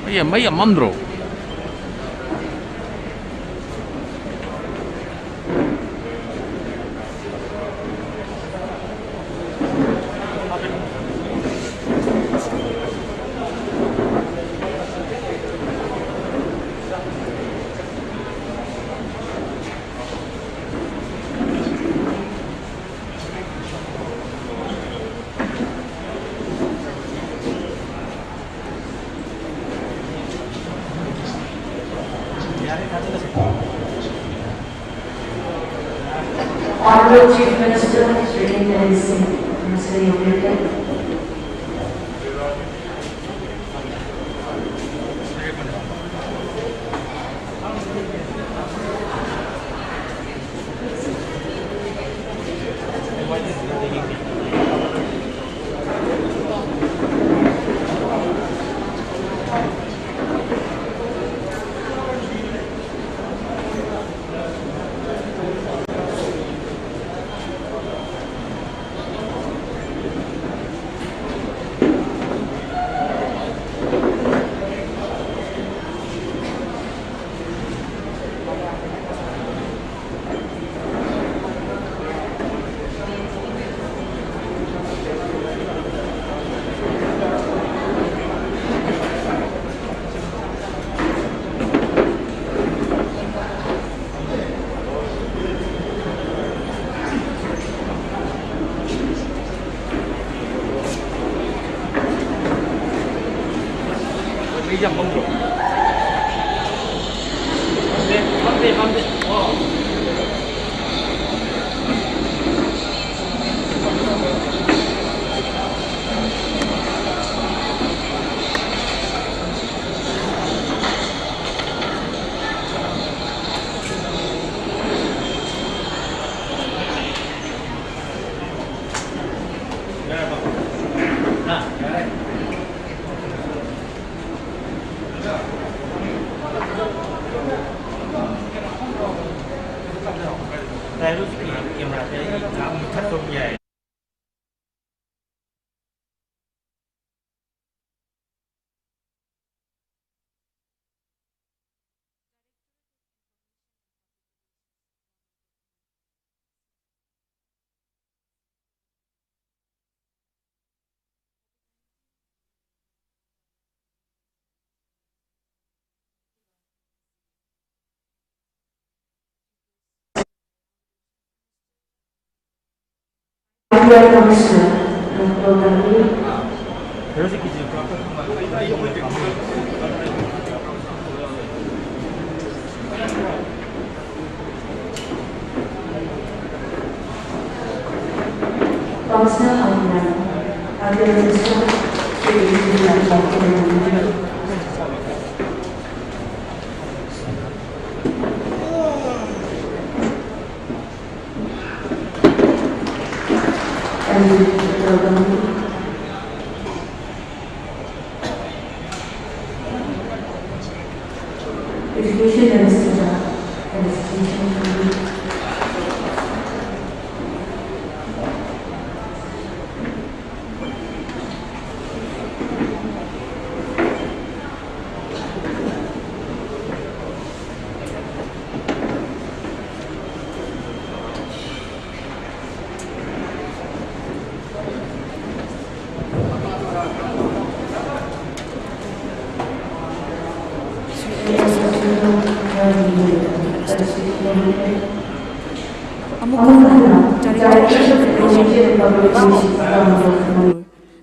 Maya Mandro. Honorable Chief Minister, Sri Indra Singh, Minister of Union. Commissioner, Education Minister and Education Committee.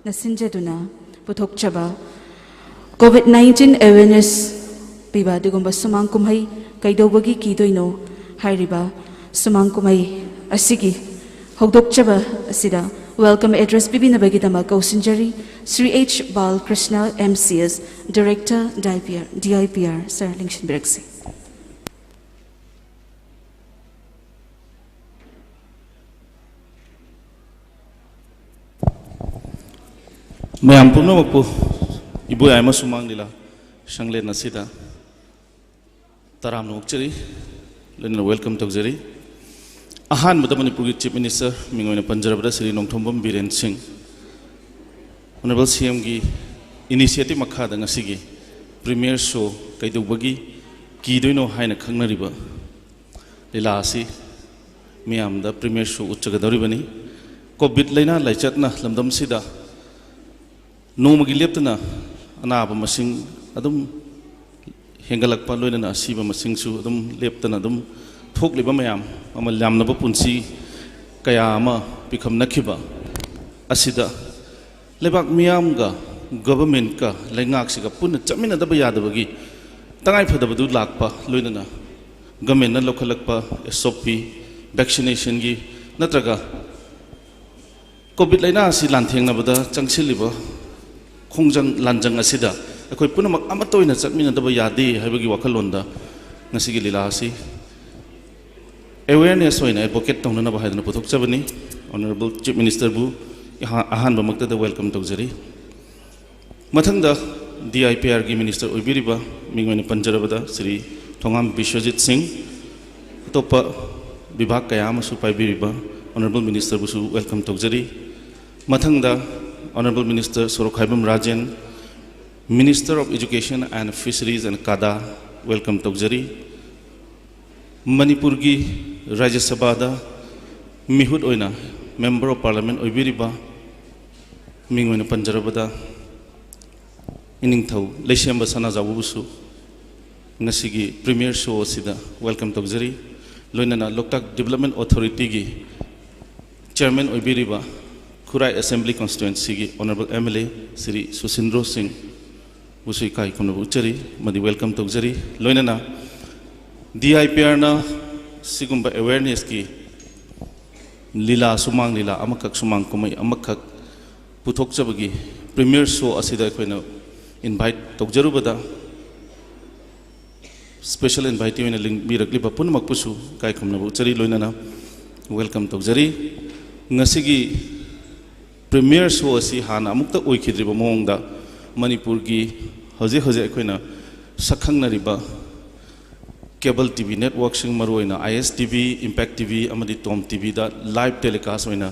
Nasinjaduna puthokchaba COVID-19 awareness piba dugumba sumang kumhai Keidoubadgi Kiduino hairiba sumang kumhai asigi hogdokchaba asida welcome address bibinabagidama kausinjari Sri H. Bal Krishna MCS Director DIPR Sir Lingshin Birksi. Mayam puno magpo ibu ay masumang nila siyang na sida taram no ukchari len welcome to jari ahan mata Manipuri Chief Minister mingoy na Punjab Sri Nongthombam Biren Singh Honorable CM gi initiative makha da ngasigi premier show Keidoubadgi Kiduino haina khangnariba lila asi miyamda premier show utchagadoribani covid laina laichatna lamdam sida nomagi leptana anaba masing adum hengalakpa loinana asiba masingsu adum leptana adum thokliba mayam amal yamnaba punsi kaya ama pikhamnakhiba asida lebak miyamga government ka lengak siga punna chamina daba yadabagi tangai phadabadu lakpa loinana government na lokhalakpa SOP vaccination gi natraga covid laina asi lanthengna bada changsiliba khongjang lanjang asida akhoi punamak amatoina chatmina daba yade haibagi wakhalonda ngasigi lila asi awareness hoina advocate tongna ba haidna puthok chabani honorable chief minister bu ahan ba makta welcome tawjari mathangda DIPR gi minister oibiriba mingwani panjarabada Sri Thongam Bishwajit Singh topa vibhag kaya amasu paibiriba honorable minister busu welcome tawjari mathangda honorable minister Sorokhaibam Rajan minister of education and fisheries and kada welcome tawjari Manipur gi Rajya Sabha da mihut oina member of parliament oibiriba mingwani panjarabada iningthau leishamba sana jabubusu ngasigi premier show sida welcome tawjari loinana Loktak Development Authority gi chairman oibiriba Khurai Assembly Constituency gi honorable MLA Sri Susindro Singh busui kai kono uchari madi welcome tawjari loinana DIPR na sigumba awareness ki lila sumang lila amakak sumang kumai amakak puthok chabagi premier show asida koina invite tawjarubada special invitee oina link birakli bapun makpusu kai khumna uchari loinana welcome tawjari ngasigi premier show asi hana amukta oikhidriba mongda Manipur gi hoje koina sakhangnariba cable TV network sing maroina ISTV Impact TV amadi Tom TV da live telecast oina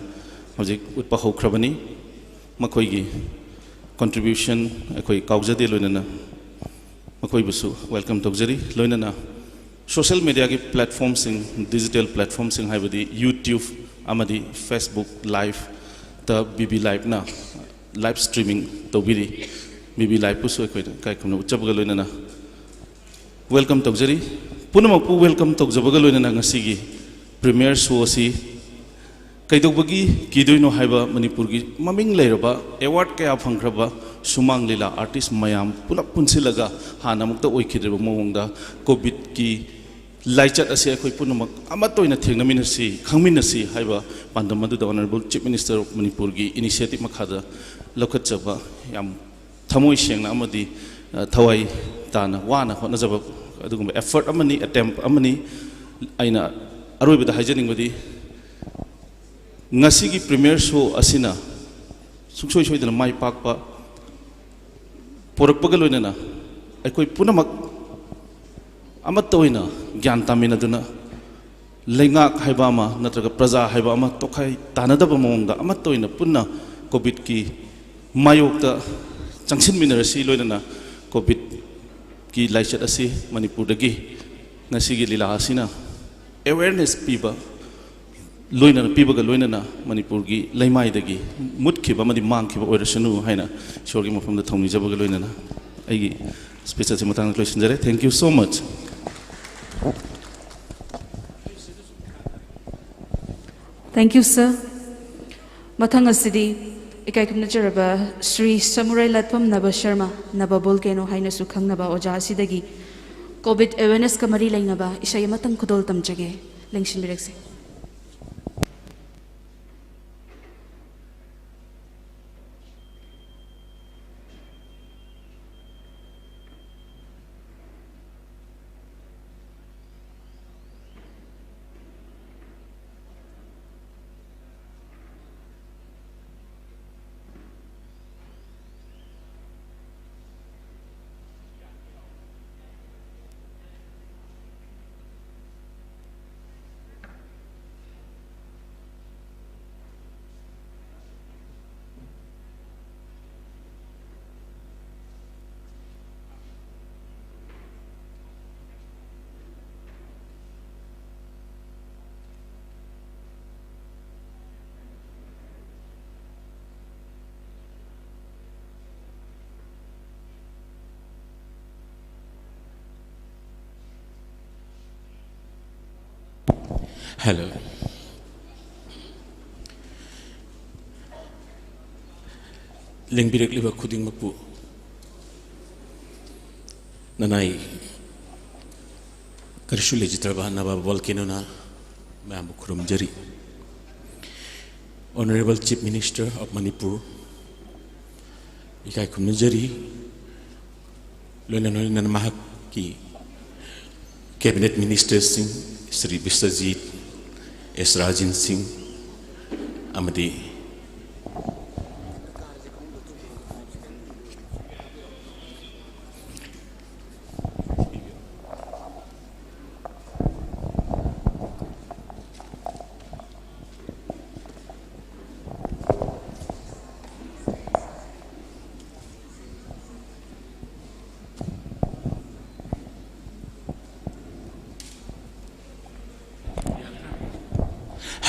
hoje utpa hokhrabani makhoi gi contribution akoi kaujade loinana makoi busu welcome tawjari loinana social media gi platform sing digital platform sing haibadi YouTube amadi Facebook live the BB live na live streaming tawbiri BB live pusu akoi kai kumna uchabaga loinana welcome tawjari punamakpu welcome tawjabaga loinana ngasigi premier show si Keidoubadgi Kiduino haiba Manipur gi maming leiraba award kaya phangkraba sumang lila artist mayam pulap punsilaga hana mukta oikhidreba mongda covid ki laichat ase akhoi punamak amatoina thengnaminasi khangminasi haiba pandamadu da honorable chief minister of Manipur gi initiative makhada lokhatchaba yam thamoi sengna amadi thawai tana wana honajaba adugumba effort amani attempt amani aina aroibada haijaningbadi ngasigi premier show asina suksoi soidana mai pakpa porakpaga loinana aikoi punamak amatoina gyan taminaduna lengak haiba ama natraga praja haiba ama tokhai tanadaba mongda amatoina punna covid ki mayokta changsin minarasi loinana covid ki laichat asi Manipur dagi ngasigi lila asina awareness piba loinana pibaga loinana Manipur gi laimai dagi mutkhiba amadi mangkhiba oirasanu haina sorgi mafamda thongni jabaga loinana aigi speech ase matang loisinjare thank you so much Thank you, sir. Mathang asidi ikai kumna jaraba Sri Samurai Latpam Naba Sharma Naba Bolkeno haina sukhang naba oja asidagi COVID awareness kamari lainaba isaya matang kudol tamjage lengshin birekse. Hello. Lengbirak liba kuding magpu. Nanay karishu legitrabahan na volcano na mayamu kurum jari. Honorable Chief Minister of Manipur, ikay kumna jari, loina na mahak ki Cabinet Minister Singh, Sri Biswajit S. Rajan Singh, amadi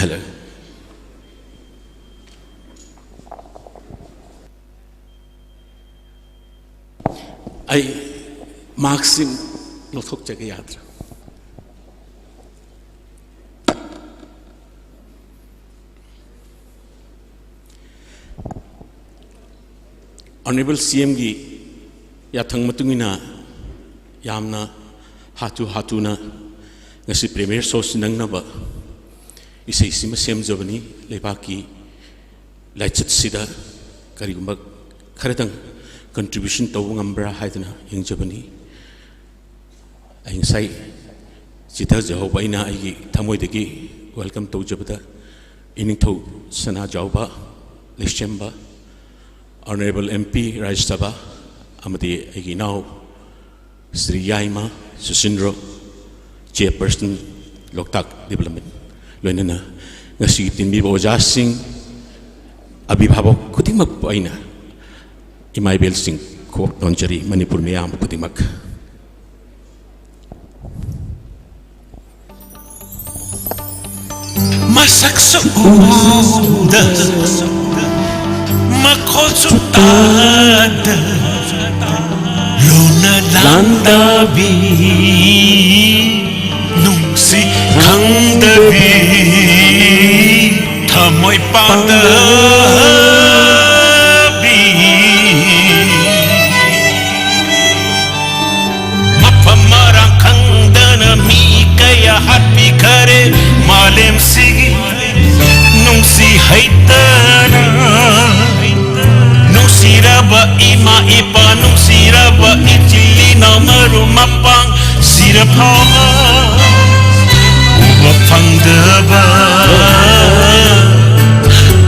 hello. I Maxim lothok jaga yatra. Honorable CM gi yathang matungina yamna hatu na ngasi premier sos nang na ba isay sima siyam jabani lebaki laichat sida karigumba karatang contribution tawang ambra haidana yung jabani ayong say sita jahoba ina ay tamoy dagi welcome to jabata ining to sana jawba lishemba Honorable MP Raj Sabha amadi ay now Sri Yaima Susindro Chairperson Loktak Development loina na ngasi tinbi boja sing abhibhavak kutimag po ay na imaybel sing ko donjari Manipur miyam kutimag masak sa uda makosutada lona landabi nungsi kangdabi tamoy pangdabi mapamarang kangdana mi kaya hati kare malem sigi nungsi haitana nungsi raba ima ipa nungsi raba ichili na maru mapang sirapa uba pangdaba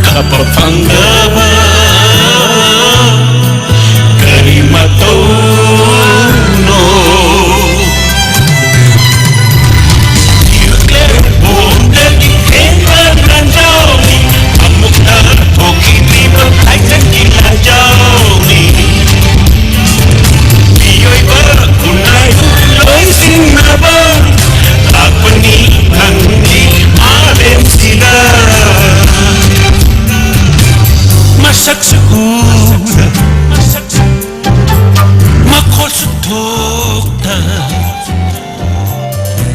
kapa pangdaba karimato no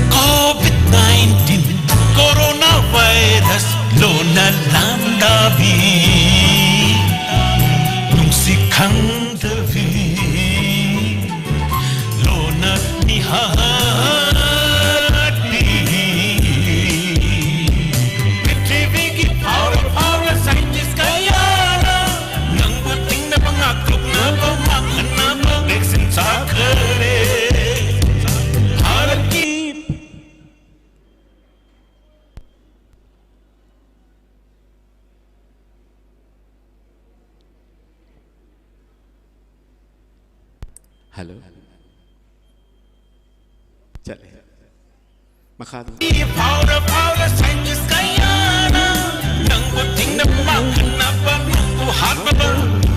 COVID-19 coronavirus lona landabi nung sikhang davi lona nihati prithvi ki power scientist kaya nang buting na pangaklop na pamakan na vaccine sa kare hello chale makhado powder scientist kaya nang buting na pamakan na pamakuhan pa ba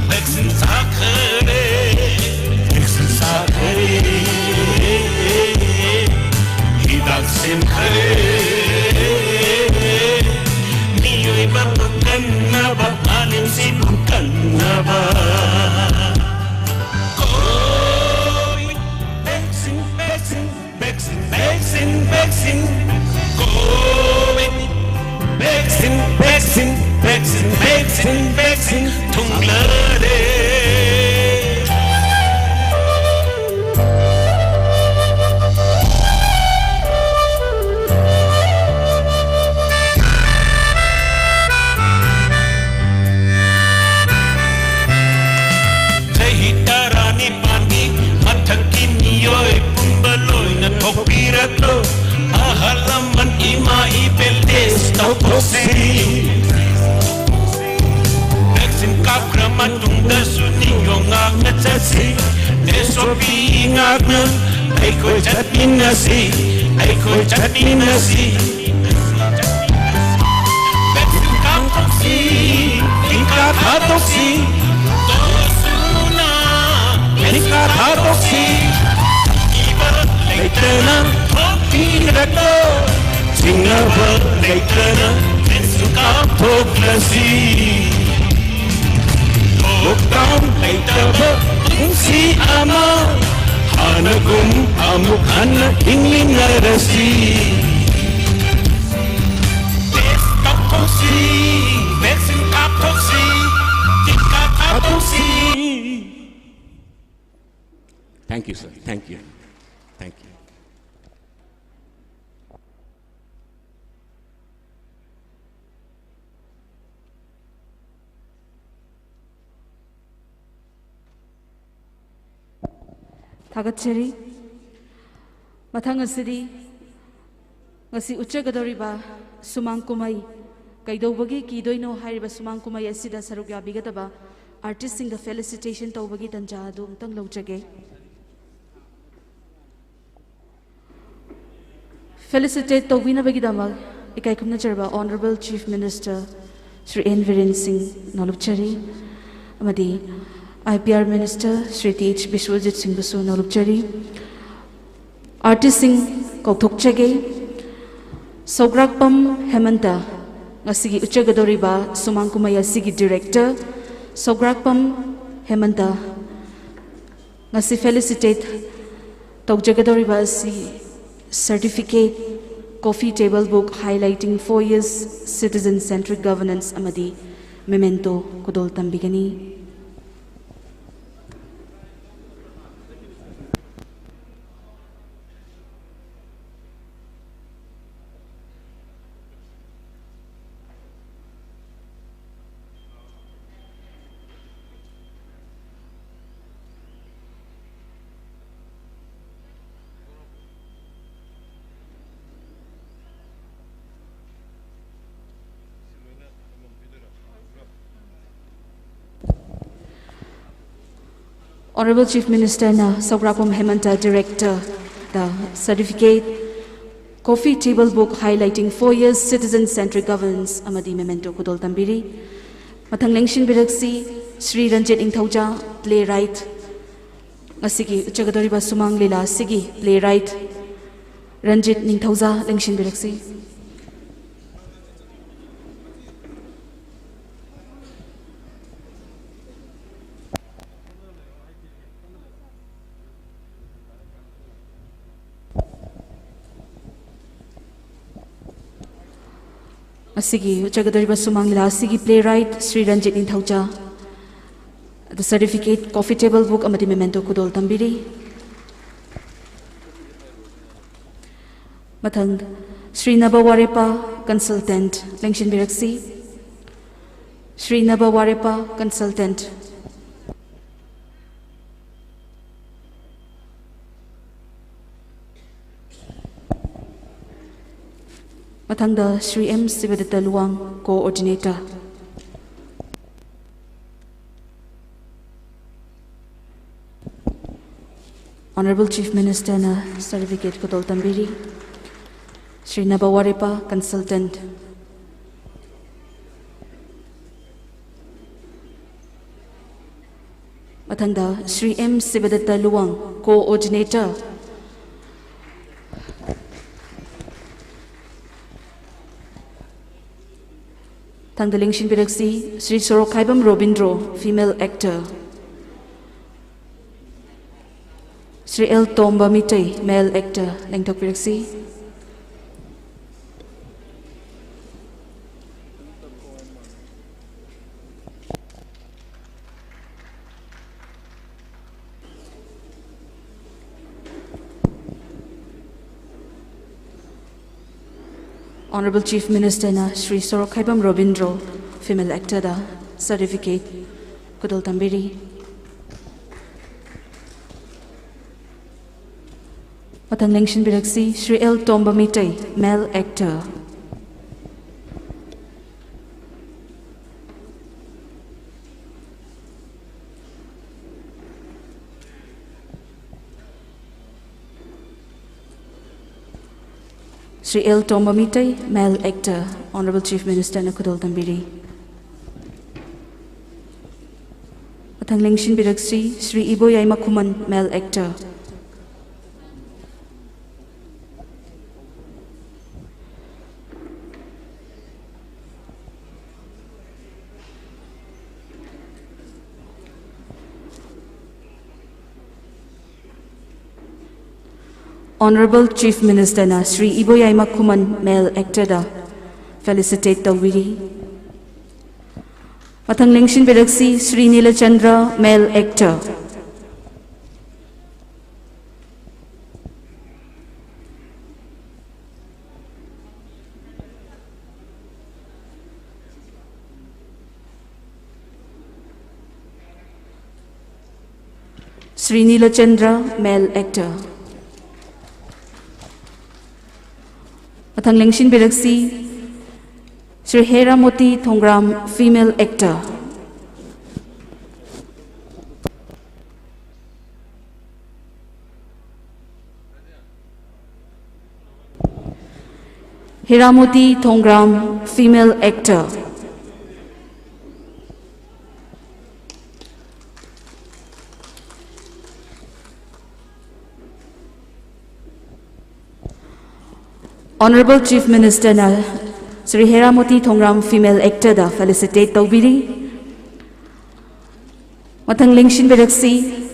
vaccine sa kare hidak sim kare niyo'y babukan na ba aling sibukan na ba vaccine COVID sing thung lare Tarani pani mathaki niyoy pumbaloy na thokpirato ahalaman ima ipeles taukosi Vaccine kaprama tungda suni yongak na chasi SOP ingak na aiko chatninasi Vaccine kaptoksi inkatoksi Nikatoksi Iba leitena Tokirato Singaba leitena Sukatoklasi Lockdown leitaba Ingsi ama Hanagum amukana ingingarasi Desktoptoksi Vaccine kaptoksi Tikatoksi Thank you, sir. Thank you. Thank you. Thagachari Mathang asidi ngasi uchagadoriba sumang kumai Keidoubadgi Kiduino hairiba sumang kumai asida saruk yabigadaba artist sing the felicitation tawbagi tanja adu amtang lawjage Felicitate Tobina Bagidama, Ikaikumna Jarba, Honorable Chief Minister Sri N. Viren Singh Nolupchari, Amadi, IPR Minister Sri T.H. Biswajit Singh Basu Nolupchari, Artist Singh Kautukchage, Sograkpam Hemanta, Nasigi Uchagadoriba, Sumangkumaya Sigi Director, Sograkpam Hemanta, Nasi Felicitate Tokjagadoriba Si. Certificate Coffee Table Book highlighting 4 years citizen-centric governance amadi memento kudol tambigani. Honorable Chief Minister na Sograpam Hemanta Director, the certificate Coffee Table Book highlighting 4 years citizen-centric governance amadi memento kudol tambiri. Mathang lengshin biraksi Sri Ranjit Ingthauja playwright ngasigi uchagadoriba sumang lila sigi playwright Ranjit Ingthauja lengshin biraksi. Asigi Uchagadoriba Sumang Lila Asigi playwright Sri Ranjit Ingthauja, the certificate Coffee Table Book amadi memento kudol tambiri. Mathang Sri Nabawarepa consultant lengshin biraksi. Sri Nabawarepa consultant. Mathangda Sri M. Sivadita Luang, coordinator. Honorable Chief Minister na certificate kudol tambiri. Sri Nabawarepa consultant. Mathangda Sri M. Sivadita Luang, coordinator. Tangdaling Shinbiraksi, Sri Sorokaibam Robindro, female actor. Sri L. Tomba Mitay, male actor, Lengtok Biraksi. Honorable Chief Minister na Shri Sorokhaibam Robindro, female actor da certificate Kudal Tambiri. Matang Lengshin Biraksi Shri L. Tomba Mitay, male actor. Shri L. Tomba Mitay, male actor. Honorable Chief Minister na Kudal Tambiri. Matang Lengshin Biraksi Shri Ibo Yai Makuman, male actor. Honorable Chief Minister na Shri Ibo Yai Makuman, male actor da felicitate Tawiri. Matang Lengshin Biraksi Shri Nila Chandra, male actor. Shri Nila Chandra, male actor. Matang Lengshin Biraksi Shri Hera Moti Thongram, female actor. Hiramoti Thongram, female actor. Honorable Chief Minister na Sri Heramoti Thongram, female actor da felicitate Tawbiri. Matang Lengshin Biraksi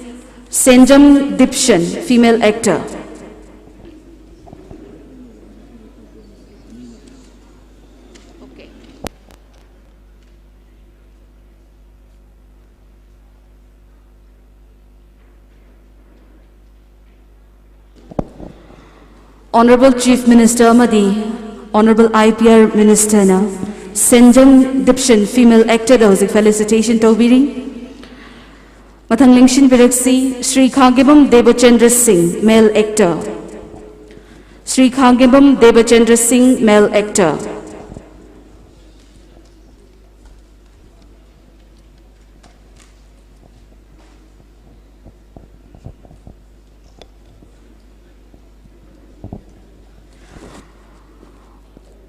Senjam Dipshan, female actor. Honorable Chief Minister Amadi, Honorable IPR Minister na Senjam Dipshan, female actor da felicitation Tawbiri. Matang Lengshin Biraksi Sri Khagibam Devachandra Singh, male actor. Sri Khagibam Devachandra Singh, male actor.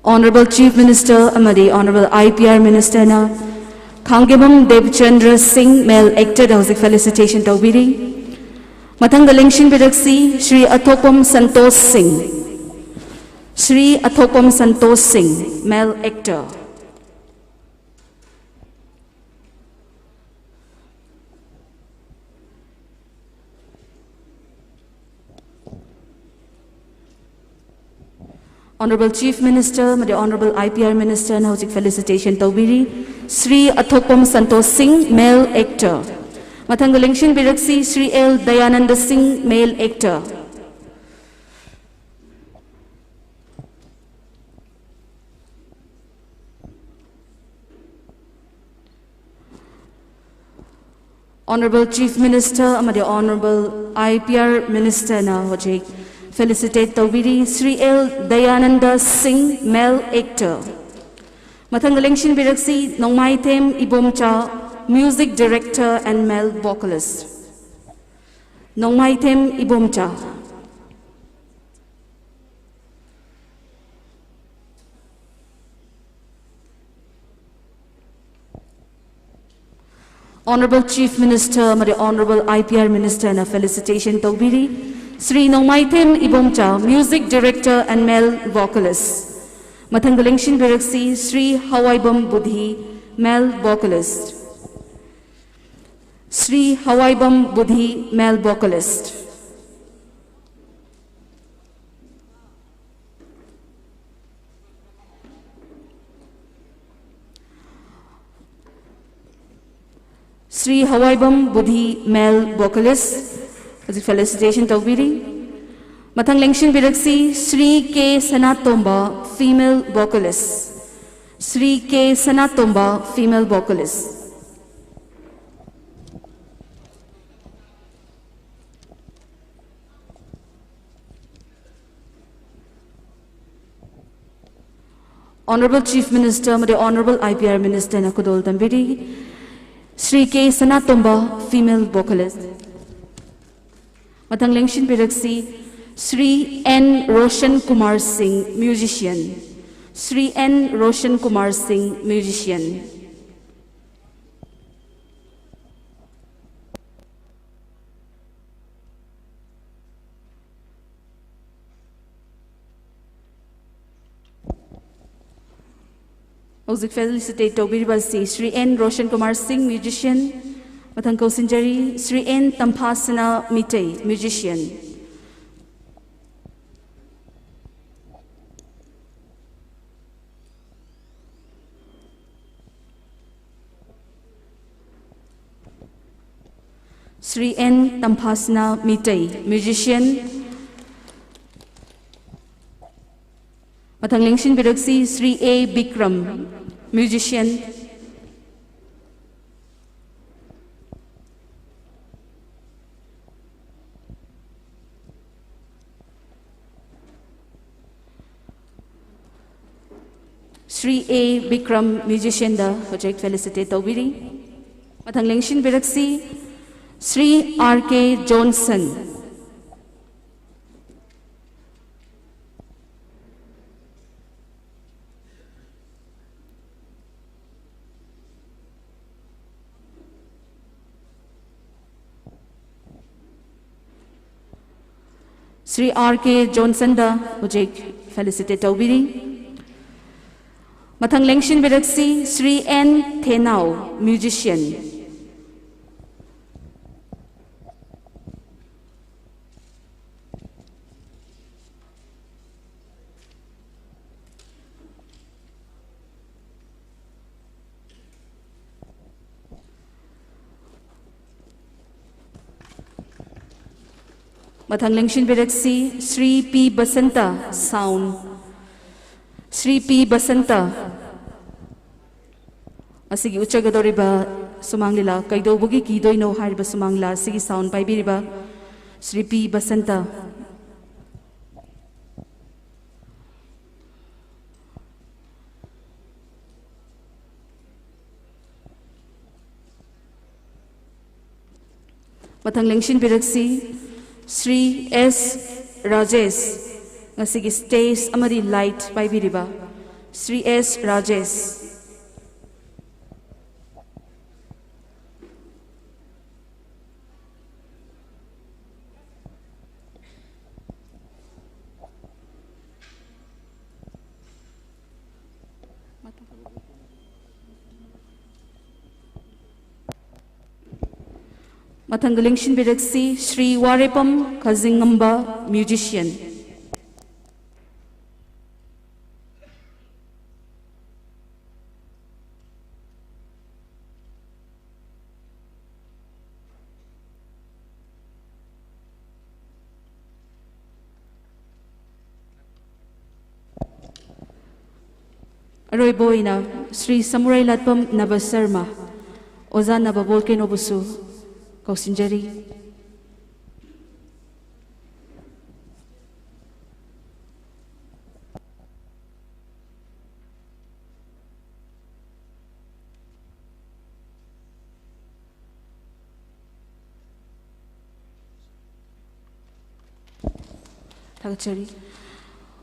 Honorable Chief Minister Amadi, Honorable IPR Minister na Khangibam Devchandra Singh, male actor da felicitation Tawbiri. Matang Lengshin Biraksi Sri Athopam Santosh Singh. Sri Athopam Santosh Singh, male actor. Honorable Chief Minister, the Honorable IPR Minister, na felicitation Tawbiri. Sri Athopam Santosh Singh, male actor. Matang Lengshin Biraksi Sri L. Dayananda Singh, male actor. Honorable Chief Minister, the Honorable IPR Minister, na felicitate Tawbiri Sri L. Dayananda Singh, male actor. Matang Lengshin Biraksi Nongmai Them Ibomcha, music director and male vocalist. Nongmai Them Ibomcha. Honorable Chief Minister, the Honorable IPR Minister, na felicitation Tawbiri Sri Nongmai Them Ibomcha, music director and male vocalist. Matang Lengshin Biraksi Sri Hawaibam Budhi, male vocalist. Sri Hawaibam Budhi, male vocalist. Sri Hawaibam Budhi, male vocalist. Felicitation Tawbiri. Mathang lengshin biraksi Sri K. Sanatomba, female vocalist. Sri K. Sanatomba, female vocalist. Honorable Chief Minister, the Honorable IPR Minister Nakudol Tambiri, Sri K. Sanatomba, female vocalist. Matang lengshin biraksi Sri N. Roshan Kumar Singh, musician. Sri N. Roshan Kumar Singh, musician. Music felicitate Tobiribasi, Sri N. Roshan Kumar Singh, musician. Matang Kosinjari, Sri N. Tampasana Mitay, musician. Sri N. Tampasana Mitay, musician. Matang lengshin biraksi Sri A. Bikram, musician. Sri A. Bikram, musician da project felicitate Taubiri. Matang lengshin biraksi Sri R. K. Johnson. Sri R. K. Johnson da project felicitate Taubiri. Matang lengshin biraksi Sri N. Thenau, musician. Matang lengshin biraksi Sri P. Basanta, sound. Sri P. Basanta. Asigi uchagadoriba sumang lila Keidoubadgi Kiduino hariba sumang la asigi sound paibiriba Sri P. Basanta. Matang lengshin biraksi Sri S. Rajesh, ngasigi stage amadi light paibiriba Sri S. Rajesh. Matang lengshin biraksi Sri Warepam Kazingamba, musician. Aroy boina Sri Samurai Latpam Nabasarma, Oza Nababolke Nobusu. Kosinjari. Thagachari.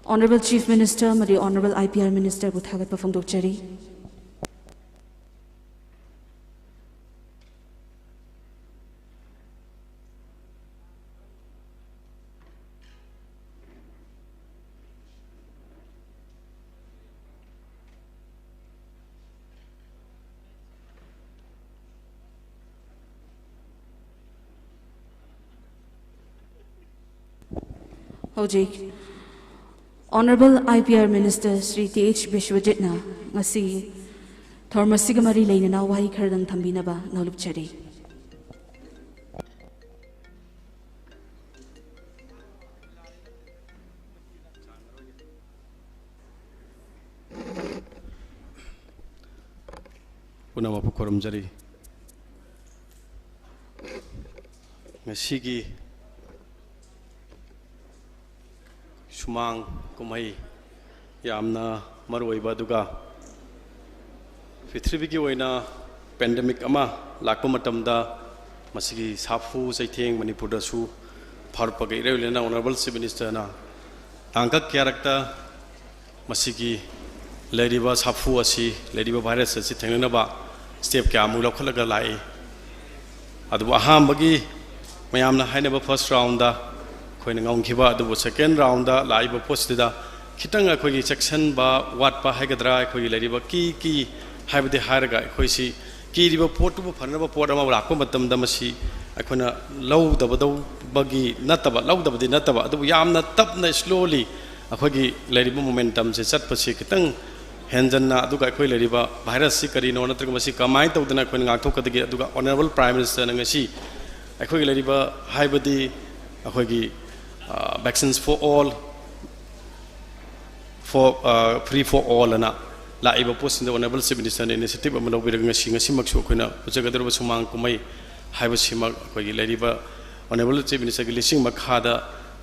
Honorable Chief Minister, Mari Honorable IPR Minister, Buthagat Pafangdokchari. Hojik, Honorable IPR Minister Sri T.H. Bishwajitna, ngasi Thormasigamari Lainana Wahi Kardang Tambinaba, Nalupchari. पुनमपु खुरमजरी ngasi sumang kumai yamna maruiba duga pithribi oina pandemic ama lakpa matamda masigi safu saitheng manipur da su pharpagai reulena honorable chief minister na tangka character masigi leriba safu asi leriba virus asi thengnana ba step kya mu lokhalaga lai adu aham bagi mayamna hainaba first round da khoina ngongkhiba adu second round da laiba post da khitang akhogi section ba wat pa haigadra akhogi leriba ki haibde haraga akhoisi ki riba pot bu phanaba pot ama lakpa matam da masi akhona low da badu bagi nataba low da badi nataba adu yamna tapna slowly akhogi leriba momentum se chat pasi khitang henjanna aduga akhoi leriba virus si karino natrga masi kamai tawdana akhoi ngak thokadagi aduga honorable prime minister ngasi akhoi leriba haibadi akhoi vaccines for all for free for all ana laiba post in the honorable chief minister initiative amalo biranga ngasi maksu akhoi ujagadar sumang kumai haiba sima akhoi leriba honorable chief minister gi lising makhada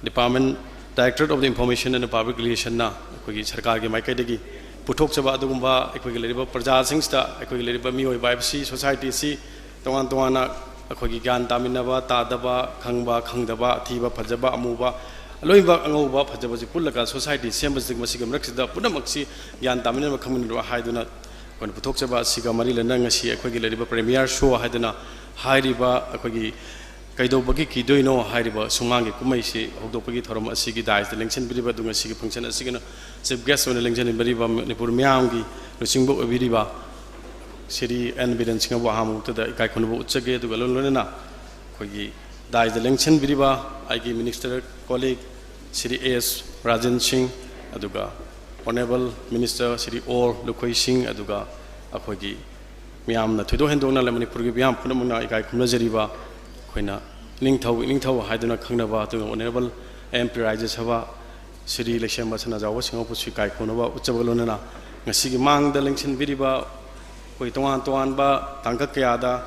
department directorate of the information and public relation na akhoi sarkar gi maikai dagi puthok chaba adugumba akhoi leriba praja singsta akhoi leriba mioi biopsy society si tongan tongana akhoi gyan taminaba tadaba khangba khangdaba thiba phajaba amuba loiba angauba phajaba ji pullaka society sembasig masigam raksida punamaksi gyan taminaba khangminro haiduna kon puthok chaba siga mari lena ngasi akhoi leriba premier show haiduna hairiba akhoi Keidoubadgi Kiduino hairiba sumang gi kumai si hokdopagi thoram asigi dais de lengchen biriba dunga sigi function asigina chief guest on lengchen biriba Manipur myam gi losingbo biriba siri evidence nga wa hamu ta kai khonbo uchage du galolona khogi dais de lengchen biriba igi minister colleague siri as Rajan Singh aduga honorable minister siri or Lukhoi Singh aduga akhogi myam na thudo hendona le Manipur gi myam punamuna kai khumna jariba khoina ningthau haiduna khangnaba tu honorable MP Raja Sabha Sri Leshamba Sana Jawa Singapore Sri Kai Khonaba Uchabalona ngasi gi mang da lengchen biriba koi tongan ba tangka kyada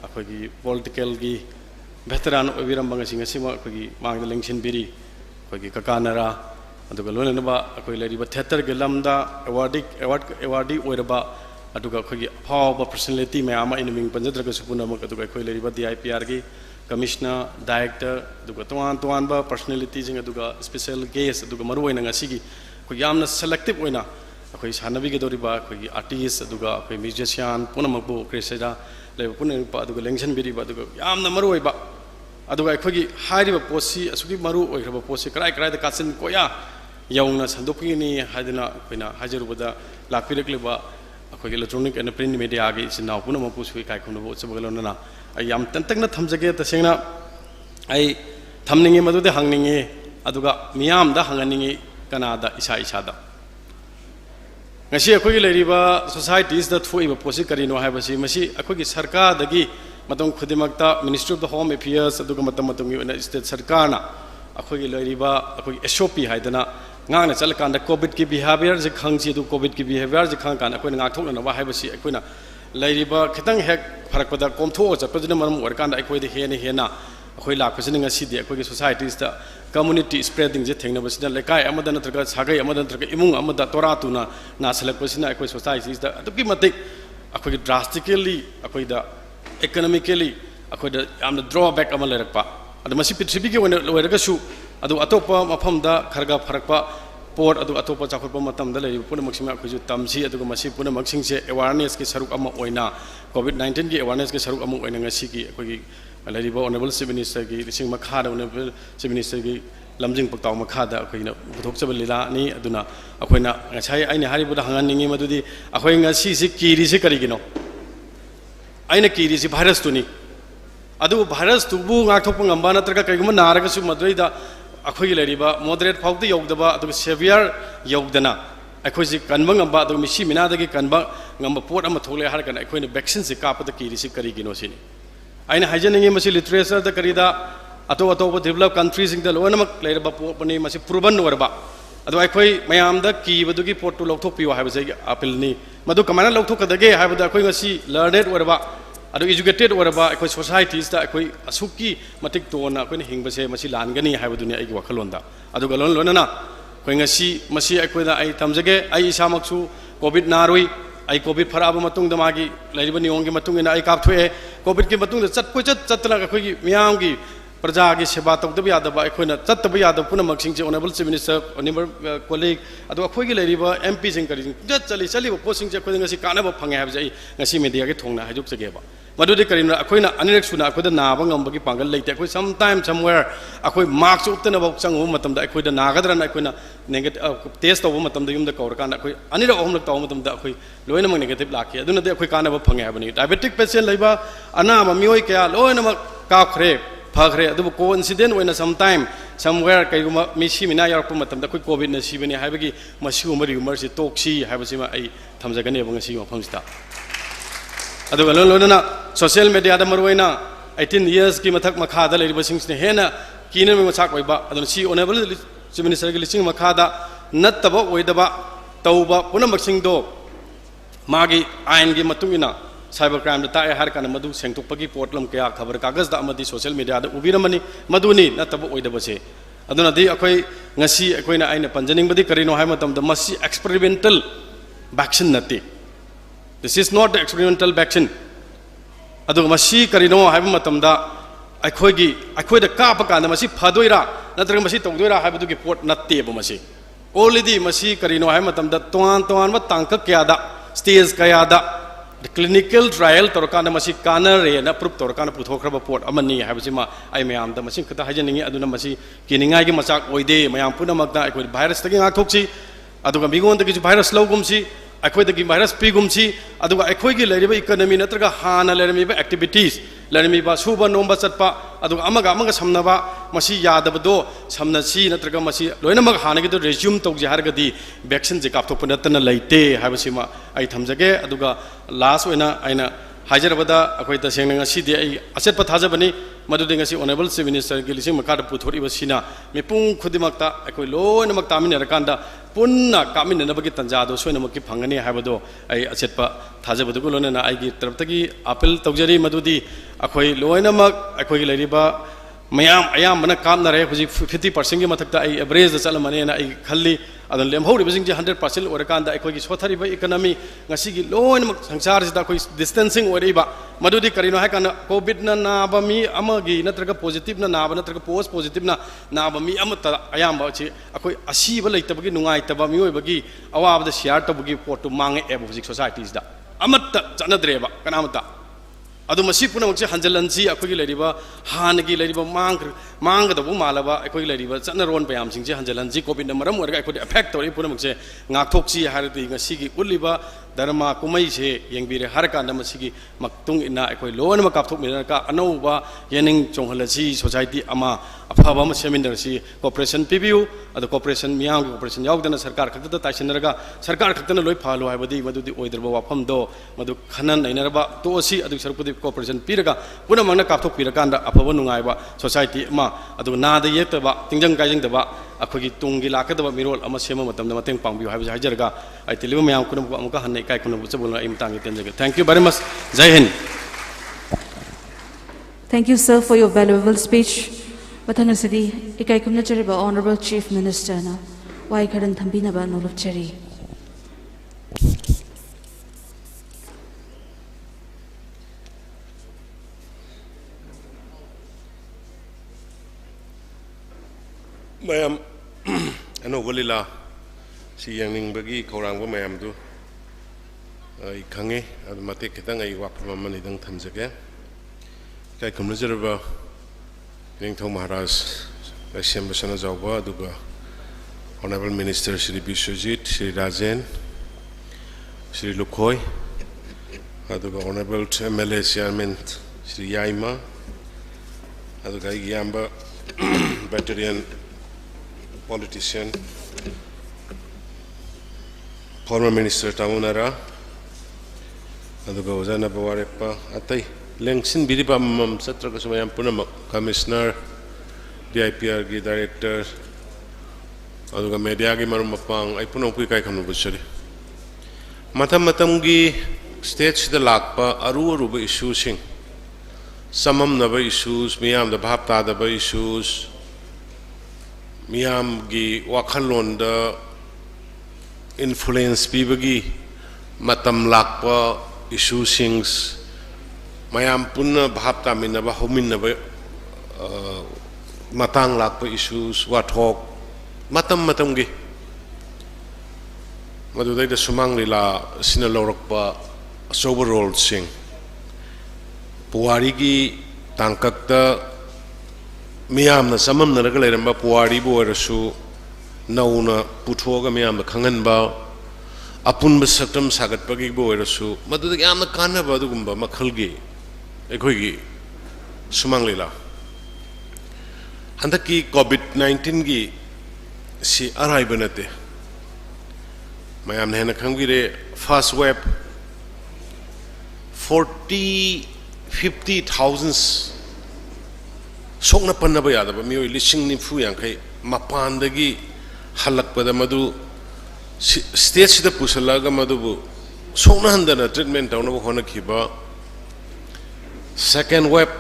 akhogi political gi veteran obiram bang ngasi ma akhogi mang da lengchen biri akhogi kakanara aduga lona ba akoi leriba theater ge lamda awardee oiraba aduga akhogi power personality me ama inming panjadraga supuna ma aduga akoi leriba DIPR gi commissioner director aduga tongan ba personality jing aduga special guest aduga maru oina ngasi gi ko yamna selective oina akoi sanabi ge doriba akoi artist aduga akoi musician punamabu kreseda le punapa aduga lengchen biriba aduga yamna maru oiba aduga akoi hairiba posi asugi maru oigraba posi krai da kasin koya yaungna sandopini hadina koina hajarubada lakpirekleba akoi electronic and print media gi sinau punamapu sui kai khonbo chabalona ayam tantakna thamjage tasengna ai thamningi madude hangningi aduga miyam da hanganingi kanada isa da ngasi akoi leriba societies da thuiba posi karino haibasi masi akoi sarkar dagi matong khudimakta ministry of the home affairs aduga matam state sarkar na akoi leriba akoi SOP haidana ngana chalkanda covid ki behavior je khangchi du covid ki behavior je khang kan akoi ngak thokna wa haibasi akoi na lairiba khitang hek pharakpada komtho chapajina maram warkanda akoi de hena akoi lakpasina ngasi de akoi societies da community spreading je thengna basina lekai amada natraga sagai amada natraga imung amada toratuna na selekpasina akoi societies da aduki matik akoi drastically akoi da economically akoi da amna drawback amal lerakpa adu masi pithribi ge weraga su adu atopa mafam da kharga pharakpa port adu atopa chakhotpa matam da lei puna maksima akoi tamsi adu masi puna maksing se awareness ke saruk ama oina covid 19 ki awareness ke saruk ama oina ngasi ki akoi leriba honorable chief minister gi lising makhada honorable chief minister gi lamjing paktaw makhada akoina puthok chabal lila ni aduna akoina ngasai aina haribuda hanganingi madudi akoi ngasi si kiri si karigino aina kiri si virus tuni adu virus tubu ngakthok ngamba natraga kaiguma naraga su madreida akoi leriba moderate phawti yogdaba adu severe yogdana akoi si kanba ngamba adu misi minadagi kanba ngamba pot ama thole har kana akoina vaccine si kapada kiri si karigino sini aina hajaningi masi literature da karida ato developed countries in the lonamak lerba pani masi proven warba adu akoi mayam da ki badugi pot to lokthok piwa haibase apil ni मधु कमाना लौथोकदगे हाइबदा अखोई ngasi learned ओरबा अदु educated ओरबा अखोई societies दा अखोई असुकी मतिक तोना अखोई हिंगबसे मसी लानगनी हाइबदुनि अइगी वखलोंदा अदु गलोन लोनना अखोई ngasi मसी अखोइदा आई तमजगे आई इसामक्सु Covid नारोई आई Covid फराबा मतुंग दमागी लैरिबा नियोंगी मतुंग इन आई कापथोए Covid की मतुंग चत कोइ चतना अखोई मियामगी प्रजा की सेवा तौदब यादब अखोइना चतब यादब पुनमक Singh honourable chief minister honourable colleague अदु अखोइगी लैरिबा एमपी सिंग करी चली पोस्टिंग से अखोइदा ngasi कानब फंगे हाबजे आई ngasi मीडिया के थोंगना हाजुक जगेबा मदुदि करीना अखोइना अनिरक सुना अखोइदा नाबा ngambagi पांगल लेते अखोइ सम टाइम समवेयर अखोइ मार्क्स उक्तना बक चंगो मतमदा अखोइदा नागदरना अखोइना नेगेटिव टेस्ट तौबा मतमदा युमदा कौरकान अखोइ अनिरक अहमलक तौबा मतमदा अखोइ लोइनमक नेगेटिव लाखि अदुनदि अखोइ कानब फंगे हाबनी डायबिटिक पेशेंट लेबा अनाबा मियोय कया लोइनमक काखरे फखरे अदुबु कोइंसिडेंट ओइना सम टाइम समवेयर कइगुमा मिसी मिना यारप मतमदा अखोइ कोविड न सिबनी हाबगी मसिगुमा रिमर से टोक्सी हाबसिमा आई थमजगने बंगसी मफमस्ता अदुगा लोनना सोशल मीडिया दा मरुइना 18 years की मथक मखादा लेरिबसिंगने हेना कीने मछाक ओइबा अदुन सी ऑनरेबल चीफ मिनिस्टर की लिसिंग मखादा नत्तबा ओइदबा तौबा पुनमक्सिंगदो मागी आइन की मतुंगिना साइबर क्राइम दा ताए हर काना मधु सेंगतोपगी पोर्टलम कया खबर कागज दा अमदी सोशल मीडिया दा उबिरमनी मधुनी नत्तबा ओइदबसे अदुना दी अखोइ ngasi अखोइना आइना पंजनिंग बदी करिनो हाय मतम दा मसी एक्सपेरिमेंटल वैक्सीन नती This is not the experimental vaccine. अदु मसी करिनो हाय मतम दा अखोइदा काप काना मसी फदोइरा नत्रग मसी तौदोइरा हायबदुगी पोर्ट नत्तेब मसी ओलिदी मसी करिनो हाय मतम दा तोआन तोआन व तांक कयादा स्टेज कयादा क्लिनिकल ट्रायल तोरकाना मसी कानरे ना प्रूफ तोरकाना पुथोखरबा पोर्ट अमनी हायबसिमा आई मयाम दा मसी खता हाजनिंगी अदुना मसी किनिंगाई गी मचाक ओइदे मयाम पुनमकदा अखोइ भाइरस तगी ngathokchi अदुगा मिगोन तगी भाइरस लौगुमसी अखोइदगी भाइरस पीगुमसी अदुगा अखोइगी लैरिबा इकोनॉमी नत्रगा हाना लैरमिबा एक्टिविटीज लैरमिबा सुबा नोंबा चटपा अदुगा अमगा समनबा मसी यादबदो समनसी नत्रगा मसी लोइनमग हानगी तो रेज्यूम तौजे हारगदी वैक्सीन जे कापथोप नतना लैते हाबसिमा आई थमजगे अदुगा लास्ट ओइना आइना हाजरबदा अखोइ तसेंग ngasi आई असेटपा थाजबनी मदुदि ngasi ऑनरेबल चीफ मिनिस्टर की लिसिंग मखादा पुथोरिबा सिना मिपुंग खुदिमक्ता अखोइ लोइनमक तामिनरकांदा पुन्ना कामिननबगी तंजादो सोइनमकी फंगनी हाबदो आई असेटपा थाजबदुगु लोनना आइगी तरफतगी अपील तौजरी मदुदि अखोइ लोइनमक अखोइ लैरिबा मयाम अयामबना कामनरे हुजि 50% की मथक्ता आई एवरेज द चलमनेना आई खल्ली अदन लेमहौरिबसिंग 100% ओरकांदा अखोइगी सोथरिबा इकोनॉमी ngasiगी लोइनमक संसार सिदा अखोइ डिस्टेंसिंग ओरिबा मदुदि करिनो हाय काना कोविड ना नाबा मी अमगी नत्रगा पॉजिटिव ना नाबा नत्रगा पोस्ट पॉजिटिव ना नाबा मी अमता अयामबा छि अखोइ असीबा लैतबगी नुंगाइतबा मियोइबगी अवाबदा शेयर तबगी पोर्टु मांगे एब हुजि सोसाइटीज दा अमत्ता चनद्रेबा कनामता अदु मसी पुनमक्से हंजलनसी अखोइगी लैरिबा हानगी लैरिबा मांगदबु मालबा अखोइगी लैरिबा चनरोन पयाम सिंगसे हंजलनसी कोविड मरम ओरगा अखोइ अफेक्ट तोरि पुनमक्से ngathokchi हारति ngasi उलिबा धर्मा कुमई से यंगबिरे हर कांदा मसीगी मक्तुंग इना अखोइ लोन म कापथोक मिनका अनौबा येनिंग चोंहलसी सोसाइटी अमा अफाबा म सेमिनारसी कोऑपरेशन पीबीयू अदु कोऑपरेशन मियाम कोऑपरेशन यावदना सरकार खक्ता ताइसनरगा सरकार खक्तना लोइ फालो हायबदी मदुदि ओइदरबा वाफम दो मदु खनन नैनरबा तोसी अदु सरपुदि कोऑपरेशन पीरगा पुनमंगना कापथोक पिरकांदा अफाबा नुंगाइबा सोसाइटी अमा अदु नादा येतबा तिंजंग काइजंगदबा अखोगी तुंगी लाकदबा मिरोल अमा सेम मतमदा मतंग पांगबियो हायबा हाजरगा आई तिलिबा मयाम कुनम अमुका हन्ने काय कुनम चबुलना इम तांगी तेंजगे थैंक यू वेरी मच जय Hind Thank you, sir, for your valuable speech. Mathana City, Ikai Kumnachariba, Honorable Chief Minister, na Wai Karan Thambinaba Nolopchari. Mayam, ano lila, si yang ning bagi korang ko mayam tu, ikange, at mati kita ngai wapama manidang thamsake. Kay kumnajarba, ning thong Maharaj, Asyam Basana Jawba, duga Honorable Minister Shri Bishwajit, Shri Rajen, Shri Lukhoi, aduga Honorable MLA Chairman Shri Yaima, aduga Yamba, veteran politician, former Minister Tamunara, aduga Ozana Bawarepa, atai. Lengsin biripa mam satra kasumayam punam commissioner DIPR ki director aduga media ki marum mapang ai punong pui kai khanu busari Matamgi stage the lakpa aru issues samam naba issues miyam the bhapta the issues miyam gi wakhalon the influence pibagi matam lakpa issues mayam punna bhapta minaba hominaba matang lakpa issues wathok matam gi madudai the sumang lila sinalorokpa soberol sing puari gi tangkakta miyam na samam na ragaleramba puari bo rasu nauna puthoga miyam na khanganba apun basaktam sagat pagi bo rasu madudai yam na kana ba dugumba makhalgi ekhoi sumang lila handaki covid-19 gi si arai banate mayam na khangire first wave 40-50,000 sokna panaba yadaba mioi lising nifu yankai mapandagi halakpada madu stage sida pusalaga madu sokna handana treatment tawna hona khiba second wave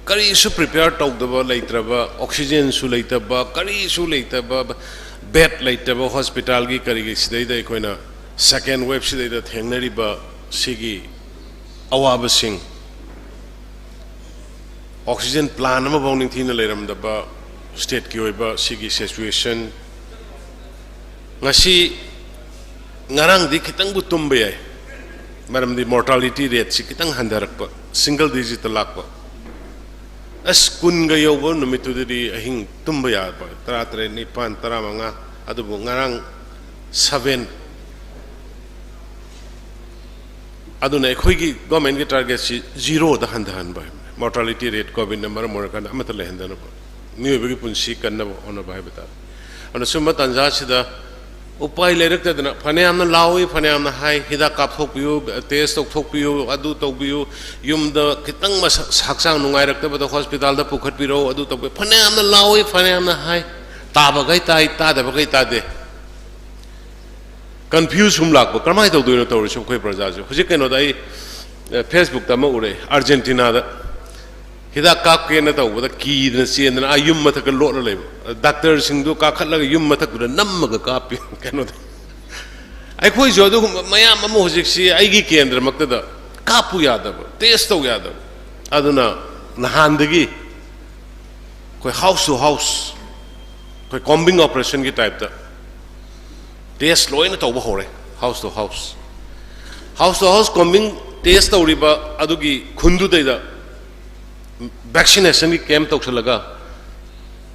kari su prepare tawdaba leitraba oxygen su leitaba kari su leitaba bed leitaba hospital gi kari gi sidaida ekoina second wave sidaida thengnariba sigi awaba sing oxygen plan ama bawning thina leiram daba state ki oiba sigi situation ngasi ngarang di kitang butum bayai maram di mortality rate si kitang handarakpa single digit lakpa as kun ga yobo numitu di ahing tumbaya ba tara nipan tara manga adubu ngarang 7 aduna ekhoi gi government gi target si 0 da handahan ba mortality rate covid number more kan amata le handana ba niwe gi punsi kanna ba ona ba beta ana summa tanja sida upai le rakta dana phanayam na lawi phanayam na hai hida kap thok piu test thok piu adu tok piu yum da kitang ma saksang nungai rakta ba hospital da pukhat piro adu tok phanayam na lawi phanayam na hai ta ba gai tai ta da ba gai ta de confuse hum lak ba kramai to duino to ri khoi praja jo hujik keno dai facebook ta ma ure argentina da hida kap ke na to ba ki na chen na ayum ma thak lo le doctor sing du ka khat la yum ma thak du nam ma ka pi keno ai khoi jo du mayam ma hujik si ai gi kendra makta da kapu yada ba test to yada aduna nahan dagi koi house to house koi combing operation gi type da test loina to ba hore house to house combing test to riba adugi khundu dai da vaccination ki camp to chalaga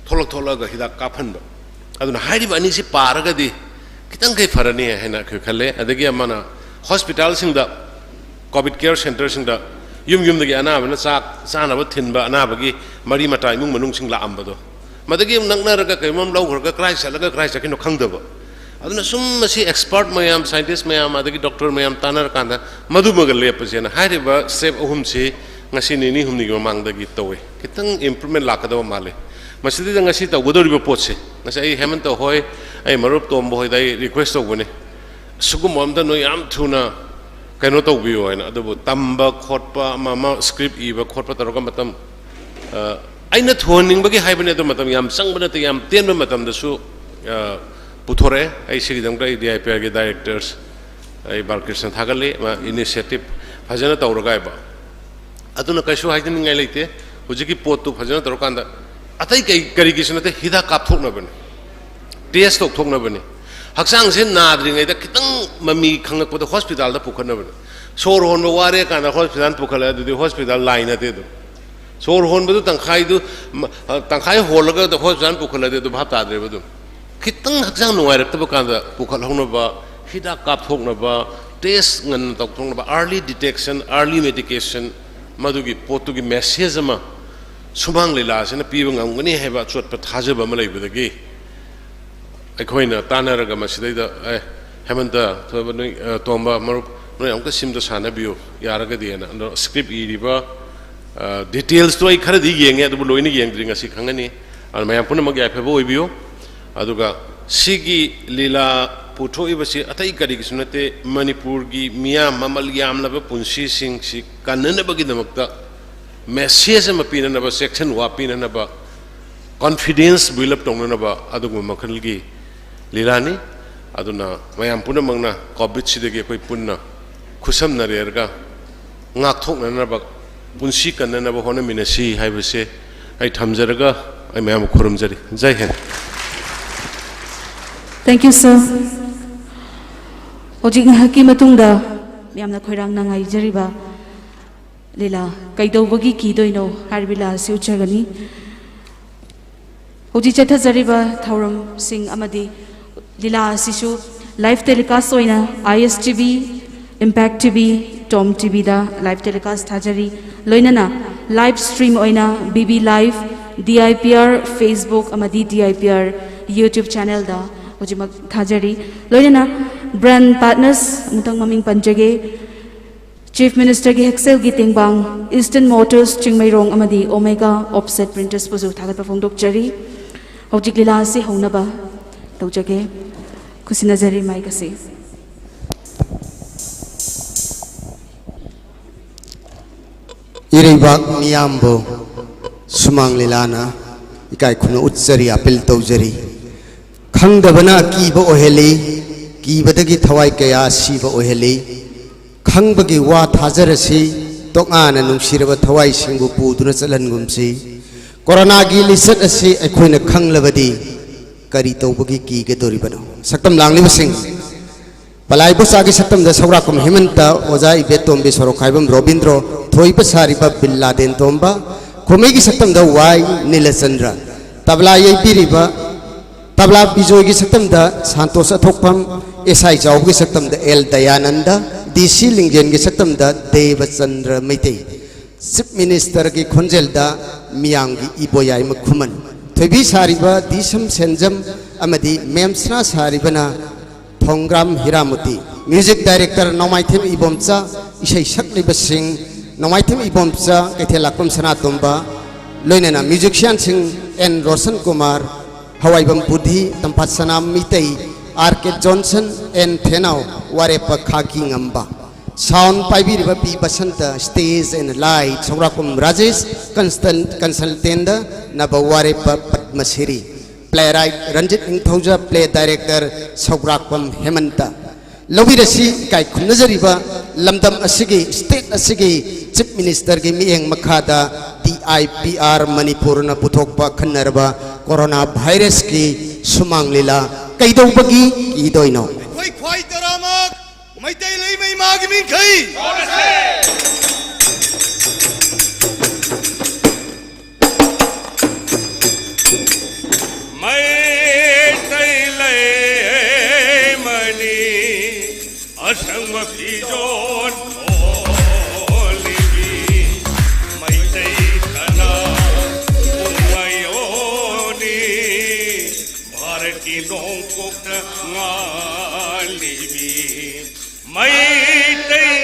tholaga hida kaphan ba aduna hairi ba ani si paraga di kitang kai farani haina khale adagi amana hospital sing da covid care center sing da yum dagi ana bana sak sana ba thin ba ana bagi mari mata imung manung sing la amba do madagi nangna raga kai mam lau khar ka krai salaga krai sakino khangdaba aduna sum masi expert mayam scientist mayam adagi doctor mayam tanar kanda madu magal lepasena hairi ba step ahum si ngasi ni humni go mangdagi towe kitang improvement lakadawa male masidi da ngasi ta godori ba potse ngasi ai hemant to hoy ai marup tom boy dai request to bone sugum amda no yam thuna kaino to biyo aina adu tamba khotpa mama script iba khotpa taroga matam aina thoning bagi haibane do matam yam sangbana te yam tenba matam da su puthore ai sigi dang dai DIP ge directors ai balkrishan thagale ma initiative phajana tawraga ba aduna kaisu haidin ngai leite hujiki potu phajana tarokanda atai kai kari gisna te hida kap thokna bane test thokna bane haksang sin nadri ngai da kitang mami khangak poda hospital da pukhana bane sor hon ba ware kana hospital pukhala du hospital line ate do sor hon ba du tangkhai holaga da hospital pukhala de du bhap ta dre ba du kitang haksang nuai rak ta ba kanda pukhal hongna ba hida kap thokna ba test ngan tok thokna ba early detection early medication madugi potugi message ama sumang lila sena piba ngamgani heba chot pa thajaba ma leibadagi aikhoina tanaraga masidai hemanta tomba marup noi amka simda sana biyo yaraga diena no script iriba details to ai khara di yenge adu loini yengdri ngasi khangani al mayam puna mag yaphebo oibiyo aduga sigi lila पुथोइबसे अतै करिगिसु नते मणिपुर की मियाम ममल यामलबा पुंसी सिंगसी काननबगिदमक्ता message अमा पिननबा section वा पिननबा confidence buildup तौननबा अदुगु मखलगी Lilani अदुना मयाम पुनमंगना Covid सिदगी कोई पुन्ना खुसमनरेरगा ngakthoknanaba punsi kannanaba honaminasi haibase ai thamjaraga ai mayam khurumjari jai hind. Thank you, sir. Hojik ngahaki matungda miyamna khoirang na ngai jariba lila Keidoubadgi Kiduino harbila si uchagani hojik chatha jariba thauram sing amadi lila sisu live telecast oina ISTV Impact TV Tom TV da live telecast thajari loinana live stream oina BB live DIPR Facebook amadi DIPR YouTube channel da hojimak thajari loinana brand partners mutang maming panjage Chief Minister gi Hexel gi tingbang Eastern Motors Chingmairong amadi Omega Offset Printers puzu thagat pafongdok jari hojik lila se honaba tawjage kusina jari mai kase. Iribak miyambo sumang lilana ikai khuna utsari apil tawjari khangdabana kiba oheli kibadagi thawai kaya siba oheli khangbagi wa thajarasi tokana nungsiraba thawai singbu puduna chalanngumsi corona gi lisat asi aikhoina khanglabadi kari tawbagi ki ge doribano saktam langli basing palai busagi saktam da saurakum himanta oja ibetom be soro khaibam robindro thoipa sariba billaden tomba komegi saktam da wai nilasandra tabla yei piriba tabla bijoy gi saktam da santos athokpam esai jaw gi saktam da el dayananda dc lingjen gi saktam da devachandra meitei chief minister gi khonjel da miyang gi iboyai makhuman thoibi sariba disam senjam amadi memsna saribana Thonggram Hiramuti music director Nomaitim Ibomcha isai sakli basing Nomaitim Ibomcha kaithelakpam sanatomba loinana musician sing N Roshan Kumar Hawaibam Budhi Tampat Sanam Mitei RK Johnson N Thenau Warepa Khaki Ngamba sound paibiriba P Basanta stage and light Saurakum Rajesh consultant Naba Warepa Padmasiri playwright Ranjit Ingthauja play director Saurakwam Hemanta Lobirasi kai khunajariba lamdam asigi state asigi chief minister gi mieng makhada DIPR Manipur na puthokpa khanarba corona virus ki sumang lila Keidoubadgi Kiduino khoi khoi taramak maitai lei mai mag min khai Asang mapijon olivi maitay kana ungayoni barakinong kokta ngalivi maitay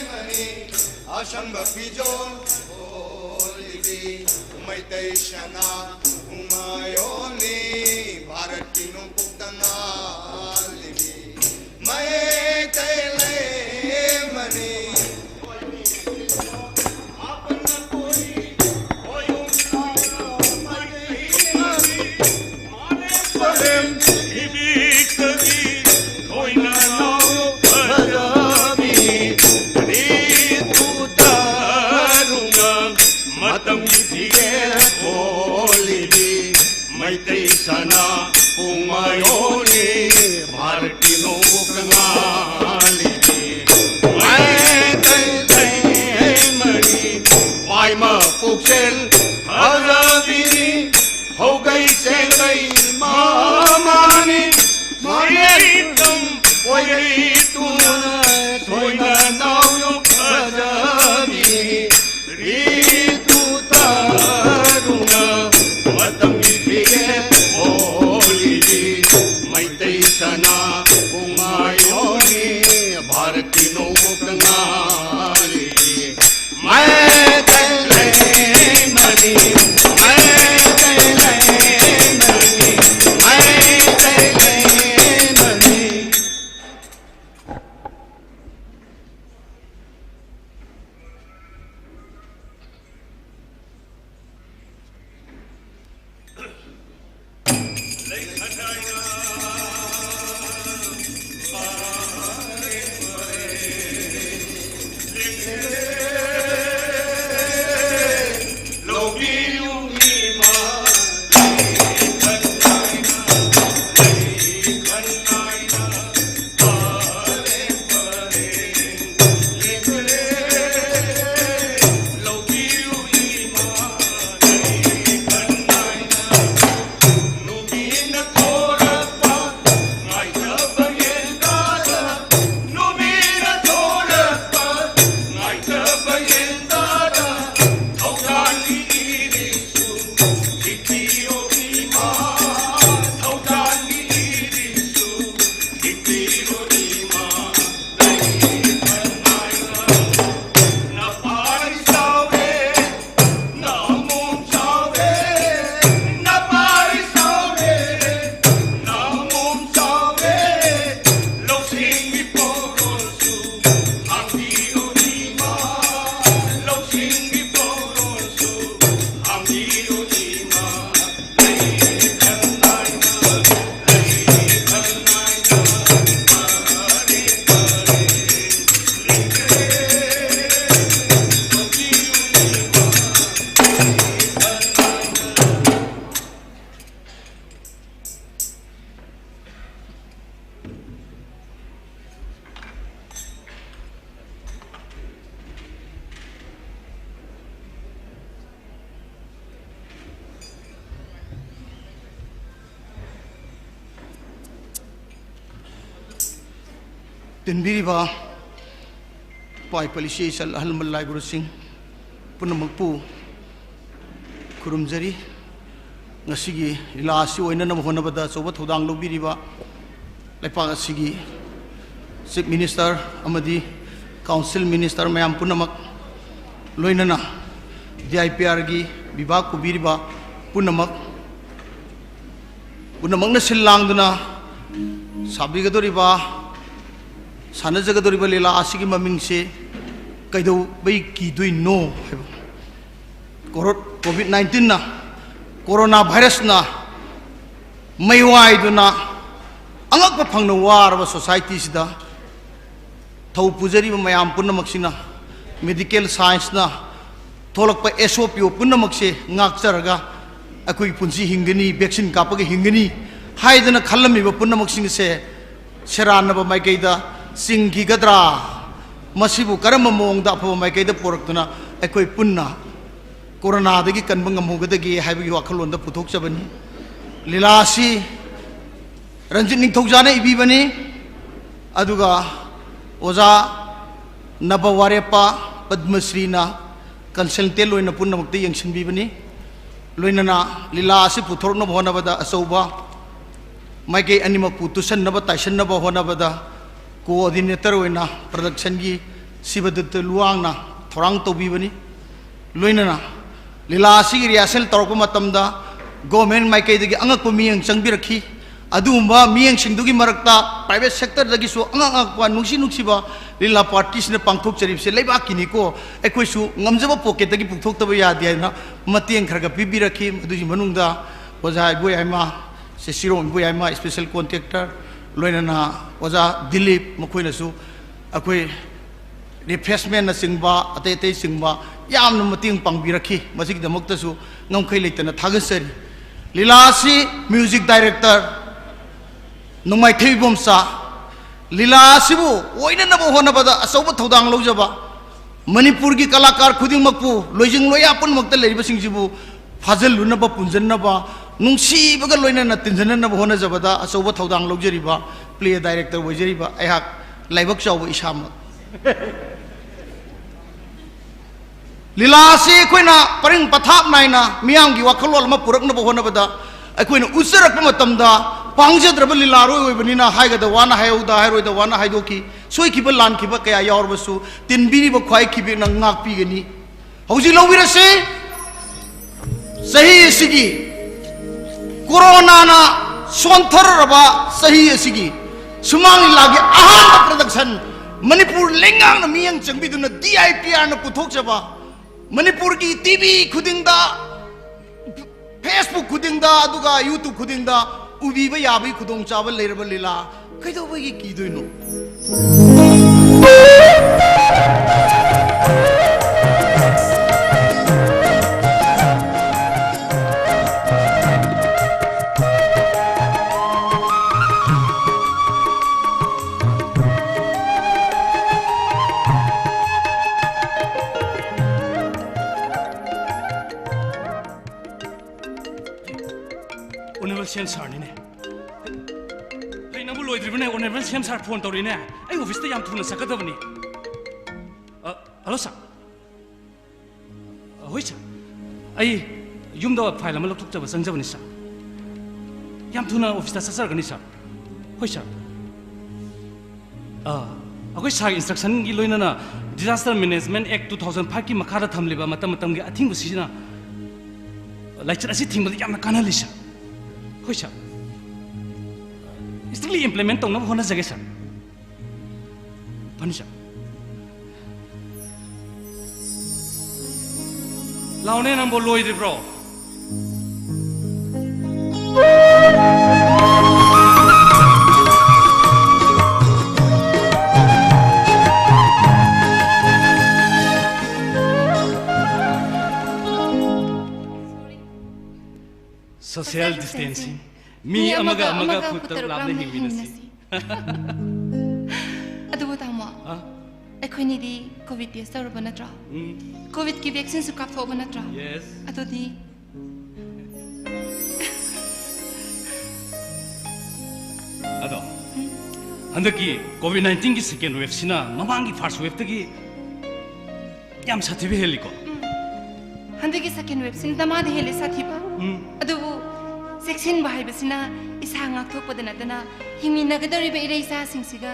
mani asang mapijon olivi maitay shana ungayoni Baratinong pugtanga libi may tayle mani apan na koi oyong may kahimari mane palem ibig kagi koi na nao padami dito tarunga matang ibigay olibi may tay sana umayoni Martino kangaliti may tay mani may mapuksel hazabini hogay segay mamani mayaitam oyaitu na toy na nauyok hazabini rito tarunga matang sana umayoni Bharatino mukangali may tayle mani may tayle tinbiriba pai polisi sal halmalai gurusing punampu kurumjari ngasigi ilasi oina na mohona bada soba thodang lobiriba lepa asigi chief minister amadi council minister mayam punamak loinana DIPR gi bibag kubiriba punamak na silangduna sabigadoriba sanajagadoriba lila asigi mamingse Keidoubadgi Kiduino COVID-19 na corona virus na maywai angak pa phangna warba society sida thau pujari mayam punamak sina medical science na tholak pa SOP punamak se ngakcharaga akoi punsi hingani vaccine kapage hingani haidana khallami ba punamak sing se serana ba maikaida singgi gadra masibu karam mongda pho maikaida poraktuna akoi punna corona dagi kanbang amugadagi haibagi wakhalonda puthok chabani lilasi ranjit ningthojana ibibani aduga oza nabawarepa padmasri na consultant loina punamakte yangsinbibani loinana lilasi puthorna bhona bada asauba maike animak putusan naba taisan naba hona bada coordinator oina production gi sibadat luangna thorang tobibani loinana lilasi riasel torko matamda government maike dagi angak pamiyang changbirakhi adumba miyang singdugi marakta private sector dagi so angak pa nuksi ba lila parties ne pangthok charib se leiba kini ko ekoi su ngamjaba pocket dagi puthok taba ya dia na matiang kharga pibirakhi aduji manungda oja boy aima se siro boy aima special contractor loina na oja Dilip makoina su akoi refreshment na singba ate singba yamna matiang pangbirakhi masik damakta su ngamkhai leitana thagasari lilasi music director Numai Thibom sa lila sibu oina na bo hona bada asauba thodang lojaba Manipur gi kalakar khuding makpu lojing loya pun makta leriba singjibu fazal luna ba punjan na ba nungsi baga loina na tinjana na bo hona jabada asauba thodang lojariba play director wajariba aihak laibak chawba isama lila si koina paring pathap naina miyam gi wakhalol ma purak na bo hona bada akoina usarak matamda pangjadraba lilaro oibanina haigada wana hayuda hairoi wana haidoki soikiba lankiba kaya yaurbasu tinbiriba khwai kibe na ngakpi gani hauji lowirase sahi sigi corona na sontharaba sahi sigi sumang lagi ahan production Manipur lengang na miyang changbiduna DIPR na puthok jaba Manipur gi TV khudingda Facebook khudingda aduga YouTube khudingda ubiba yabi khudong chaba leiraba lila Keidoubadgi Kiduino Honorable Sensor ni ne. Hey, namu loy dribne Honorable Sensor phone tori ne. Ay office te yam thuna sakata bani. Hello sir. Hoi sir. Ay yum da file am loktuk jaba sang jabani sir. Yam thuna office ta sasar gani sir. Hoi sir. Agoi sar instruction gi loina na Disaster Management Act 2005 ki makhara thamliba matam gi athing bu sina. Lecture asi thing bu yam na kanali sir. Hoi sir. Strictly implement tong na hona jage sir. Pani sir. Laune nambo loi de bro. Social distancing. Mi amaga putar labne hingminasi. Adubu tamo. Ekhoni di COVID test tawraba natra. COVID ki vaccine su kap thoba natra. Yes. Adodi Ado. Andaki COVID-19 ki second wave sina mamangi first wave tagi yam sathibi heliko. Andaki second wave sin tamad hele sathiba. Adubu section bahai basina isa ngakthok padana dana himi nagadari be reisa singsiga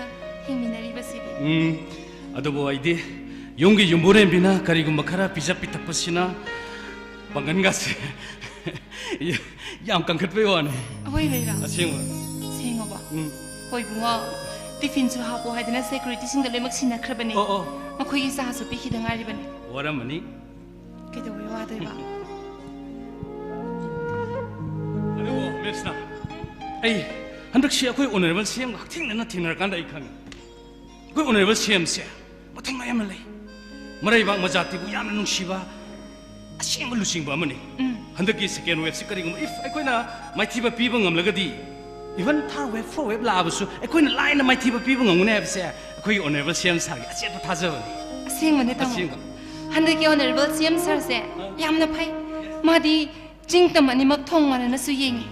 himi nari basigi. Adubu aide yongi yumbure bina karigum bakara pizza pitak pasina bangan gasi yam kangkat pe wane. Awai leira. Asingwa. Singoba. Hoi bunga tiffin su hapo haidana security sing dale maksina khrabani. Makhoi gi sa su pi khidangari bani. Waramani. Kedo we wa dai ba. Mesna, ay, hendak siya ko'y honorable siyam hakting na tinarakan da ikang. Ko'y honorable siyam siya, matang mayam malay. Maray bang majati ko yaman nung siba, asiyang malusing ba man eh. Hendak ki second wave si karing if ay ko'y na may tiba pibang ngam lagadi. Even third wave, fourth wave labas so, ay ko'y na lain na may tiba pibang ngam nguneb siya, ko'y honorable siyam sagi, asiyang to taza ba ni. Asiyang man ito. Hendak ki honorable siyam sar siya, yam na pay, madi. Jing tam ani mak thong mana na su yengi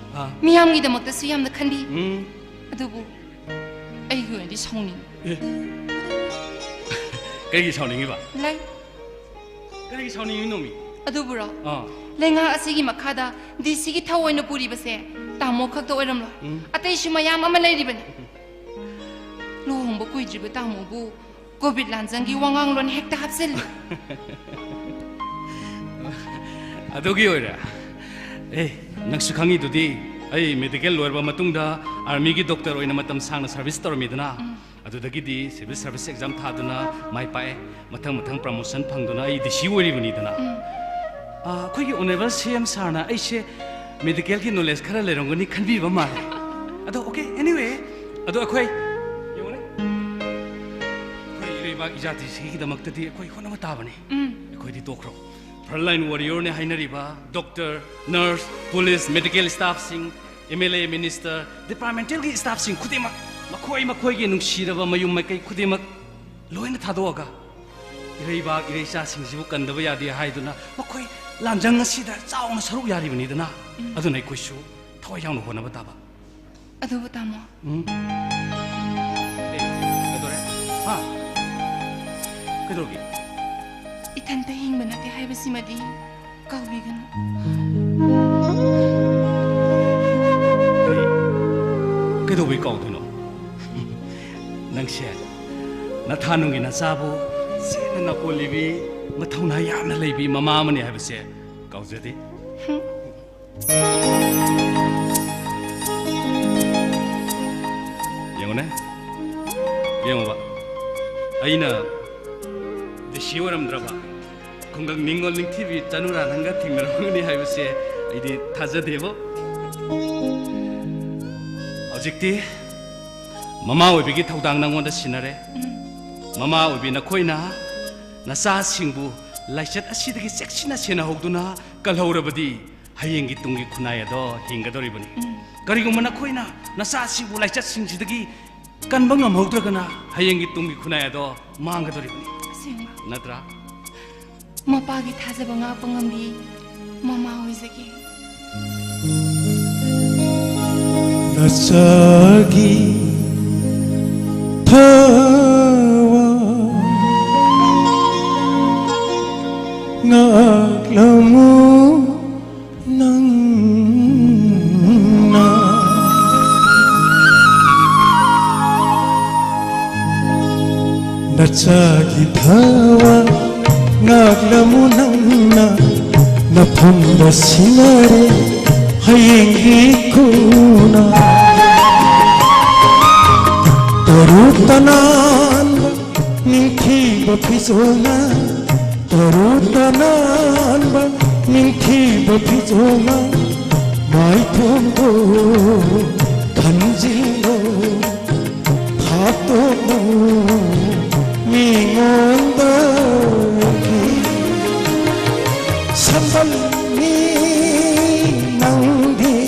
miyam gi damak ta su yam na khandi adubu ai gu di songning kai gi songning ba lai kai gi songning no mi adubu ro lenga asigi makhada di sigi thawoi na puri base tamo khak to oiram lo atai shi mayam ama lai ri bani lo hong ba kui ji ba tamo bu covid lanjang gi wangang lon hekta hapsel adugi oira nangsu khangi dudi ai medical lawyer ba matungda army gi doctor oina matam sangna service tor midna adudagi di civil service exam thaduna mai pae mathang mathang promotion phangduna ai disi wori bani dana khoi gi honorable cm sarna ai se medical gi knowledge khara lerongani khanbi ba ma ado okay anyway ado khoi yone khoi ri ba ijati si gi damak tadi khoi khona ma ta bani khoi di dokro frontline warrior ne hainariba doctor nurse police medical staff sing MLA minister departmental gi staff sing khudima makhoi gi nungsiraba mayum makai khudima loina thadoga ireiba ireisa sing jibu kandaba yadi haiduna makhoi lanjang asida chauna saruk yari bani dana aduna koisu thoi yang no hona bataba adu batamo kadore ha kadrogi itanta hing banate haibasi madi kaubigan kedobi kauduno nangse na thanungi na sabu sena na polibi mathauna yamna leibi mama mani haibase kaujade yengone yengoba aina de shiwaram draba kongang ningol ning tv chanura nanga thingnarangni haibase aidi thajadebo hojikti mama oibigi thaudang nangonda sinare mama oibi na khoina nasa singbu laichat asidagi seksina sena hogduna kalhaurabadi hayengi tungi khunai ado hingadoribani karigum na khoina nasa singbu laichat singsidagi kanbang amhogdragana hayengi tungi khunai ado mangadoribani natra mapagi thajaba nga pangambi mama hoizagi nasagi thawa ngaglamu nangna nasagi thawa ngaglamu nangna napunda sinare hayengi kuna tarutanan ninki bapizona tarutanan ninki bapizona mai thongo kanjilo phato mingonda sambalni nangdi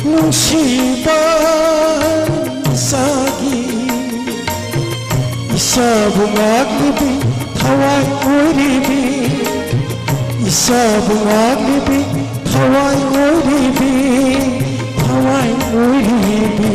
nungsiba sagi isabungagnibi thawai oiribi isabungagnibi thawai oiribi thawai oiribi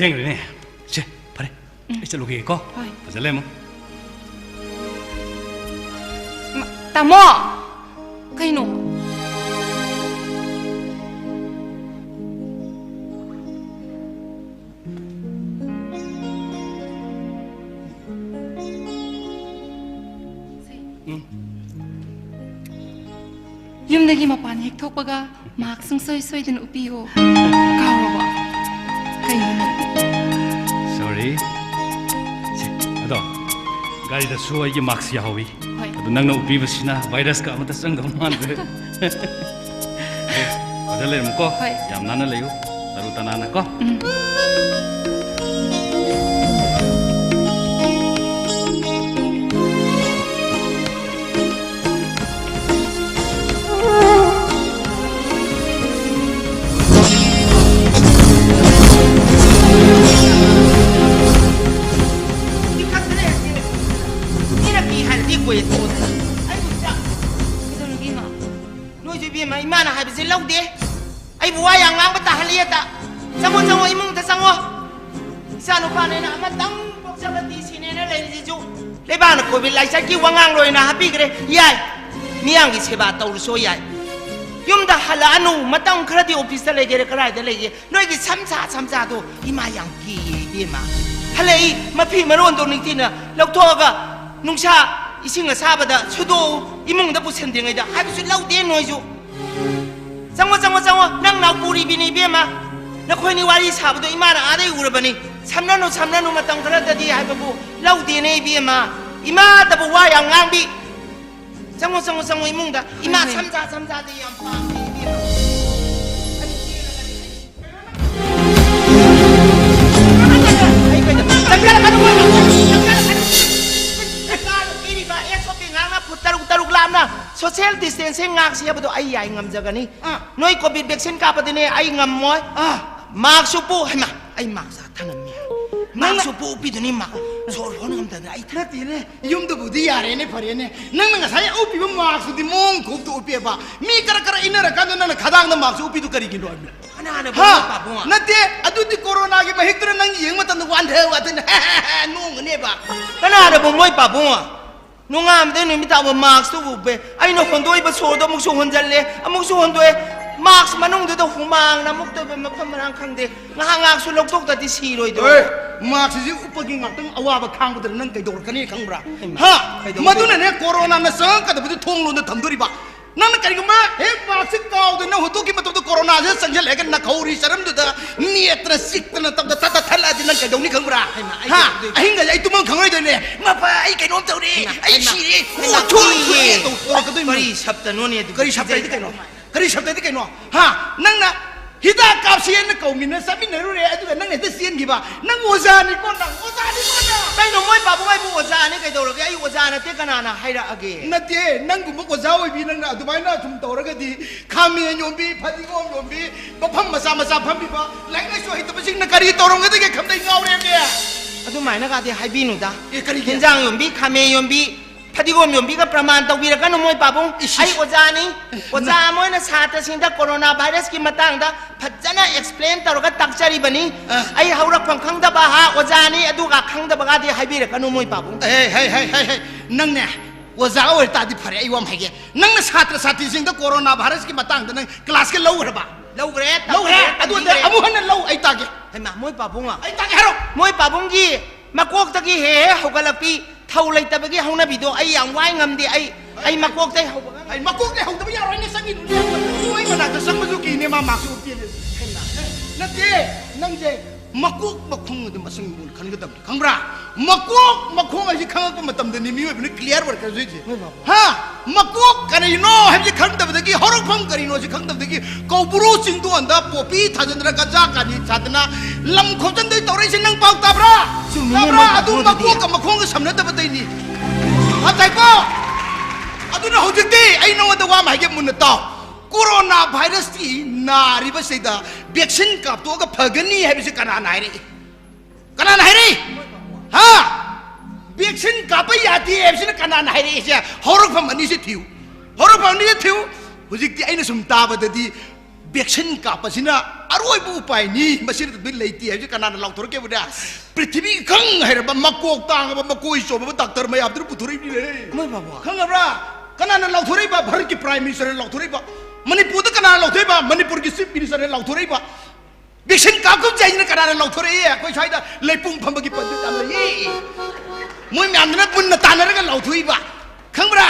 थे ने चे फरे चलो के को चले मो तामो कहीं ꯌꯨꯝꯗꯒꯤ ꯃꯄꯥꯟ ꯍꯦꯛ ꯊꯣꯛꯄꯒ ꯃꯍꯥꯛ ꯁꯨꯡꯁꯣꯏ ꯁꯣꯏꯗꯅ ꯎꯞꯄꯤꯌꯣ ꯀꯥꯎꯔꯕ ꯀꯩꯅꯣ sorry ꯑꯗꯣ ꯒꯥꯔꯤꯗꯁꯨ ꯑꯩꯒꯤ ꯃꯥꯛꯁ ꯌꯥꯎꯏ ꯑꯗꯨ ꯅꯪꯅ ꯎꯞꯄꯤꯕꯁꯤꯅ ꯚꯥꯏꯔꯁꯀ ꯑꯃꯇ ꯆꯪꯗꯧ ꯃꯥꯟꯗ꯭ꯔꯦ ꯐꯖ ꯂꯩꯔꯝꯃꯨꯀꯣ ꯌꯥꯝ ꯅꯥꯟꯅ ꯂꯩꯌꯨ ꯇꯔꯨ ꯇꯅꯥꯟꯅ ꯀꯣ Imana habis lau deh, ai buah yang ngang betah lihat tak, sango imung tak sango, sanu panen amat tang boksa beti sini ni lagi jiju, leban aku bilai sakit wangang loy na happy kere, yai, miang di sebat tahu so yai, yum dah halanu, matang kerja office lagi kere kerai dah lagi, lagi samsa tu, ima yang ki ma, halai, mapi maron tu nih tina, lau tu aga, nungsa, isi nggak sahabat dah, sudo, imung dah pusing dengan dah, habis lau deh noi ju. Sango, nang nau puri bini biar mah, nak kau ni wali sahabat tu imana ada yang urut bani, samnanu matang kerana tadi hai babu, lau dia ni biar mah, imana tapi wayang ngambi, sango imung dah, imana samsa tu yang pang biar taruk lam na social distancing ngak siya betul ay ngam jaga ni noi covid vaccine ka pa din ay ngam moy mak supu ay mak sa tanam niya mak supu upi din mak so hon ngam tan ay na tine yum do budi yare ne phare ne nang nga sai upi ba mak su di mong khop to upi ba mi kar inara kan na khadang na mak su upi du kari gi lo ana ba pa bo na te adu di corona gi mahik tra nang yeng ma tan wan the wa tan nung ne ba ana ba moy pa bo nungam deh ni minta apa max tu bupe, ay no kondoi bersor do muksu honjalle, muksu hondoi max manung tu humang, namuk tu bemapa merang kang deh, ngahang sulok tok tadi siroi tu. Max sih upagi ngateng awal kang betul nang kaidor kani kang bra. Ha, madu nene corona na sang kata betul thong lu na thamduri ba. Nang kari kama, max kau tu na hotu ki betul tu corona aja sanjal lekan na kauri saram tu dah niat sik tu na tabda tata thala di nang kaidor ni kang bra. Ha, hingga jadi tu mang kang itu ni, ngapa ay kainom tu ni, ay siri, thuri tu orang tu kari sabta noni itu, kari sabta itu kaino, ha, nang na hidak kapsian na kau mina sabi na rure itu kan nang itu sian giba, nang oza ni kau. Kau no moi babu mai bu oza ni kaidor lagi, ay oza na te kanana haira age. Nanti, nang gumuk oza obi nang na Dubai na cuma tahu lagi di kami nyombi, padigom nyombi, bapam masa pambi ba, lain so itu pasti nak kari torong itu ke kami ngau dia. Aduh mana kata hai binu dah, kenjang nyombi, kami nyombi. Padigom yombi ka praman tau bira kan moy babong ay oza moy na sata sinda coronavirus ki matang da phajana explain taro ka takchari bani ay haurak pangkhang da ba ha oza ni adu ka khang da baga di haibira kan moy babong hey nang ne oza oi ta di phare ai wam hage nang na satra sati sinda coronavirus ki matang da nang class ke lau ba lau gre adu da amu han lau ai ta ge hay ma moy babong ai ta ge haro moy babong gi makok ta gi he hogalapi thau lai ta bagi hauna bido ai yang wai ngam di ai makok tai hau ai makok tai hau ta ya roi ni sangin ni oi mana ta sang mazu ki ne ma maksu ti na te nang je makok makhung de masang bul khan ga dam khangbra makok makhung ai khang ko matam de ni mi oi clear work ka ji ha makok kan you know have ji khang da de ki horok phang kari no ji khang da de ki ko buru sing tu anda popi thajandra ka ja ka ni sadna lam khojan dei torai sin nang pau ta bra tabra adu makok ka makhung ga samna da ba ni atai ko aduna hojiti ai no da wa ma ge mun ta corona virus ki nari ba seida vaccine ka to ga phagani hai bi kana nai ri ha vaccine ka pa yati hai bi kana nai ri se horok pham ani se thiu hojikti ai na sum ta ba da di vaccine ka pa sina aroi bu pai ni masir bin leiti ai kana na lau thor ke buda prithvi khang hai ra makok tang ba makoi so ba doctor mai abdur puthuri ni le moi baba khang ra kana na lau thori ba bharat ki prime minister lau thori ba manipur da kana lau thori ba manipur ki chief minister lau thori ba vaccine ka kum jai na kana na lau thori ya koi sai da leipung pham ba ki pad tam le moi myam na pun na ta na ra lau thori ba khang ra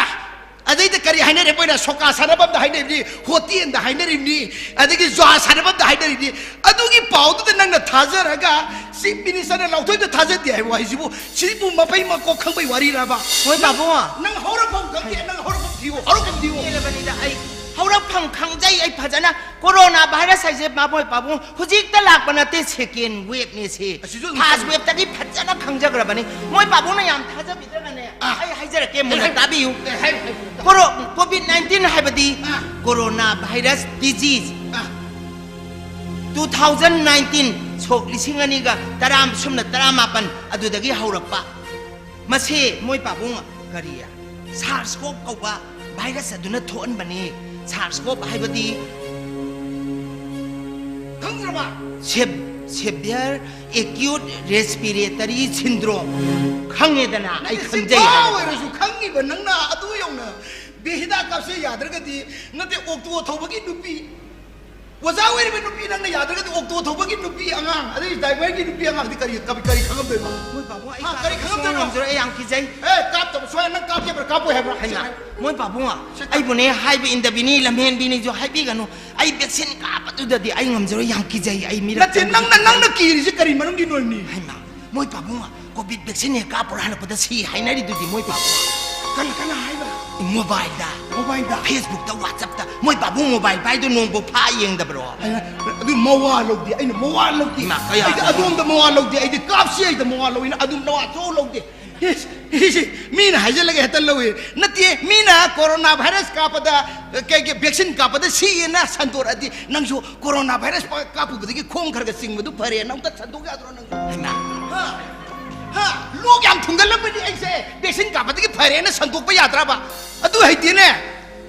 adai da kari haine re poina soka sanabam da haine ni hotien da haine ri ni adai ki jwa sanabam da haine ri ni adu ki pau da nang na thaja raga si minister na lau thoi da thaja ti ai wai sibu sibu ma pai ma ko khang pai wari ra ba moi babu nang hora phang khang ti nang hora phang thiu hora phang thiu ele bani da ai hora phang khang jai ai phajana corona virus ai je ma moi babu hujik ta lak bana te second wave ni se first wave ta ki phajana khang jagra bani moi babu na yam thaja bidra ne ai hai jara ke mun ta bi yu COVID-19 haibadi corona virus disease 2019 sok lising ani ga taram sumna taramapan adudagi haurapa mase moi babung kariya SARS-CoV kauba virus aduna thon bani SARS-CoV haibadi khangrama severe acute respiratory syndrome khangedana ai khanjai hawa khangi ba nangna adu yongna behida kapse yadragadi nate okto thobagi nupi waza weri be nupi nangna yadragadi okto thobagi nupi angang adi daibai gi nupi angang di kari kari khangam doi ba moi babu ai kari khangam doi namjoro ai ang kijai kap to so nang kap ke kap he bra haina moi babu ai bune haibe in the bini lamhen bini jo haibi ganu ai vaccine ka patu da di ai ngamjoro yang kijai ai mira nang ki ri se kari manung di nol ni haina moi babu covid vaccine ka pura pada si haina ri du di moi babu kana haiba mobile da Facebook da WhatsApp da moi babu mobile bai do nong bo pha yeng da bro adu mawa logdi ai mawa logdi ai adum da mawa logdi ai kap si ai da mawa logina adum nawa so logdi mina haje lage hetal lowe natie mina corona virus ka pada ke vaccine ka pada si na santor adi nangso corona virus ka pu budi khong khar ga sing bu phare nang ta santor ga adro nang ha log yam thungal lam ni ai se vaccine ka pada ki phare na santor pa yatra ba adu hai ti ne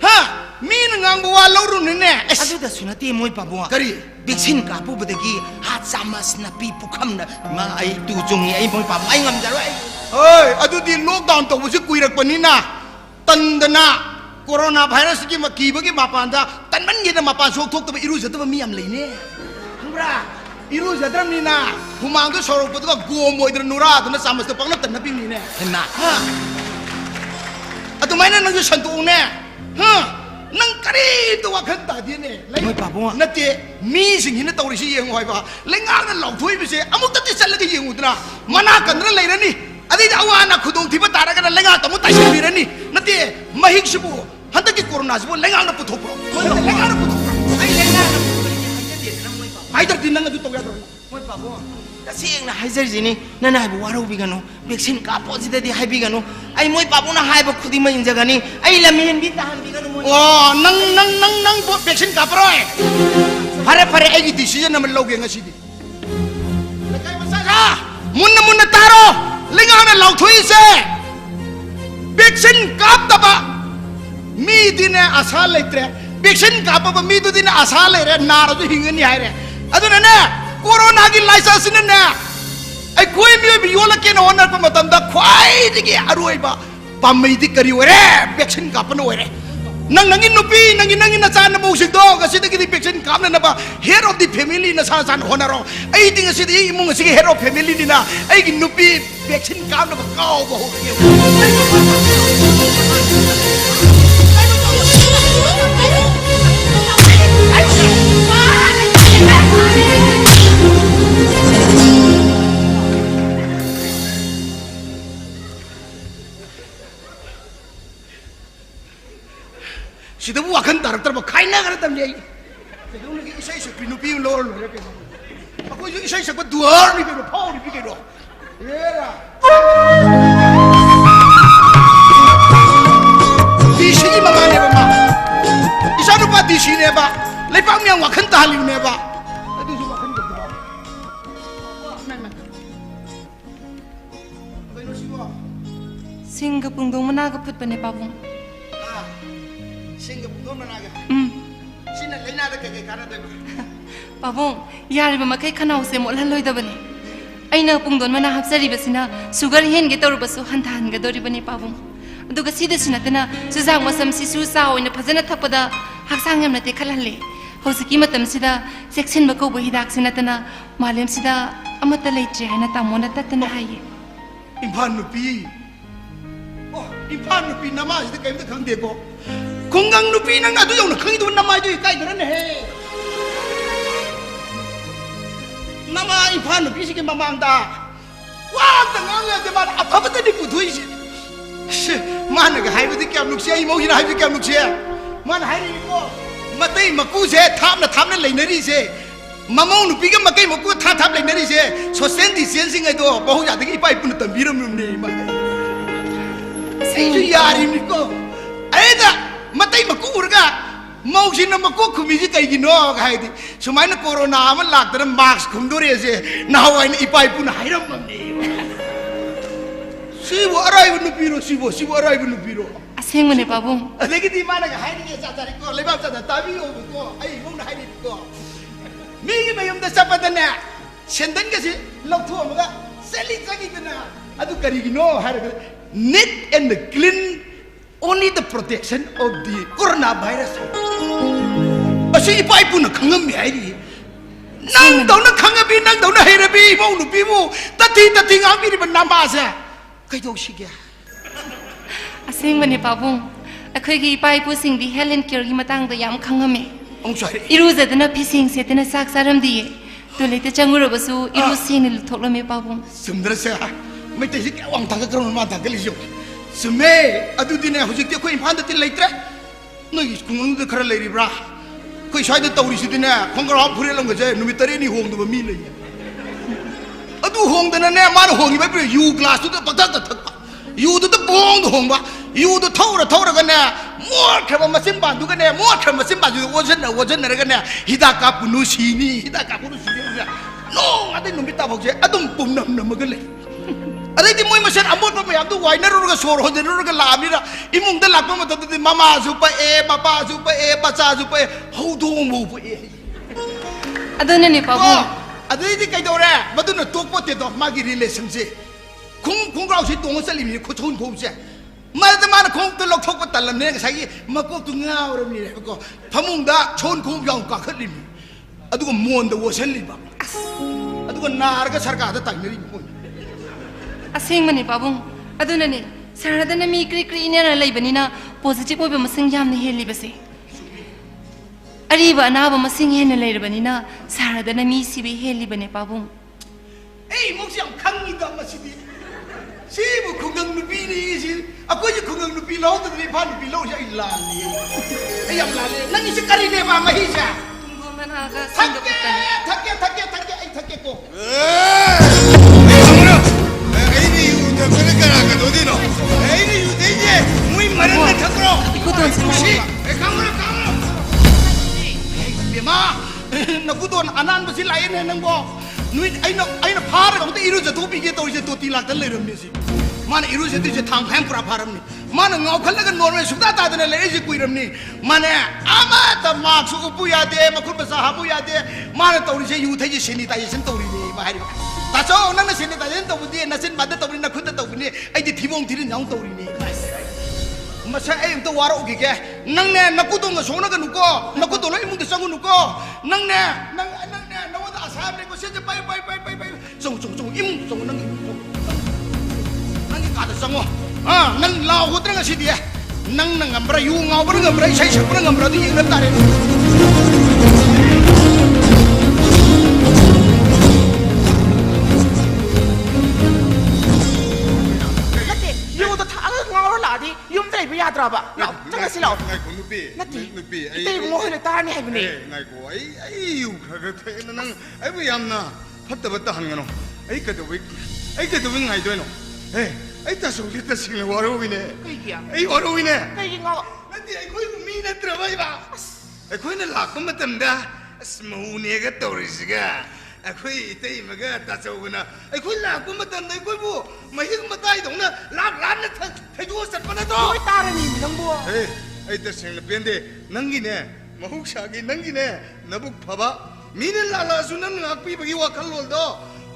ha mina ngang bu wa lo ru ne adu da sunati moi babu kari vaccine ka pu budi ki hat samas na pi pu kham na ma ai tu jung ai moi babu ai ngam jaro ai oi adu di lockdown to busi kuirak panina tandana corona virus ki maki bagi mapanda tanman gi na mapan sok thok to iru jataba mi am leine hambra iru jatram ni na humang to sorok put ka go moidra nura to na samas to pangna tan na pi ni ne na ha adu maina nang ju santu ne ha nang kari to wa khan ta di ne moi babu nate mi sing hin to ri si yeng hoi ba lengang na lau thui bi se amuk ta ti sal ga yeng udra mana kan ra leirani adi awana khudong thiba tara kana lenga tamu taisi birani nati mahik sibu hanta ki corona sibu lenga na puthopro lenga na puthopro ai lenga na ai dar din nang du to ya do moi babu ta sing na haizer jini na na bu waro bi gano vaccine ka positive di hai bi gano ai moi babu na hai ba khudi ma inja gani ai lamin bi tahan bi gano moi oh nang vaccine ka pro pare ai gi decision na loge ngasi di lekai masa munna taro lenga na lau thui se vaccine kap taba mi dine asa leitre vaccine kap ba mi du dine asa leire nara du hingani haire aduna ne corona gi license ne ai koi mi bi yola ke na honor pa matam da khwai digi aroi ba pamai di kari ore vaccine kap no ore nangi nupi nangi na chan na mo sik do ga si digi vaccine kap na ba head of the family na sa san honoro ai ding si di imung si head of family ni na ai gi nupi vaccine kap na ba kau ba ho sida bu akan tarak tar ba khaina gar tam nei sida un gi isai sakri nu pi lor lor ke ako ju isai sak ba duar ni ke phau ni ke do era di shi ma ma ne ba ma isa nu pa di shi ne ba lai pa myang wa khan ta li ne ba adu su ba khan ga ba Singga pungdong managa put pa ni Pabong. Singga pungdong managa? Sina lena da kaya kana da पाबुंग यारिबा मखै खनाउ से मोलहन लोइदबने अइना पुंगदोन मना हप्सरिबसिना sugar हेनगे तौरबसु हन्थाहनगदोरिबने पाबुंग अदुगा सिदसिनतना सुजाग मसम Sissu साओइना फजना थपदा हक्सांग Yamuna तेखलहले हौसिकी मतमसिदा section बकौब हिदाकसिनतना मालेमसिदा अमत लेट्रे हाइना तामोना ततना हाइये इम्फाल नुपी ओ इम्फाल नुपी नमाजदे कैमदा खंगदेको खुंगंग नुपी नंग अदु यौना खंगिदु नमाजदु काइदरने हे nama ipan nupi sih kemamang dah, wah tengah le depan apa betul di putu ini, mana ke hai betul kiam nuksia, imau hina hai betul kiam nuksia, mana hai ni ko, matai maku se, tham na lain dari se, mamau nupi ke makai maku tham lain dari se, so sendi sensing itu, bahu jadi ipai pun tembiram ni mana, saya tu yari ni ko, ada matai maku urga. mau sih nama kok kumisi kayak gini kayak di, semuanya corona aman lah, terus mask kumduri aja, nah ini ipai pun hairam mandi, siapa arai pun piro, siapa arai pun piro, asing mana pabung, lagi di mana ke hari ni cari kau, lepas cari tapi kau, ayo mau nak hari kau, mungkin macam tu siapa tanya, senden ke sih, laut tua muka, selit lagi tanya, aduh kari gini hari neat and clean. Only the protection of the coronavirus. Asyik ipai pun nak kangam ni hari. Nang tahu nak kangam bi, nang tahu nak hari bi, mau nupi mu, tati ngambil di bernama saja. Kau tahu sih क्या? Asing mana pabung? Aku lagi ipai pun sing di Helen Care di matang tu yang kangam ni. Iru zat na pising set na sak saram dia. Tu lete canggul basu iru sing ni lutok lami pabung. Sebenarnya saya, macam sih orang tangga kerana mata kelisuk. Semai, aduh dina hujung dia kau impan tu tidak letre, nagi kungung tu kerana leri bra, kau saya tu tahu di situ na, kau kalau puri lang kerja, numit teri ni hong tu bermilai, aduh hong tu na mana hong iba pun you glass tu patat, you tu bong tu hong ba, you tu tahu kan na, muat kerana mesin bantu kan na, muat kerana mesin bantu wajan kan na, hidak kapunu sini, no, ada numit tahu je, aduh pun nama gele. Ada di mana macam amot apa yang tu wine orang suruh orang orang lambi lah, imung dah lakukan macam tu mama supaya bapa supaya baca supaya how tu mau supaya. Ada ni pabung. Ada ini kaya orang, betul nak tok pot itu magi relationship. Kung kau sih tunggu sekali ni, kau cun kau sih. Mana kung tu lok tok pot dalam ni saya, mak tu ngau orang ni, kau pamung dah cun kau yang kakak ni. Aduh kau mohon dah wasan ni bang. Aduh kau narga sarga ada tanya ni pun. Asing mana pabung? Aduh nani, sarada na mi kri ini na lay bani na positif oy masing jam ni heli basi. Ariba na ba masing hen na lay bani na sarada na mi si bi heli bani pabung. Eh, mau siang kang ni dah masih di. Si bu kungang nupi ni si, aku je kungang nupi lau tu ni pan nupi lau saya ilan ni. Eh yang lale, nanti sekali ni apa mahisya. Tunggu mana agak singgup kan. Thakke ko. ini udah bergerak ke dino. Ini udah muy marah terus. Ikutin semua. Kamu. Bima, nak ikutin anan besi lain neng bo. Nuit, aina par kamu tu iru jatuh pergi tu isi tu tilak terlerum ni si. Mana iru jatuh je thang ham pura param ni. Mana ngau kalau kan normal sudah tak ada lagi je kuiram ni. Mana amat maksud upu ya deh, makul besar hapu ya deh. Mana tahu ni je youth je seni tahu je tahu ni bahari. Tahu orang nak seni tahu je tahu dia, nasin badan tahu ni, nak kuda tahu ni. Aje thibong thirin jauh tahu ni. Masa tu warak ugi ke? Nang ne, nak kuda ngasona kan uko, nak kuda lagi mungkin sangun uko. Nang ne, nawat asam ni ko saja pai. Song, imung song nang imung. Nang kata sango. Nang lau hutra ngasih dia. Nang ngambra yu ngambra saya siapa ngambra tu yang ngetare. Yum tadi punya apa? Jangan silau. Nanti. Itu mau hendak tahan ni ni. Ngai ko ai kagak nang ai buyam na fatta han ngano ai kadu ngai do no. Ai ta so kita sing waro wine. Ai waro wine. Kai ngau. Nanti ai koi mi na trabai ba. Ai koi na lak matam da asmu ne ga torisiga. Aku itu maga tak tahu guna. Aku lah, aku macam ni, aku bu, mahir matai dong na, lap na terjual serpana tu. Kau tahu ni, nang bu. Itu seng lepian deh, nangi ne, mahuk sagi nangi ne, nabuk phaba, 미는 라라수는 악비버기 와칼롤도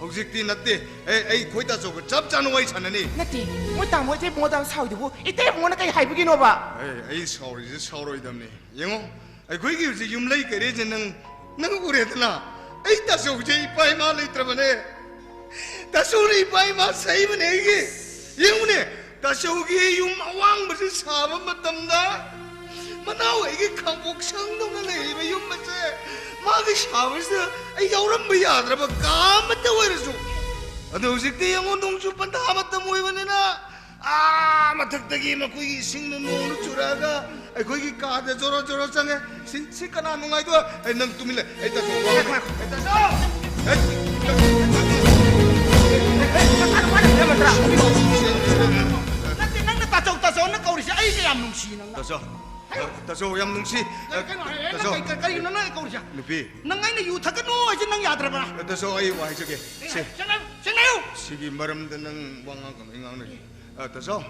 hꯧ직티 나때 에이 거기다 저거 잡자는 와이 찾느니 나티 뭐 땅뭐지 뭐당 사우디고 이때 뭐나 까이 하이브기노 봐 에이 사우리지 사우로이담니 영어 에이 거기 요즘 юм레이 그래지는 너가 그래더나 에이 다소 이제 이빠이 말 있더라네 다소리 이빠이 말 사이면 에게 영문에 다소기 юм왕 무슨 사람 맞담다 마나오 에게 강복 상동을 해 юм맞지 마그 샤워서 여름 뭐야 들어봐 까맣다 왜이러죠 아도 어저께 영혼 동주판 다 맞다 모이면이나 아 마탁탁이 막 거기 식는 노는 줄아가 거기 까대 저러 장에 신시까나 농아이도 능 뚜밀래 일단 다소 얌능시 까리 너나 거리자 누비 낭아이나 유타가노 이제 낭 야드라봐 다소 아이 와 저게 생나요 시기 마름드는 왕왕금 행왕네 다소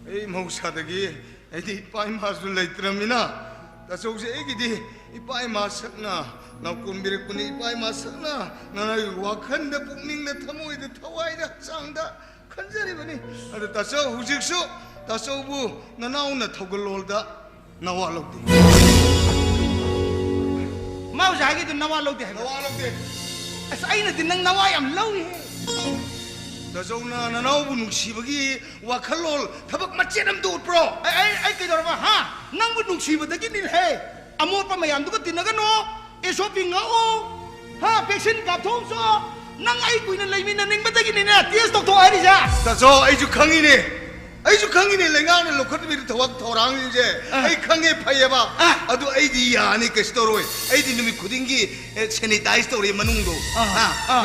이 목사덕이 에디 빠이 마술 레이트람이나 다소 혹시 애기디 이 빠이 마석나 나 꾼비랬군이 이 빠이 마석나 나나 와칸데 북닝네 타모이데 타와이다 짱다 큰자리버니 다소 후직수 다소부 나나오나 토글롤다 나와로디 마우자기도 나와로디 나와로디 아이나 딘낭 나와얌 러위 다소나 나나오부 눅시버기 와칼롤 타박 맞제남도 웃브로 아이 그러봐 하 낭부 눅시버다기 닐해 아모빠 마얌두가 딘나가노 에쇼핑가오 하 백신 갑통소 낭 아이 구이나 레이미나 닝바다기 니나 티에스 독토 아리자 다소 아이주 강이네 아이주 강이네 랭아는 로커드비를 더왕 이제 아이 강에 파이야봐 아도 아이디 야니 그스토로이 아이디 놈이 고딩기 세니타이스토리 만웅도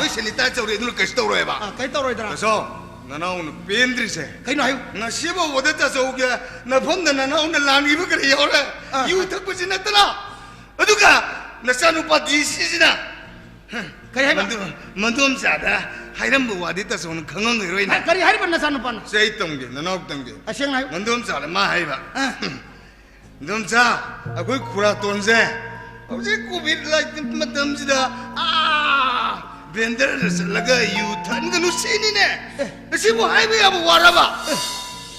그 세니타이스토리 누를 그스토로해봐 그스토로이더라 그래서 나나 오늘 벤드리세 그이나요 나 시보 못했다서 오게 나 본다 나나 오늘 랑이브 그래 요래 유탁부지 났더라 어두가 나 산우파 디시지나 그래 해봐 만두엄 싸다 하이람 뭐 와디다서 오늘 건강 의로이나 그래 하이번 나 산우파나 세이똥게 나나옥똥게 생나요 만두엄 싸라 마 하이바 만두엄 싸 아고이 쿠라 돈세 어제 코비드 라이트 마담지다 벤더를 쓸라가 유탄 거 누시니네 시보 하이바야 뭐 와라봐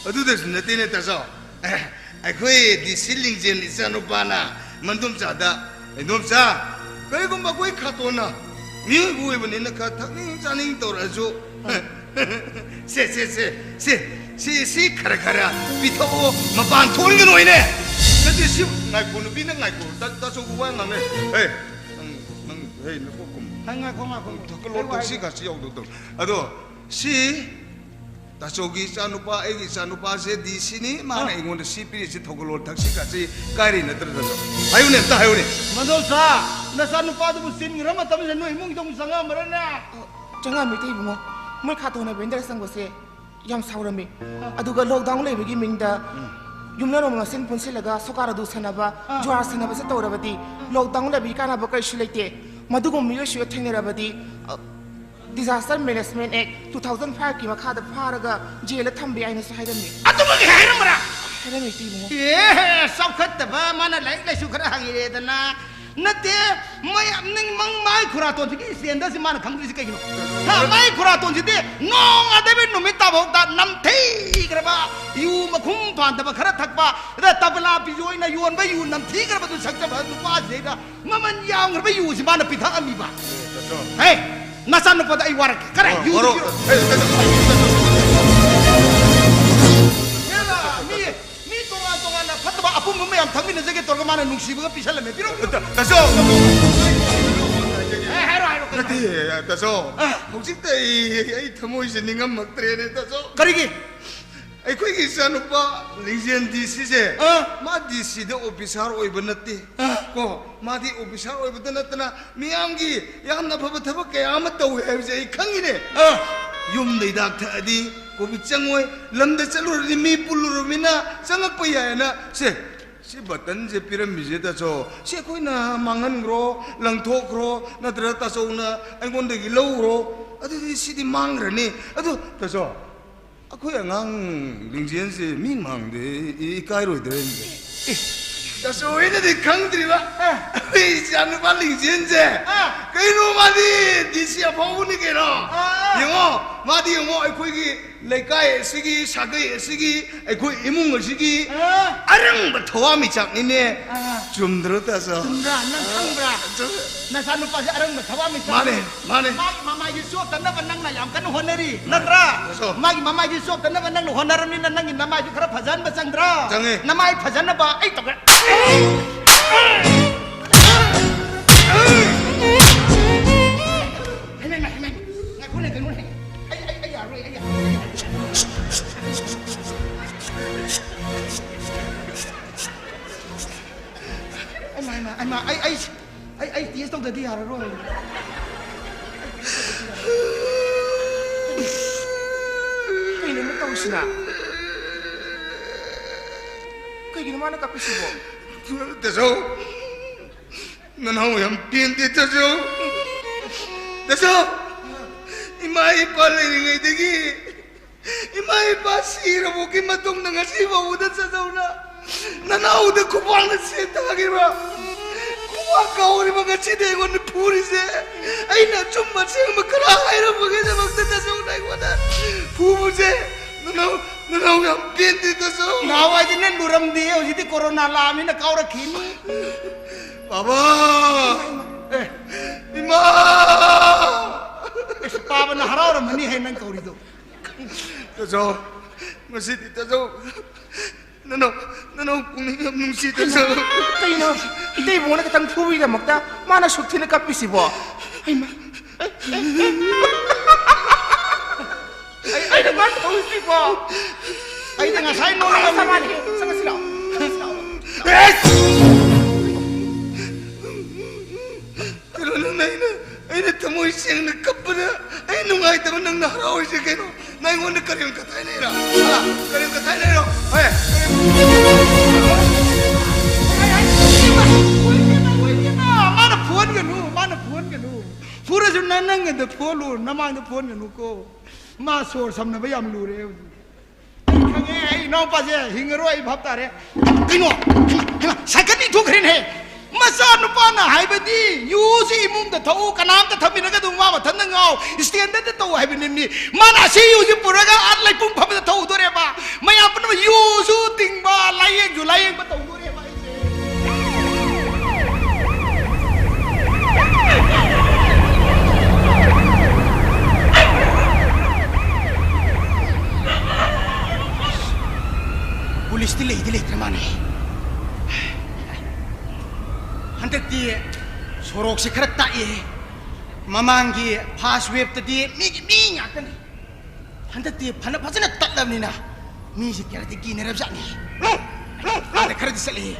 어두데스 나티네 따서 아고이 디실링 젤 이산우파나 만두엄 싸다 만두엄 싸 그리고 막 거기 카토나 미국 부에는 그 탁닝 짜닝 떨어져 세 카라카라 비토고 마반 토는 게 노이네 근데 시 나이코는 비는 나이코 다소 구한 나네 에이 너 꼭금 한가 공아 더글로 도시 같이 여기도 아도 시 다소기 산우파 애기 산우파세 디시니 마나 이건데 시피리시 더글로 택시 같이 가리네 들어서 하요네 다 하요네 만돌사 나 산우파도 무슨 그런 것 때문에 너 이몽 좀 상하 말하나 정말 밑에 이모 물 카토나 벤더 산 곳에 얌 사우라미 아두가 록다운 레비기 민다 윰나노 마신 본실라가 소가라도 사나바 조아 사나바세 떠오라바디 록다운 레비 까나바 까이슈 레이테 마두고 미여슈 탱네라바디 Disaster Management Act 2005 की मखाद फारगा jail थंबे आइने सहायदमी अतुमगे हैरमरा हैरमे तीमो ये सब खतबा माना like लाइसु खरा हांगिरे दना नते मय निंग मंग my खुरा तो की सेंदा से माना खंगरी से कहिनो हा माय खुरा तो जिदे नोंग अदबे नुमिता भोगदा नमथै करबा यू मखुम फांदबा खरा थकबा द तबला बिजोइना योनबा यू नमथि करबा तु सक्तबा नुपा जेगा ममन याव करबा यू से माना पिथा amoeba hey nasan pada ai warak kare yu yela mi tonga na fatba apum me am thangmi na jage torga mana nungsiba pisal me piro 다소 hero 그때 다소 혹시 때 터모이스 닝가 먹더래 다소 가리기 ai 거기 산우파 리젠 디시제 마 디시데 오피서로 오이버났티 고 마디 오피서로 오이버났나 미양기 야나 바바타바 깨야마 또 해제 강이네 юм네 닥터디 고비짱오이 람데 찰로리 미 불루르미나 장악빠야나 시 버튼제 피라미제다 시 코이나 망한그로 랑토그로 나드라 따소나 아이곤데기 로우로 아디 시디 망그라니 아도 따소 아쿠야 강 링지엔세 민망데 이 까이로 되는데 so ini di kang terima jangan paling jenje kainu madi di siapa pun ni kena yang madi yang aku ini lekai segi sagai segi aku imung segi arang bertawa micak ini jumdro taso jumdra nang kang bra na sanu pas arang bertawa micak mana mama Yusuf tanah benang na yang kan honeri nandra mama Yusuf tanah benang honeran ni nang nama itu kerap fajan basandra nama itu fajan apa tak ai tias tong tadi hari roh. Ini mana tahu sih nak? Kau gini mana kapi sih bo? Tahu, nanau yang pinti tahu, imai paling ini degi, imai pasir bukan matung dengan si bau udah tahu na, nanau udah kupang nasi lagi ba. Kau ni mga cide ngon puri se, ay na cuma sih makara ay na bagay magta tasaw na ikuda, pupu se, nanaw yang pinti tasaw. Nawa jinan duram dia, jadi corona lami na kau rakin. Baba, ima, papa na haraw ramani hay nang kau rito. Tasaw, masih tasaw. Nanaw kung nungsi tasaw. Kayo na, hindi mo na kitang puwi ka magta, mana sukti na kapi si bo. Ay ma, ay naman puwi si bo. Ay na nga sa'yo nung sama ni, sama sila. Pero nang ay natamoy siyang nagkapana, ay nung ay tamo nang naharaw siya kayo, naingon na karyong katay na ira. Karyong katay na ira. Ay, mana puan ganu. Pura jun nanang ngende polu, namang de puan ganu ko. Masor samna bayam lure. Kange ai no pa je hingro ai bhap tare. Kino, sakani tu krin he. Masa nupa na haibadi yusi imum da thau kanam da thamina ga dungwa ma than ngau standard da tau haibini ni mana si yusi puraga at lai pum phap da thau dore ba maya apna yusu tingba layeng ba tau dore ba pulis dilay kemana? Hendak dia sorok sekret tak ye, mamanggi pas web tadi mi ngakan. Hendak dia panas nak tak dalam ni na, mi sekira tegi nerabzak ni. Ada kerja sekali.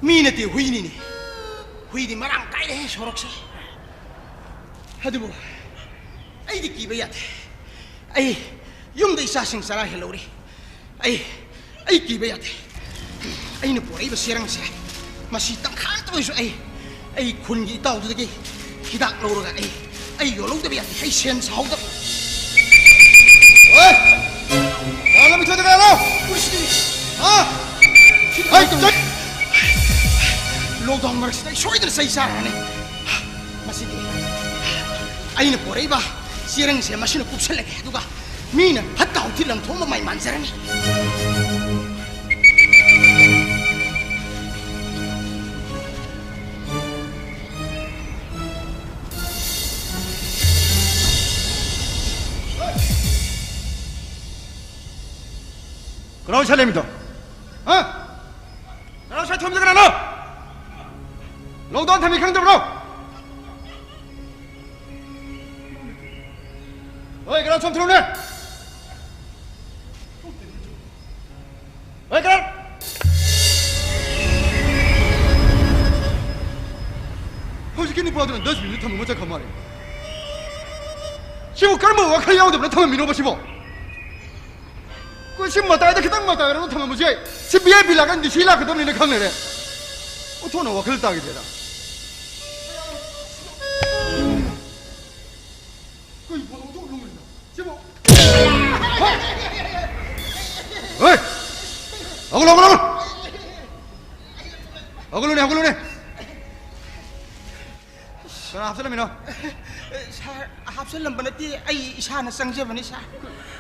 Mi nanti hui ni, hui di marang kai deh sorok se. Aduh, ay di kibayat, ay yung da isa sing sarah helori, ay kibayat, ay ni pura iba sirang siya. Masih tak khat tu ai kun gi tau tu ki hidak lo ga ai yo lo de biat ai sen sao da oi kalau bisa de lo ha ai lo dong mar sai soi de sai sa ne masih di ai ne pore ba sirang se masih ne kupsel lagi tu ga mina phat tau ti lang thoma mai man sarani Kenapa saya lem itu? Hah? Kenapa saya cuma dengan anda? Lockdown kami kan terus. Oi, kenapa cuma terus ni? Oi, kenapa? How's kini pula dengan 10 minit kami macam kemarin. Siapa kerana awak kaya awak dah kami minum apa siapa? Kau siapa tak ada kita mata orang tu thamma mujhe. Si biar bilakan di sila kita ni nak kang ni. Utho na wakil tak gitu dah. Kau ibu tu lu ni. Siapa? Hei, aku lawan. 하글로네. 그나 합살람이노. 사 합살람 번티 아이 이사나 상제번이 사.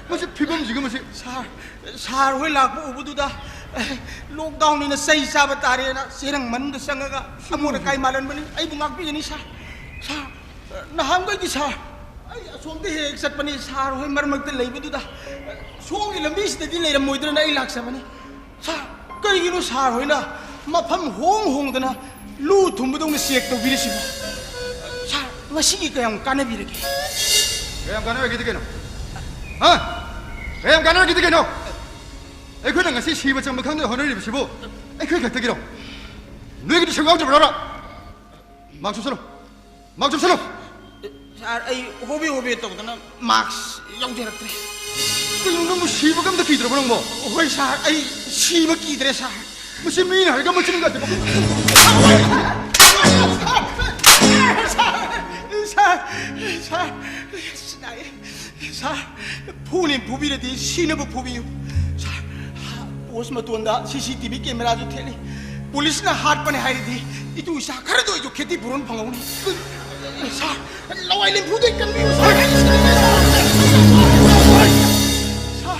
뭐지 피범 지금 뭐지? 사 회라고 우부두다. 록다운이나 세이 잡아 따리나 세랑 만도 상가가 아무나 까이 말은 번이 아이 붕악 비니 사. 나한 거기 사. 아이 손대 핵 sat번이 사 회 머먹때 레이부두다. 송이 람비스데 레이라 모이드나 아이 락사번이. 사 그리기노 사 회나 마팜 홍홍드나 루 tum부동의 시액도 비리시고. 사 마시기 그냥 까내비르게. 그냥 까내왜 기득해노? 그냥 까내왜 기득해노? 그냥 같이 시바 좀 먹는 허를 입으시고 그냥 기득해노. 너희들이 생각 좀 알아. 막 좀 서로. 사 아이 호비 했다고나 막스 영제락들. 그럼 너무 시바 감도 기들어 보는 뭐? 사 아이 시바 기들에 사. 무슨 미인 할까 멋지는 것 같아. 사 푸님 부비레디 시너브 부비유 사 오스마 tuanda CCTV camera ju theli police na hat pane haidi itu sa khar do ju kheti buron phangau sa lawai lim phudai kan bi sa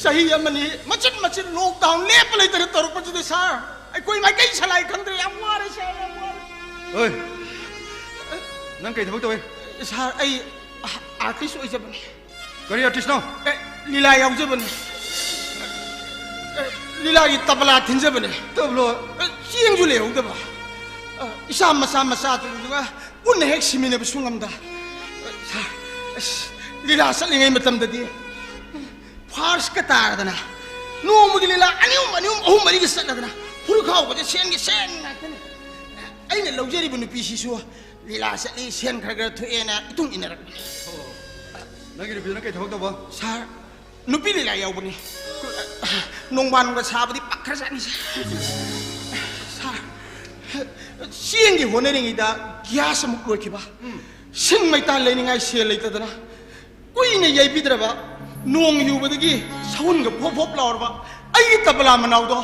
sahi amani machin lockdown le palai tar tor pa ju sa ai koi mai kai salai khandre am ware sa oi nang kai thok toy sa ai artist oi jabani kari artist no lila yaw jabani lila gi tabla thin jabani tablo chieng ju le hong da ba isa masa tu nga un hek simine ba sungamda sa lila salingai matam da di fars ka tar dana no mu gi lila anium oh mari gi satna dana puru khaw ba sen na tane ai ne lojeri bu nu pi si so lila sa li sen khar thu ena itung inarak nagi ri bina kai thok ba sa nupi lila yaw bani nongban ga sa badi pakhar sa ni sa sieng gi honering ida gyas muk lo ki ba sing mai ta le ni ngai se le ta dana kui ne yai bidra ba nong yu badagi saun ga phop laur ba ai tabla manaw do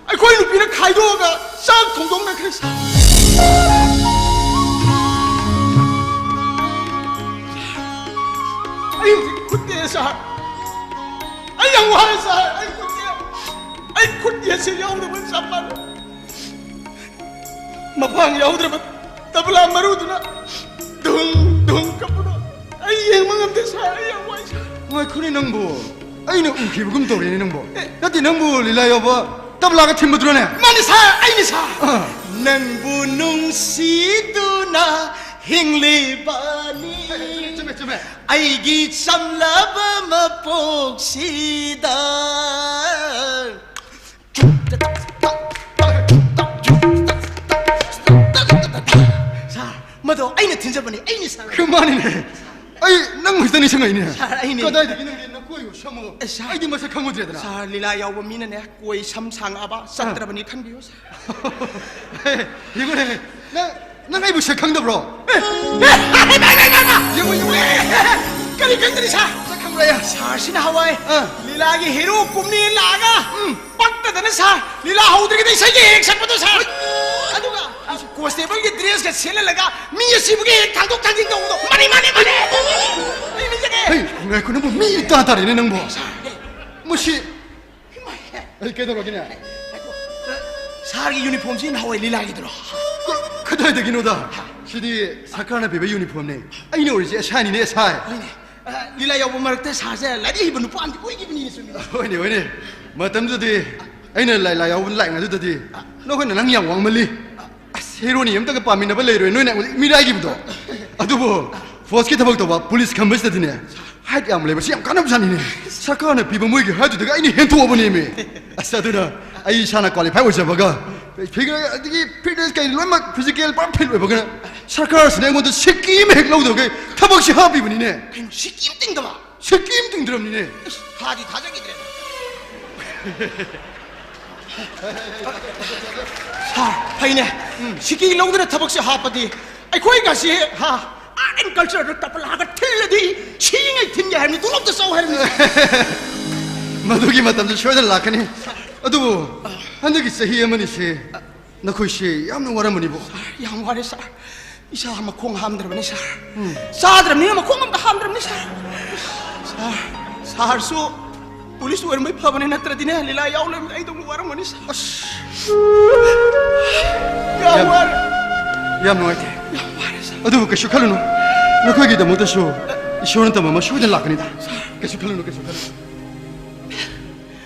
ai koi nupi na khai do ga sak thong dong na khri sa ai kutte sa ai yang wa sa ai kutte se yaw da ban samman mapang yaw da ba tabla marudna dung kapudo ai yang mangam de sa ai yang wa sa ngai khuni nang bo ai na uki bugum to re nang bo nati nang bo lila yo ba tabla ga thim budro ne mani sa ai ni sa nang bu nung si du na hingli bani aigi samlaba mapoksida sa mado aina tinjabani aini sa kemani ne ai nang musani sangai ne sa aini kadai de nang na koi yo samo ai di masa khamu de dana sa lila yaw ba mina ne koi sam sang aba satrabani khan biyo sa igo ne nang ai bu se khang da bro kali kandri sa khang ra ya sa sin hawai lila gi hero kumni laga patta dana sa lila haudri gi sai gi ek sakpato sa aduga constable gi dress ga sele laga mi sibu gi ek thangdok thangjing dong mani mi jage hey ngai ko no mi ta ta re ne nang bo musi ai ke do ro gina sa gi uniform sin hawai lila gi dro kadai de gino da sidi sakana bebe uniform ne ai no ri shani ne sai lila yaw ba marakta sa se la di banu pam koi gi bini sumi oi ne matam du de ai na lai yaw lai nga du de no ko nang yang wang mali hero ni yam ta ka pa mi na ba le ro no ne mi dai gi bu adu bo force ki tabak to ba police campus de ne hai yam le ba si yam kana ba ni ne sakana bibe moi gi ha du de ai ni hen to ba ni me asa du na ai shana qualify wa ba ga 피가 이게 피드스 게 얼마 피지컬 퍼펙트 왜 보거나 사카스 내 것도 새끼임 핵로도 그 타박시 합의분이네 새끼임 띵다 봐 새끼임 띵드럼니네 하디 다정이 그래 사 파이네 새끼 롱들의 타박시 합하디 아이 거기 가시 하 아는 culture를 따블하가 틀려디 치잉을 튕게 하니 돈 없어 싸워 하니 마두기 마담도 쇼들 라카니 아두 한덕이 세히 어머니시 너희씨 얌는 와라머니보. 양 와래 사. 이사 한번 콩 함들어보니 사. 사들어니 한번 콩 함다 함들어보니 사. 사할수 polisi war may pabane na tradine lila yaw lam ay dong war mo ni sa. Yawar. Yam no ite. Adu ka shukaluno. Nakoy gida mo ta sho. Ishon ta mama sho den lakani da. Ka shukaluno ka shukaluno.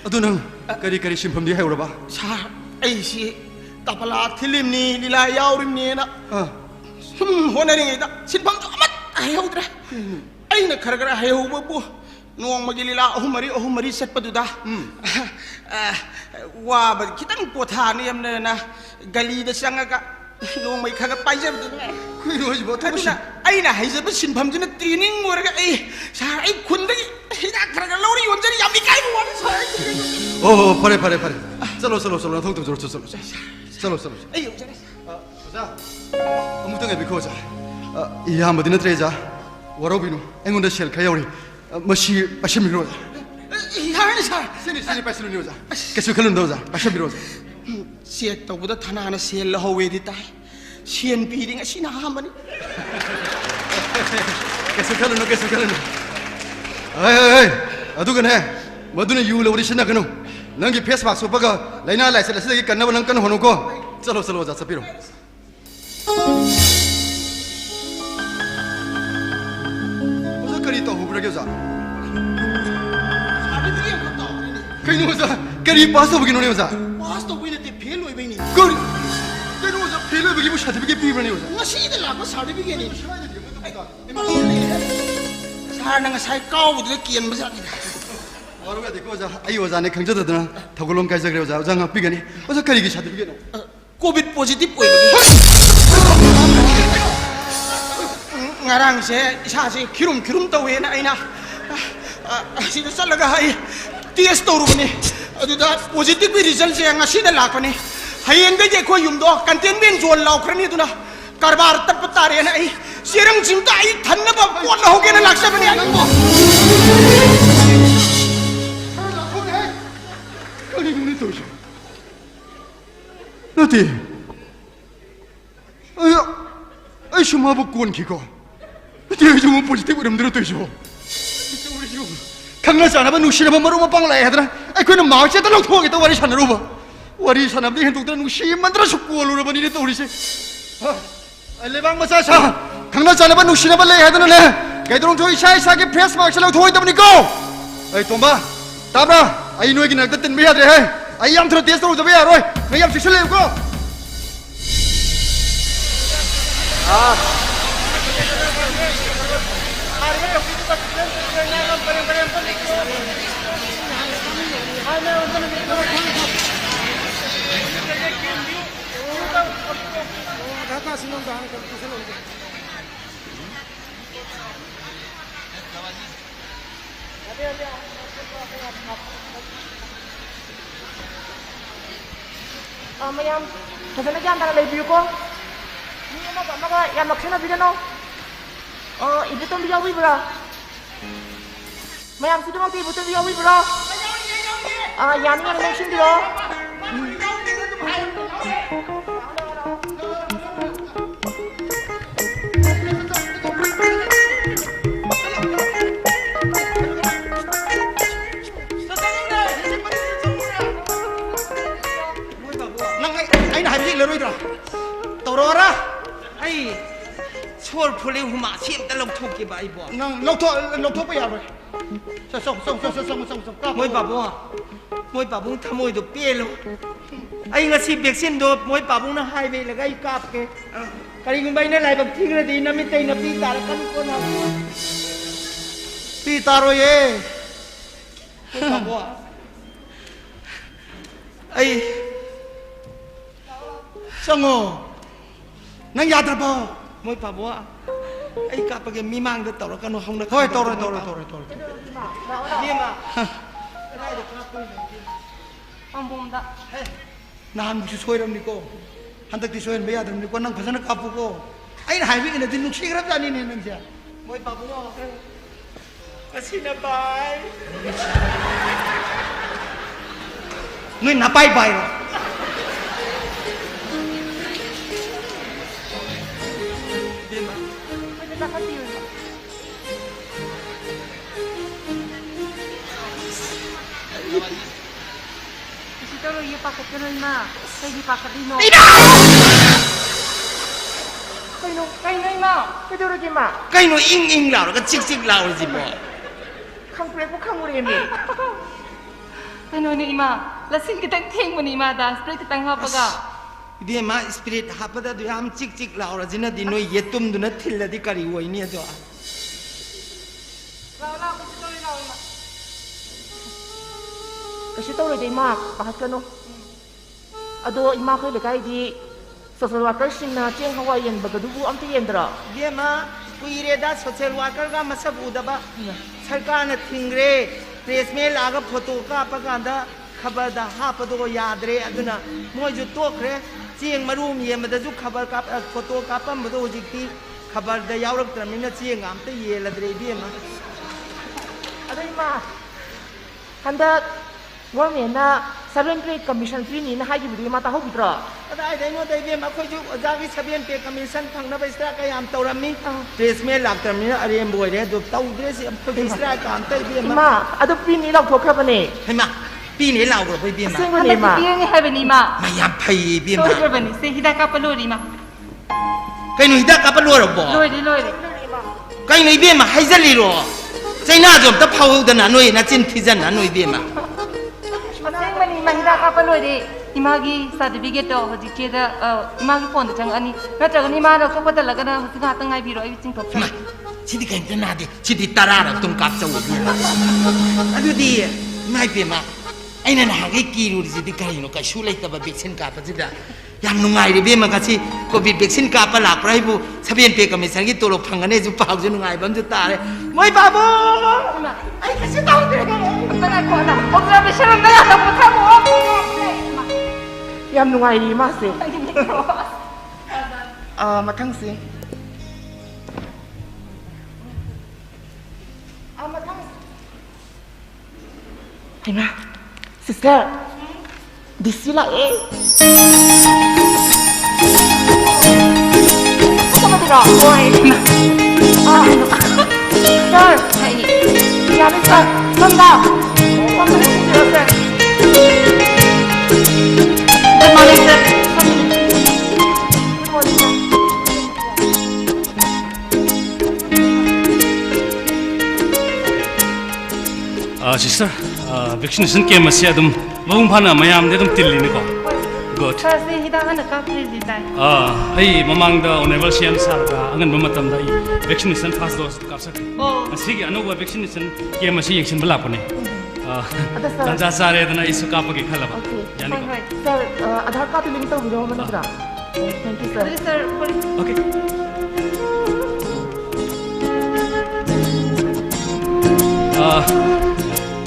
Adu nang kari kari simpam di hay ura ba. Sa ay si tapala thilim ni lila yaw rim ni na. Honering ida simpam jo amat ayaw dra. Ay na khara ayaw bu. Nuang magilila ahum mari set paduda wa ba kitang potha ni amna na gali da sanga ka nuang mai khaga paija buduna kui no ji botha na aina haija ba sinpham jina training mor ga ai sa ai khunda hida khara lori yonjari yami kai bu wa sa oh pare chalo thong chalo ai yonjari oja amutang ai bikho ja iya madina treja warobinu engonda shel khayori Masih miro. Iya ni sah. Sini pasal ni oza. Kesu kalun doza. Pasal miro. Siat tahu buat tanah anak sial lah hawe di tay. Sian piring asyik nak hamani. Kesu kalun. Hey. Aduh kan Madu ni you lawri sini kanu. Nanti face mask supaya lainnya lain lagi kerana orang kan hono ko. Chalo oza sapiro. Kari tahu berapa jauh? Kau ni macam kari pas tu begini macam? Pas tu begini tu fail loh begini. Kari macam fail loh begini macam satu begini begini macam? Nasi itu lah, kau satu begini. Saya nak saya kau tu kian besar ni. Orang ada kau macam ayo macam ni kerja tu na, thagulong kaya kerja macam jangan begini. Macam kari satu begini. Covid positif kau begini. Ngarang saya kirum tahu na ina. Sih tu salah gay. Test tahu rupanya. Aduh dah positif result saya ngasih dah lakukan ni. Hai anda je kau yumdo kantin bin jual lakukan ni tu na. Karbar terpetar ya na. Serang cinta ini tanah bapak lah hoke na laksa bani anak mo. Kali ini tu. Nanti. Ayo semua bukan kiko. Dia cuma positif orang dulu tu je. Kang nasi anak nusi nama maru mapang lagi hadra. Aku ni mau cakap nak thua kita warisan rupa. Warisan apa ni hentuk terus nusi mantra sukul rupa ni tu urisi. Lebang masa sah. Kang nasi anak nusi nama lagi hadra le. Kaya tu orang tu isai ke face mask selalu thua itu ni kau. Tomba, tabra. Ayo nuai kena ketin biar deh. Ayam terus test terus biar roy. Ayam sisa le kau. Mayam, kasana jangan antara lebih ko. Ni maka yang maksudnya bila no. Ibu tu biar wih bro. Mayam situ mati ibu tu biar wih bro. Yang ni yang nation bro. Taurora, ay, suar pulih huma siap dalam thuk ke bayi buat. Nang lokto apa ya boy? Song. Moi babu thamoi do pelo. Ay ngasi vaksin do moi babu na highway lagai kap ke. Kali ngumbai na lai bak thik na di na mitai na pi tar kan ko na. Pi taro ye. Moi babu. Ay Sango, nang yadra ba? Moi babu. Ay kapag mimang da tawra kan hong na. Hoy tawra. Dia ma. Ambum dah. Nahan musuh soiram ni ko. Hantak di soiram bayar ni ko nang pasana kapu ko. Ay na highway na din nuksi grab jani ni nang siya. Moi babu mo. Kasi na bay. Ngayon napay bay. Kasi tolo yung pakat ka nun, ma. Kaya yung pakat din, no? Kaino, ma. Kaidoubadgi, ma. Kaino, ing lao, ka chik lao, si mo. Kang pre ko kang uri mi. Kaino ni ima, lasing kitang ting mo ni ima da, spray kitang hapaga. Di ma spirit hapada do am chik lao ra jina di no yetum du na thilla di kari woi ni do. Lao, kasi tolo lao, ima. Kasi tolo di ma, pahat ka no. Ado ima ko lekay di social worker sing na cheng Hawaiian bagadubu am ti yendra. Di ma kuire da social worker ga masab udaba. सरकार ने थिंगरे press में लागा photo का पकांदा खबर दा हापदो यादरे अदुना मोय जो तोखरे Cheng murrum ये मदजु खबर का फोटो का पमदो जिक्ति खबर दा यावरक तरमिना चेंग आमते ये लदरे बिमा अदई मा हंदा गवर्नमेंटना 7 Pay Commission free ni na haji budi mata hobitra अदाय दैनो दैबे मखोय जो अजागी 7 Pay Commission फंगना पैसा का याम तौरमी प्रेस में लाग तरमिना अरेम बोयरे दो तौद्रे से पैसा काम तै बिमा मा अदो फ्री ni लाग थोखबने हेमा पी ने लाग रो बिमा सेंगने मा Piyang heaven ima. मया फै बिमा Tolo bani, se hida ka palori ma. कैनो हिदा का पलो रो बो Lori. कैनो बिमा हाइजली रो चाइना जोम त फाउदना नोय ना चिन थिजन ना नोय बिमा Maseng mani mahida ka palori. Imagi certificate to hoji cheda imagi phone da chang ani. Natra ni ma ro ko patalaga na hoji ga tangai biro ai ching thok sa. Sidi kan tana de sidi tarara tung kap chaw bima adu di mai bima aina na hagi kiru sidi kai no ka shu lai ta ba vaccine ka pa sida yam nungai ri bima ka si covid vaccine ka pa lak prai bu 7 Pay Commission gi tolo phangane ju pau ju nungai bam ju ta re moi babo ai ka si tau de Mana ko na. Observation na ya ta putra mo. yam nungai ri ma se mathang se Hina, sister, disila Apa tidak? Oi. Sir, ya bisa, sandal. Good morning, sir. Sister, vaccination came as yadum, Mumphana, Mayam, they don't tell you. Good. Kasi hida ka na ka please dai. Ay, mamang da oneval siam sarga, angan mamatam da vaccination first dose kapsa. Oh. Sige, ano ba vaccination came as injection bala pa ne. Tanja sare da na isu kapa ki khala ba. Yani ko. Sir, Aadhaar card link to video mana kira? Thank you, sir. Sir, Okay.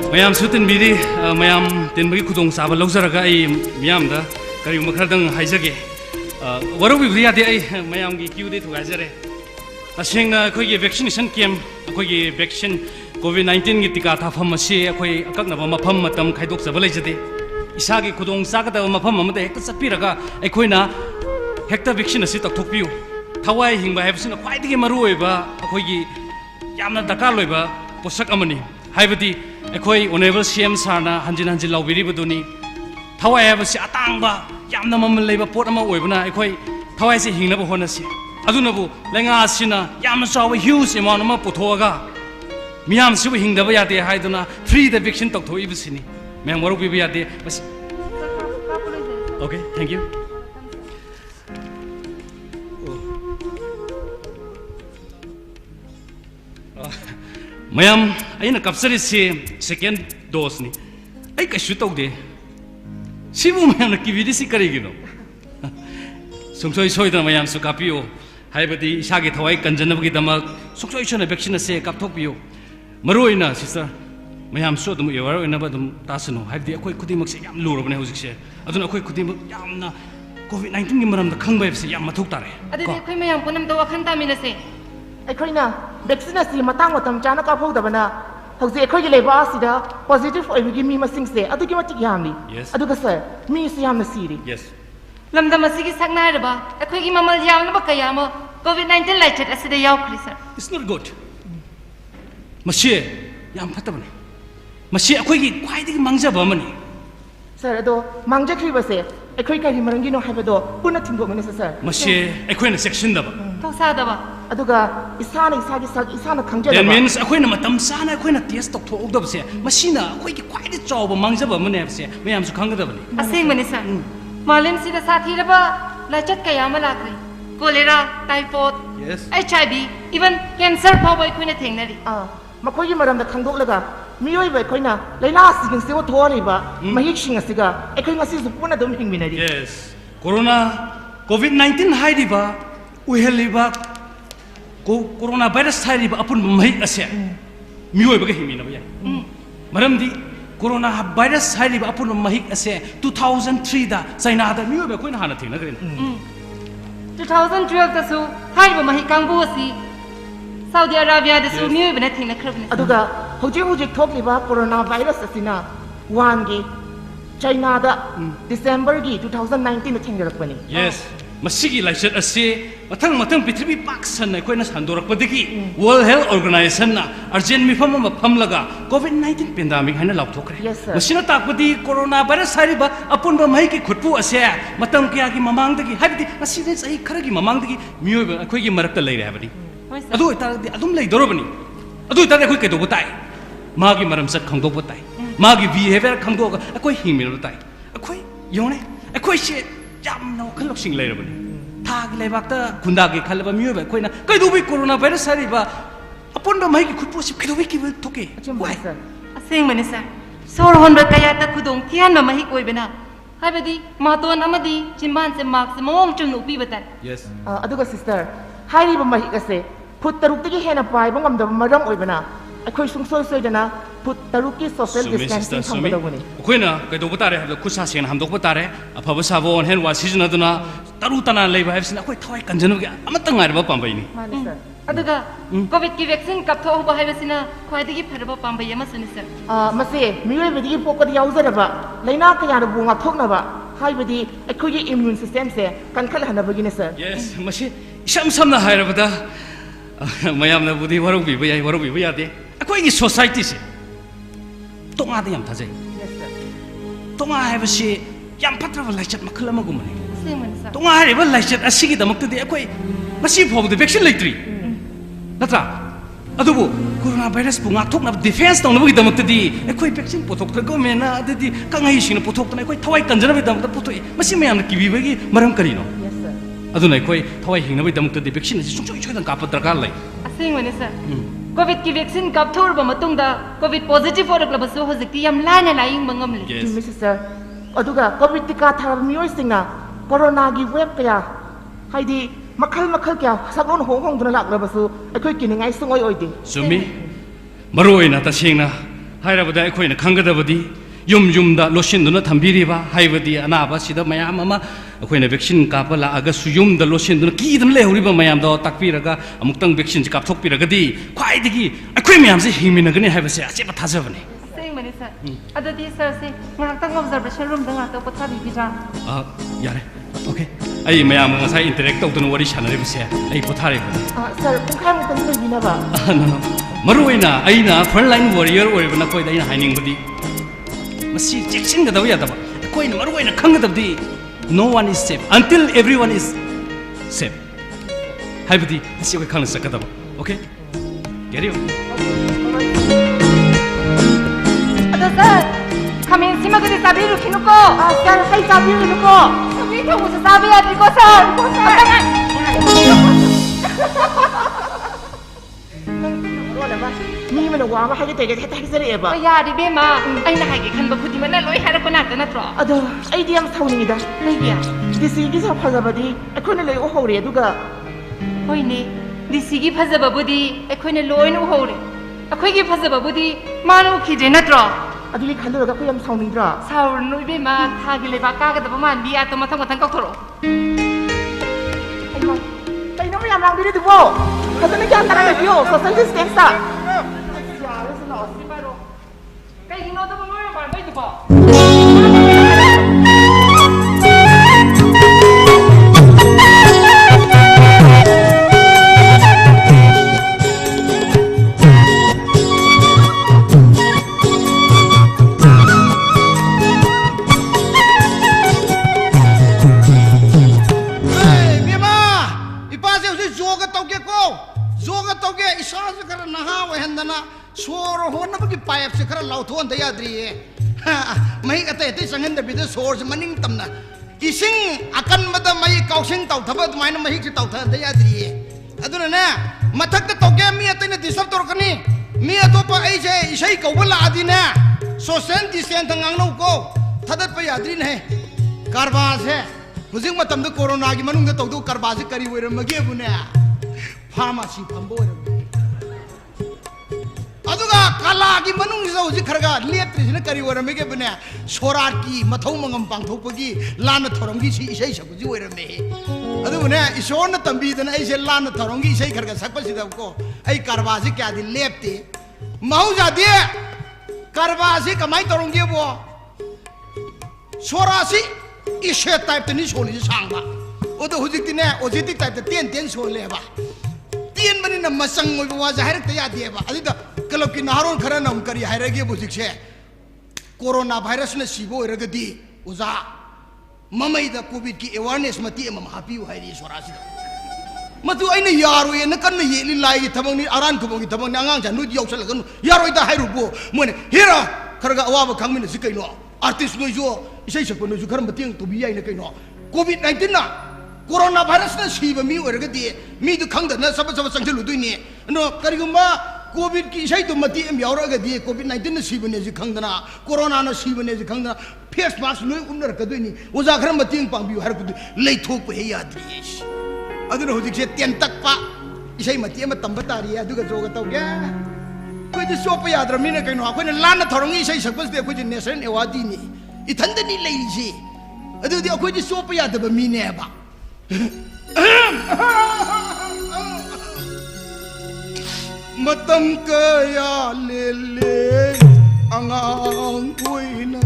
Mayam sutin bidi, mayam tin bagi kudong saba lausaraga ay mayam da kari makardang haizage. Waro bi bidi ade ay mayam gi kiu de tu haizare. Asing na koi gi vaccination kem, koi gi vaccine COVID-19 gi tika tha pham asi koi akak na ma pham matam khaidok sa balai jade. Isa gi kudong saga da ma pham amade hekta sapiraga ai koi na hekta vaccine asi tak thokpiu. Thawai hingba haibsina kwai digi maru oiba koi gi yamna dakar loiba posak amani. Haibadi ekoi honorable CM sarna hanjin laubiri baduni thawai habasi atangba yamna mamal leiba pot ama oibna ekoi thawai se hingna bo honasi adunabu lenga asina yamna chawa huge amount ama pothoga miyam sibu hingdaba yate haiduna free the vaccine tok thoi bisini mem waru bi yate bas okay thank you Mayam, ayun kapsari si second dose ni. Ay kasutog de. Sibu mayam nakibidi si karigino. Sungsoy da mayam su kapio. Haibati isagi thawai kanjana bagi damak. Sungsoy na vaccine se kapthok pio. Maroi na sister. Mayam su dum yawaro ina ba dum tasano. Haibdi akoi kudimak se yam luro bane hojik se. Adun akoi kudimak yam na COVID-19 gi maram da khangbai se yam mathuk tare. Adi khoi mayam punam da wakhan ta mina se. ꯑꯩꯈꯣꯏꯅ vaccine ꯑꯁꯤ ꯃꯇꯥꯡ ꯃꯇꯝ ꯆꯥꯅ ꯀꯥꯞꯍꯧꯗꯕꯅ ꯍꯧꯖꯤꯛ ꯑꯩꯈꯣꯏꯒꯤ ꯂꯩꯕꯥꯛ ꯑꯁꯤꯗ positive ꯑꯣꯏꯕꯒꯤ ꯃꯤ ꯃꯁꯤꯡꯁꯦ ꯑꯗꯨꯛꯀꯤ ꯃꯇꯤꯛ ꯌꯥꯝꯂꯤ ꯑꯗꯨꯒ ꯁꯔ ꯃꯤꯁꯨ ꯌꯥꯝꯅ ꯁꯤꯔꯤ ꯂꯝꯗꯝ ꯑꯁꯤꯒꯤ ꯁꯛꯅꯥꯏꯔꯕ ꯑꯩꯈꯣꯏꯒꯤ ꯃꯃꯜ ꯌꯥꯝꯂꯕ ꯀꯌꯥ ꯑꯃ COVID-19 ꯂꯥꯏꯆꯠ ꯑꯁꯤꯗ ꯌꯥꯎꯈ꯭ꯔꯦ sir It's not good. Masi, yam fatabani. मसी अखोई ख्वाइदगी मांगजब अमनी सर अदो मांगजख्रीबसे अखोई करी मरंगिनो हाइबदो पुनः थिंगोमने सर मसी अखोइना सेक्शन दबा थौसादबा अदुगा इसाना इसागी सग इसाना खंगजदबा that means अखोइना मतम साना अखोइना टेस्ट तोथोगदबसे मसीना अखोइगी ख्वाइदगी चावब मांगजब अमने हबसे मयामसु खंगदबनी असेंगमने सर मालेम सिदा साथीरबा लाचत कया अमा लाखै cholera typhoid HIV even cancer फाव अखोइना थेंगनरी मखोइगी मरमदा खंगदोलगा मियोइबा अखोइना लैला सिगिन सेव थोरिबा महिक्सिंग असिगा अखोइ ngasi su puna dum hingminari yes corona covid-19 hairiba uheliba corona virus hairiba apun mahik ase miyoiba ga hingminaba yai maramdi corona virus hairiba apun mahik ase 2003 da china da miyoiba koina hana thina gren 2012 da su hairiba mahik kangbu asi Saudi Arabia da su miyoiba na thina khrabne aduga hojik thokliba corona virus asina wangi China da December gi 2019 da thengrakpani yes masigi laichet ase mathang prithvi paksan na koina sandorakpadagi World Health Organization na urgent mifam ma phamlaga covid-19 pandemic haina lapthokre masina takpadi corona virus hariba apunba mai ki khutpu ase matam kya gi mamangdagi habidi masine sahi kharagi mamangdagi miyoiba akoi gi marakta leire habadi adu itaradi adum leidorobani adu itaradi akoi kedo tai magi maram sat khangdok tai magi behavior khangdok akoi hingmiro tai akoi yone akoi she yamna khalloksing leirabani thag lebakta khundagi khalaba miyoba koina kaidubi corona virus hariba aponda mai ki khutpo sip kaidubi ki thoke why aseng mane sir sor honba kaya ta khudong thian ma mahi koibena habadi maton amadi chimban se mark se mong chung no pi batan yes aduga sister hairiba mahi kase phut taruk tagi hena pai bangam da maram oibena akhoi sungsoi soidana phut taruk ki social distancing thambadawani koina kaiduba tare habda khusa sen hamdokba tare afaba sabon hen wa season aduna taru tana leiba habsina koi thawai kanjanu ga amatang arba pambaini mane sir aduga covid ki vaccine kaptho ba habsina khwaidagi pharba pambai ama suni sir mase miwe bidi pokot yauzaraba laina kaya ru bunga thoknaba haibadi akhoi gi immune system se kankhal hanabagi ne sir yes mase isam samna hairabada mayamna budi warok bi ya de akoi gi society se tonga de yam thajai tonga habsi yam phatraba laichat makhal ama gumani tonga hariba laichat asigi damakta de akoi masi phobdu vaccine leitri natra adubu corona virus bu ngakthokna defense tongnabu gi damakta di akoi vaccine pothoktra government na adidi kangai sing pothokna akoi thawai kanjana bi damakta pothoi masi mayam kibi bagi maram karino aduna akoi thawai hingna bi damakta di vaccine si sungchoi choi dang kapat darkar lai asing mane sir covid ki vaccine kapthor ba matungda covid positive oraklaba so hojikti yam laina laing mangamle yes sir aduga covid tika tharab miyoi singna corona gi web kaya haidi makhal kya sagon hong duna laklaba su akoi kiningai sungoi oide sumi maroina ta singna hairabada akoi na khangadabadi yum da lotion duna thambiriba haibadi anaba sida mayam ama akoi na vaccine kapa la aga su yum da lotion duna ki dum lehuriba mayam da takpiraga amuktang vaccine ji kapthokpiraga di khwaidagi akoi mayam se hingminagani haibase acheba thajabani sing mane sir adadi sir se ngakta observation room da ngakta pothabi bija yare okay ai mayam ngasai interact tawduna wari sanare bise ai pothare sir pungkham tan lebina ba no maruina aina frontline warrior oribana koi daina hainingbadi masi checksin ga daw yadaba koi na maruina khangadabdi no one is safe until everyone is safe haibadi asi koi khangna sakadaba okay carry on ada sir kami simagadi sabiru kinuko sir hai sabiru kinuko kami thamu sa sabi adi ko sir mi mana wa ma haige tege ta hizare eba ya di be ma aina haige khan ba khudi mana loi hara kona ta natro ado ai diam thawni da leya disi gi sa phajabadi akhone loi o hore duga hoine disi gi phajababudi akhone loi no hore akhoi gi phajababudi manu khide natro aduli khalura ga ko yam thawni dra saur noi be ma thagi le ba ka ga da man bi a to mathang kaukthoro ai ma tai no yam rang bi du bo ka na kya tara bio social distance sa Kay hino to mo ba ba ito pa सोन याद्री मही अतई Changan सोर से मनिंग तमना इसिंग अकन मद मही काउसिंग तौथब अदुमाइना मही से तौथ याद्री अदुना मथक तौके मी अतई disturb तौरकनी मी अतोप ऐसे इसई कौब लादीने सोशल डिस्टेंस गांगनौ को थदत याद्री ने कारबार से हुजिंग मतम द कोरोना की मनुंग द तौदो कारबार से करी ओइरमगे बुने फार्मेसी फंबो अदुगा कला की मनुंग से हुजिंग खरगा लेत्रिसिन करी ओइरमगे बुने सोरार की मथौ मंगम पांगथोपगी लान थोरंगी सी इसई सकुजी ओइरमे अदुने इशोन तंबीदन ऐसे लान थोरंगी इसई खरगा सकपसिदा को ऐ कारबार से क्या दि लेपते मौजा दे कारबार से कमाई तोरंगे बो सोरासी इसे टाइप नहीं सोली सांगा वो तो हुजिक ने ओजिति टाइप तेन सोलेबा तेन बनी न मसंग ओइ बवा जाहिर तया देबा अदिदा कलब की नारोन खरा नम करी हायरगे बुजिक से कोरोना वायरस ने सिबो रगदी उजा ममई द कोविड की अवेयरनेस मती मम हापी हायरी सोरासी मतु अइने यारो ये न कन्न ये लाई थबंग नि आरान खबंग थबंग नि अंगांग जानु यौसलगन यारो दा हायरुबो मोने हेरा खरगा अवाब खंगमिन सि कइनो आर्टिस्ट नो जो इसे सकपन जो खरम बतिंग तो बियाई न कइनो कोविड 19 ना कोरोना वायरस न सीब मी ओरगदी मी दु खंग न सब सब संगल दुइनी नो करिगुमा कोविड की इसे तो मति एम यावरगदी कोविड 19 न सीबने जी खंगदना कोरोना न सीबने जी खंगदना फेस मास्क नो उनर कदुइनी ओजा खरम बतिंग पांबियो हर कुद लेथोक हे याद्री अदुन होजिक से तेन तकपा इसे मति एम तंबतारी अदुगा जोगा तौगे कोई सोप याद्रमीन कहीं अखोन लाना थोरंगी इसे सकपसदे अखोई नेशनल अवार्ड नी इथंदनी लेइसी अदुदी अखोई सोप यादब मीनेबा मतम कया ले अंगांग कोइना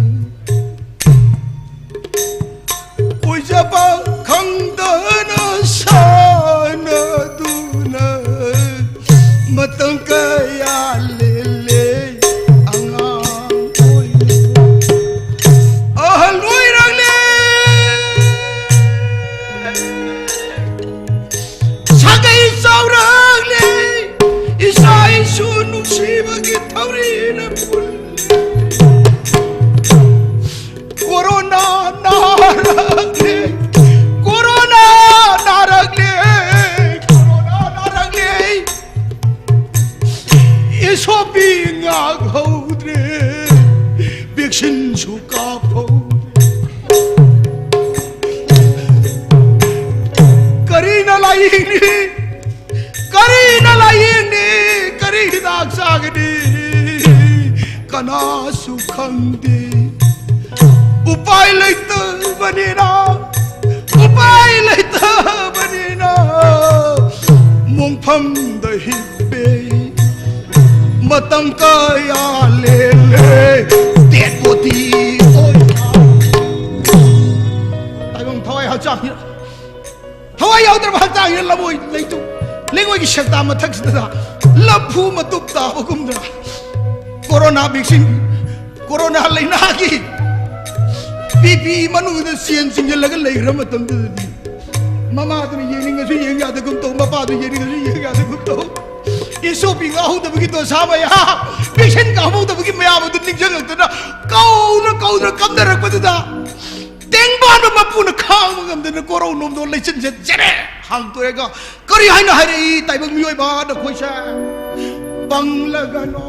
कोई जबा खंगदना साना दुना मतम कया ले अंगांग कोइना अहलुई रंगले सागई सावरंगले इसाई सुनु शिवगी थौरीन पुल कोरोना नारगले कोरोना नारगले कोरोना नारगले इसो बिंगा घौद्रे वैक्सीन सुका करी न लाइनी करी हिदाक सागनी कना सुखंदी उपाय लेत बनीना मुंगफम दहिबे मतंग कया ले डेड बॉडी ताइबंग थवाई हचाम थवाई याउदर हचाम लबोई लेतु लेगोई की शक्ता मथक्सदा लफू मतुपता हुकुमदा कोरोना वैक्सीन कोरोना लेना की बीपी मनुद सियन सिंग लग लेग्र मतम ददी ममा तुम येनिंगसु येंग यादगुम तो मपा तो येनिंगसु येंग यादगुम तो इसो पिंगा हु दबगी तो साबया वैक्सीन का हु दबगी मयाब दु निजंगतना कौन कमदरकपददा तेंगबान मपुन खांग गमदन कोरो नोम दो लेचिन जे जरे हांग तोएगा करी हाइना हाइरे ताइबंग मियोय बा द खोइसा बंगलगनो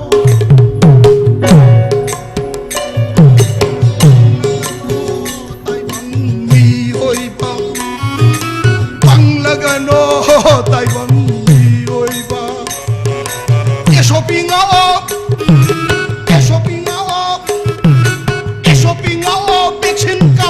ताइबंग मियोय बा ए शॉपिंग वैक्सीन का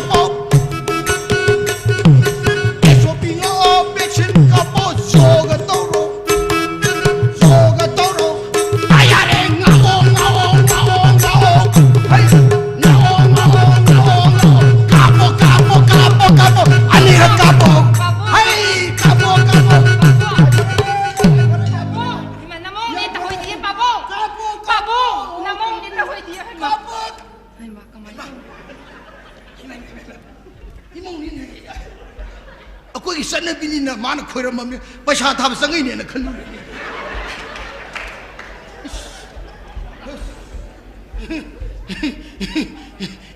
अखोई सनबिनी न मान खोरम पैसा थाब संगई ने खल्लु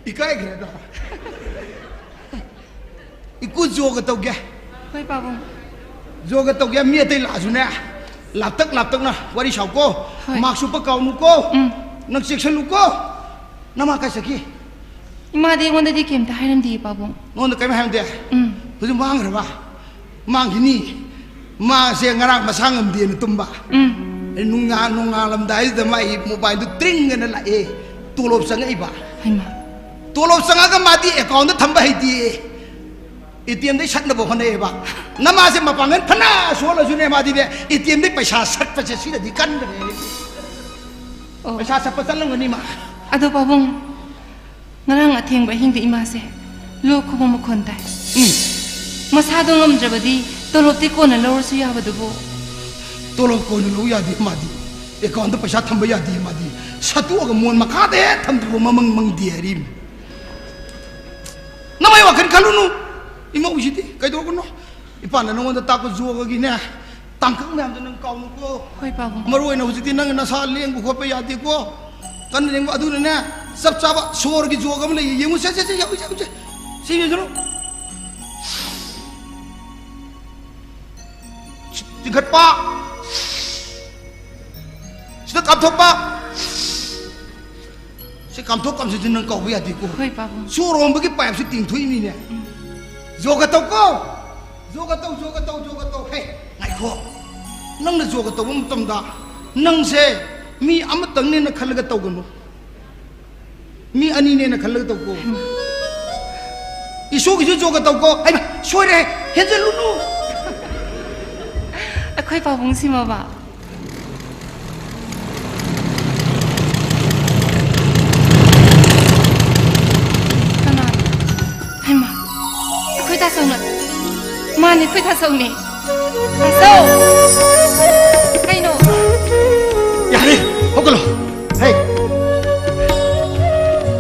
อีกไอ้เกระดาอีกูโจกตัวแกเฮ้ยป้าบุ้งโจกตัวแกเมียตีหลาจุเนี่ยหลับตักนะวันนี้เช้าก็มาสุปเก่านุก็นักเสียงลูกก็น้ำมาใครสักทีมาดีวันนี้เข็มตายน้ำดีป้าบุ้งนอนใครไม่ให้มันเดียเพื่อนมังหรือเปล่ามังที่นี่มาเสียงรักมาสร้างเงินเดือนตุ้มบ่านุ่งงานลำได้แต่ไม่โมบายดูตริ้งกันนั่นแหละตัวลบสังไอ้บ่าตัวลบสังก็มาดีก่อนนั้นทำไปดีเตรียมได้ชัดนะบอกคนนี้บ่าน้ำมาเสียมาปังเงินพนาส่วนเราจุนเนี่ยมาดีเนี่ยเตรียมได้ไปชาสัตว์ไปเสียดีกันเลยไปชาสัตว์ไปสั่งเงินนี่มาอะตัวป้าบุ้งงั้นเราเทียงไปหิ้งที่มาเสียลูกเขาบอกมาคนตายมาซาดงอมจะบดีตัวลบที่คนนั้นเราสุยาบดูบ่ตัวลบคนรู้ยาดีมาดีก่อนต้องไปชาทำไปยาดีมาดีสัตว์ตัวก็มวนมาฆ่าเด็ดทำตัวมังเดียริมน้ำไม่ว่ากันกันลุ้นอีมาอุจิติใครตัวกันเนาะอีป่านนั้นวันจะตากจัวกันกินเนี่ยตั้งขึ้นแม่จะนั่งเกาหนุก็มารู้ไอ้นะอุจิตินั่งน่าซาเลี้ยงกูขอไปยาดีก็กันเลี้ยงว่าดูเนี่ยสับจับชัวร์กิจัวกันเลยยังมุ้งเสียยังสิรู้จิกัดป้าสิกำทบป้าสิกำทบกำสิจินังเก่าไปยาดีกูชัวร์มันก็แปบสิติ่งทุยมีเนี่ยโจกตก็โจกตเฮ้ยไงข้อนั่งในโจกตมันตั้มดานั่งเสมีอมตังเนี่ยนักขันกตกันมั้งมีอันนี้เนี่ยนักขันกตกันอีโชกิโจกตก็ไอ้ช่วยเลยเห็นจะลุ้นนู้ค่อยป้าบุ้งสิมาบ่าขนาดให้มาค่อยตาส่งเลยมาเนี่ยค่อยตาส่งเนี่ยตาส่งให้หนูอย่าดิพกกันหรอเฮ้ย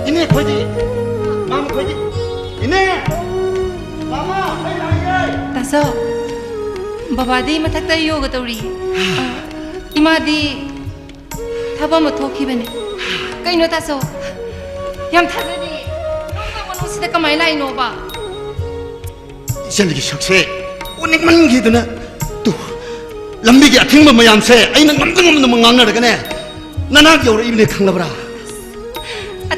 อินเน่ค่อยดิมาค่อยดิอินเน่มาให้ไหนเลยตาส่งบาบาดีมาทักทายโยกตัวรีอิมาดีถ้าบ้ามาทุกข์ขี้เป็นก็อินโนตาโซยามทักดีน้องก็มันรู้สึกก็ไม่ไล่โนบ้าฉันเลยชักเซ่วันนี้มันกี่ตัวนะตัวลำบีกี่ทิ้งมันไม่ยามเซ่ไอ้นั่นมันงานอะไรกันเนี่ยนั่นน่าเกี่ยวกับอีเนี่ยขังละบรา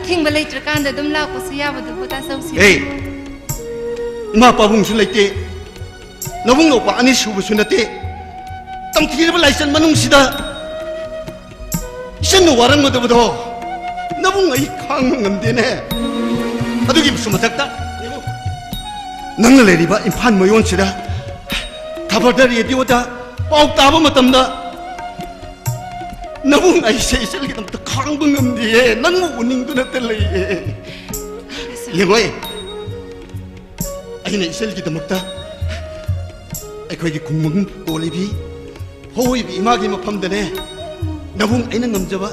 ทิ้งไปเลยจุดการเดิมเล่าก็เสียบดูพุทธาโซสิเฮ้ยมาป้าบุ้งสุดเลยเจ้น้องเราป่านนี้ชูบุษนัดเต้ตั้งที่เราไล่ฉันมานุ่งสิดาฉันนูวารังมาดูบ่ดน้องไอ้ข้างเงินเดือนเนี่ยอะดูกี่สมัติตานั่งเลยดีบ่อินพันไม่ยอมสิดาถ้าพอได้เรียนดีว่าจะปอกตาบ่มาทำได้น้องไอ้เสียสิ่งที่ทำตะข้างบึ้งเงินเดือนนั่งงูนิ่งตัวนั้นเลยยังไงไอ้เนี่ยสิ่งที่ทำตาไอ้คนที่คุ้มมึงตัวเลยพี่โอ้ยพี่มากี่มาพัมเดเนี่ยน้ำวงไอ้นั่งงำจับว่า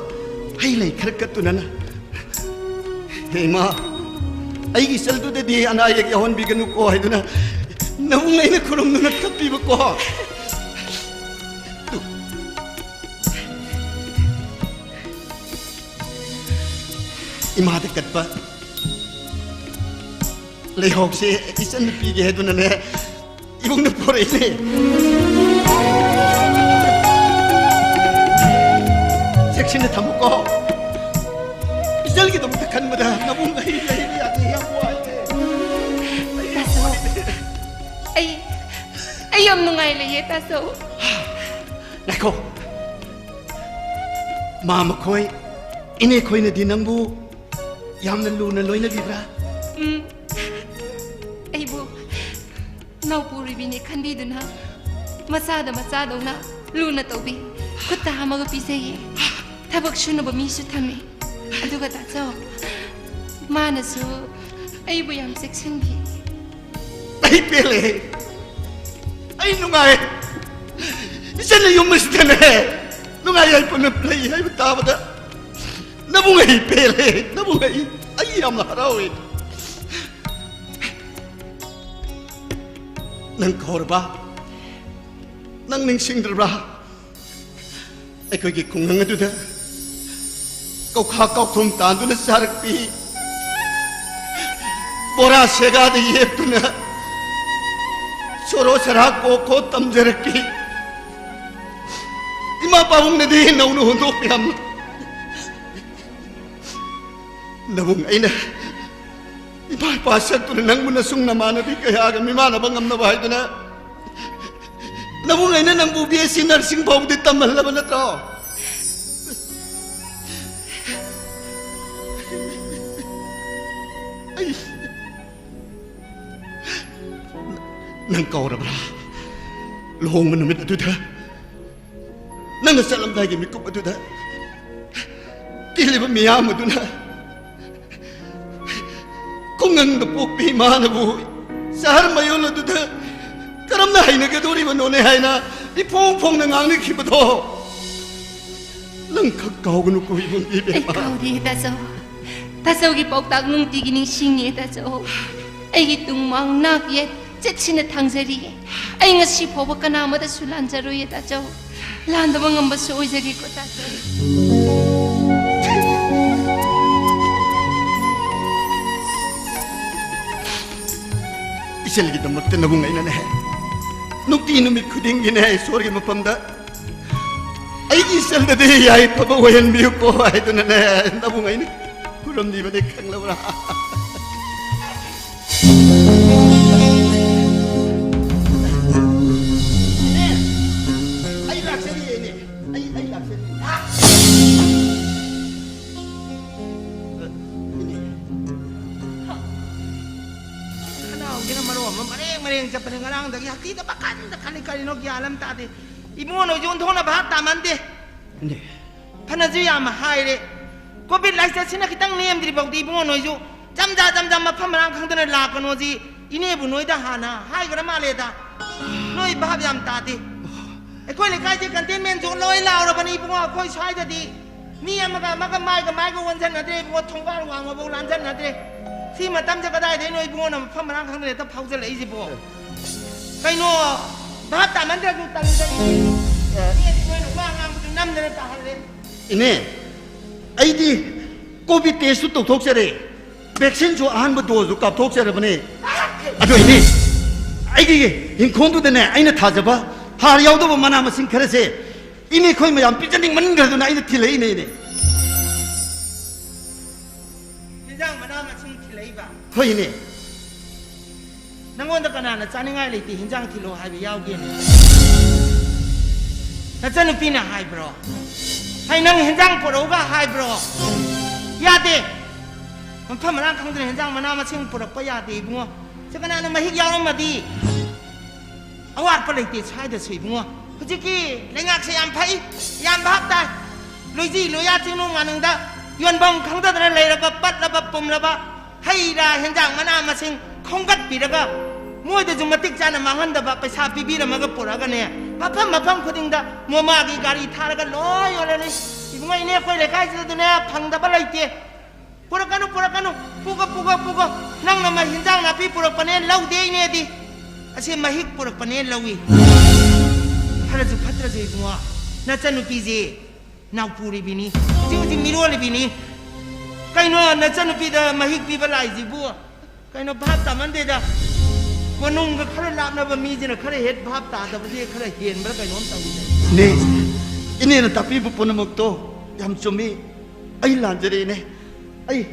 ให้เลยครักตัวนั้นเฮ้ยมาไอ้กิเซลตัวเดียอันไอ้ยังวันบีกันนุกโอ้ยตัวนั้นน้ำวงไอ้นั่งคุรุมตัวนั้นขับปีบก็อิมาเด็กกัดปะเลยหอกเสียอิสันปีเกตัวนั้นเนี่ยIbang nagpore ini. Seksi na tamu ko. Isal kita mutakan mo dah. Nabung ay yang buhay. Taso. Ayam nungay leye taso. Nako. Mama ko'y ini ko'y na dinang bu. Yam na luna loy na libra. Ay bu. Naupuri bini kandi dun ha masada dong na luna tobi kutta hamaga piseye tabak shuna ba misu thami aduga ta so mana su ai bu yam section gi ai pele ai nungai isana yum mistane nungai ai pun play ai ta bada nabungai pele nabungai ai yam harawi nang korba nang ning singdra ai koi ki kungang adu da kau kha kau thum tan du na sarak pi बोरा सेगाद ये तुना सोरो सरा को तमजर की इमा पावुंग ने दी नौनु होंदो प्याम नबुंग ऐना इमा पासक तुना नंग मुना सुंग नमाना भी कहा कि मिमा नबंगम नबाई तुना नबुंग ऐना नंग BSc नर्सिंग पावुंग दी तमल लबना तो नंग कौरबरा लोंग मन मिट अदुदा नंग सलम दागी मिकुप अदुदा किलिब मियाम अदुना कुंगंग द पोपी मानबु सहर मयोल अदुदा करमना हाइना के दोरी बनोने हाइना इ फोंग फोंग न ngang ni खिबदो नंग ख काउगनु को इबुं इबे काउदी तासो की पौताक नुंगती की निंगसिंगे तासो एगी तुंगमांग नाक ये चेचिना थांजरी आई ngasi फोबा कनामदा सुलांजरोये तासो लांदबा ngambसो ओइजगी को तासो इसेलगी दमकते नबुंग ऐना ने नुक्ति नुमित खुदिंग गिने ईश्वर के मफमदा ऐगी सेलदे याई फबा वयन बियु को आइदुना ने नबुंग ऐना खुरमदी बदे खंगलबरा Mereng cepat ngarang dah. Hati dah pakan dah kali nok yalam tadi. Ibu no jun thona bahat taman deh. Ne. Panazu ya mahai le. Covid like that sini kita niem diri bau ibu no ju. Jam apa merang kang tu nak kono ji. Ini ibu no ida hana. Hai kerana malah ida. Noi bahab jam tadi. Kau le kai je kantin men ju loi lau dah pani ibu no kau sai tadi. Ni yang makan mai ke wancan nanti ibu thongkar wang ibu lancan nanti. Si matam je kadai deh noi ibu no apa merang kang tu nak pau je lagi ibu. Kau no bahab taman dia tu tali tadi. Ni noi no wang tu nam dia tak hari. Ini, aidi COVID test tu tok cere, vaksin jo ahan betul jo kap tok cere bene. Aduh ini, aidi hingkon tu dene, aina thajaba, hari awal tu mana masing kerase. Ini kau macam pijaning mana kerja tu na aina thilai ini. Hijang mana masing thilai ba? Kau ini. Nangon tak kena nak cani ngai liti hijang kilo hai biau gini. Nak cani pina hai bro. Hai nang hijang poroga hai bro. Ya deh. Mampu merang kang tu hijang mana masing porok pa ya deh bunga. Sekarang nak mahik yau mati. Awak perlu dicai dah sih bunga. Kujiki lengak siam pai, yam bahap dah. Luiji luya cinu nganung dah. Yuan bang kang tu dah leh lepas pat lepas pum lepas. Hai dah hijang mana masing kongkat piraga. Muai tu cuma tik jana mangan dah bapa sapi bira maga poraga ni. Mapam kuding dah mama ki gari thar ka loy oleh ni. Ibu ngai ni kau lekai tu tu ni phang dah balai te. Porakanu puga. Nang nama hijang napi porak panen lau deh ni di. Asyik mahik porak panen laui. Patra je ibu ngai. Nacan upi je. Nau puri bini. Uji mirol bini. Kau no nacan upi dah mahik pi balai je bu. Kau no bahap taman deh dah. Wanung ke kerana lap na bermiji na kerana head bahap tak ada berarti kerana hen mereka yang tahu ni. Ini na tapi bukan nama tu yang cumi ay lanjari ni ay.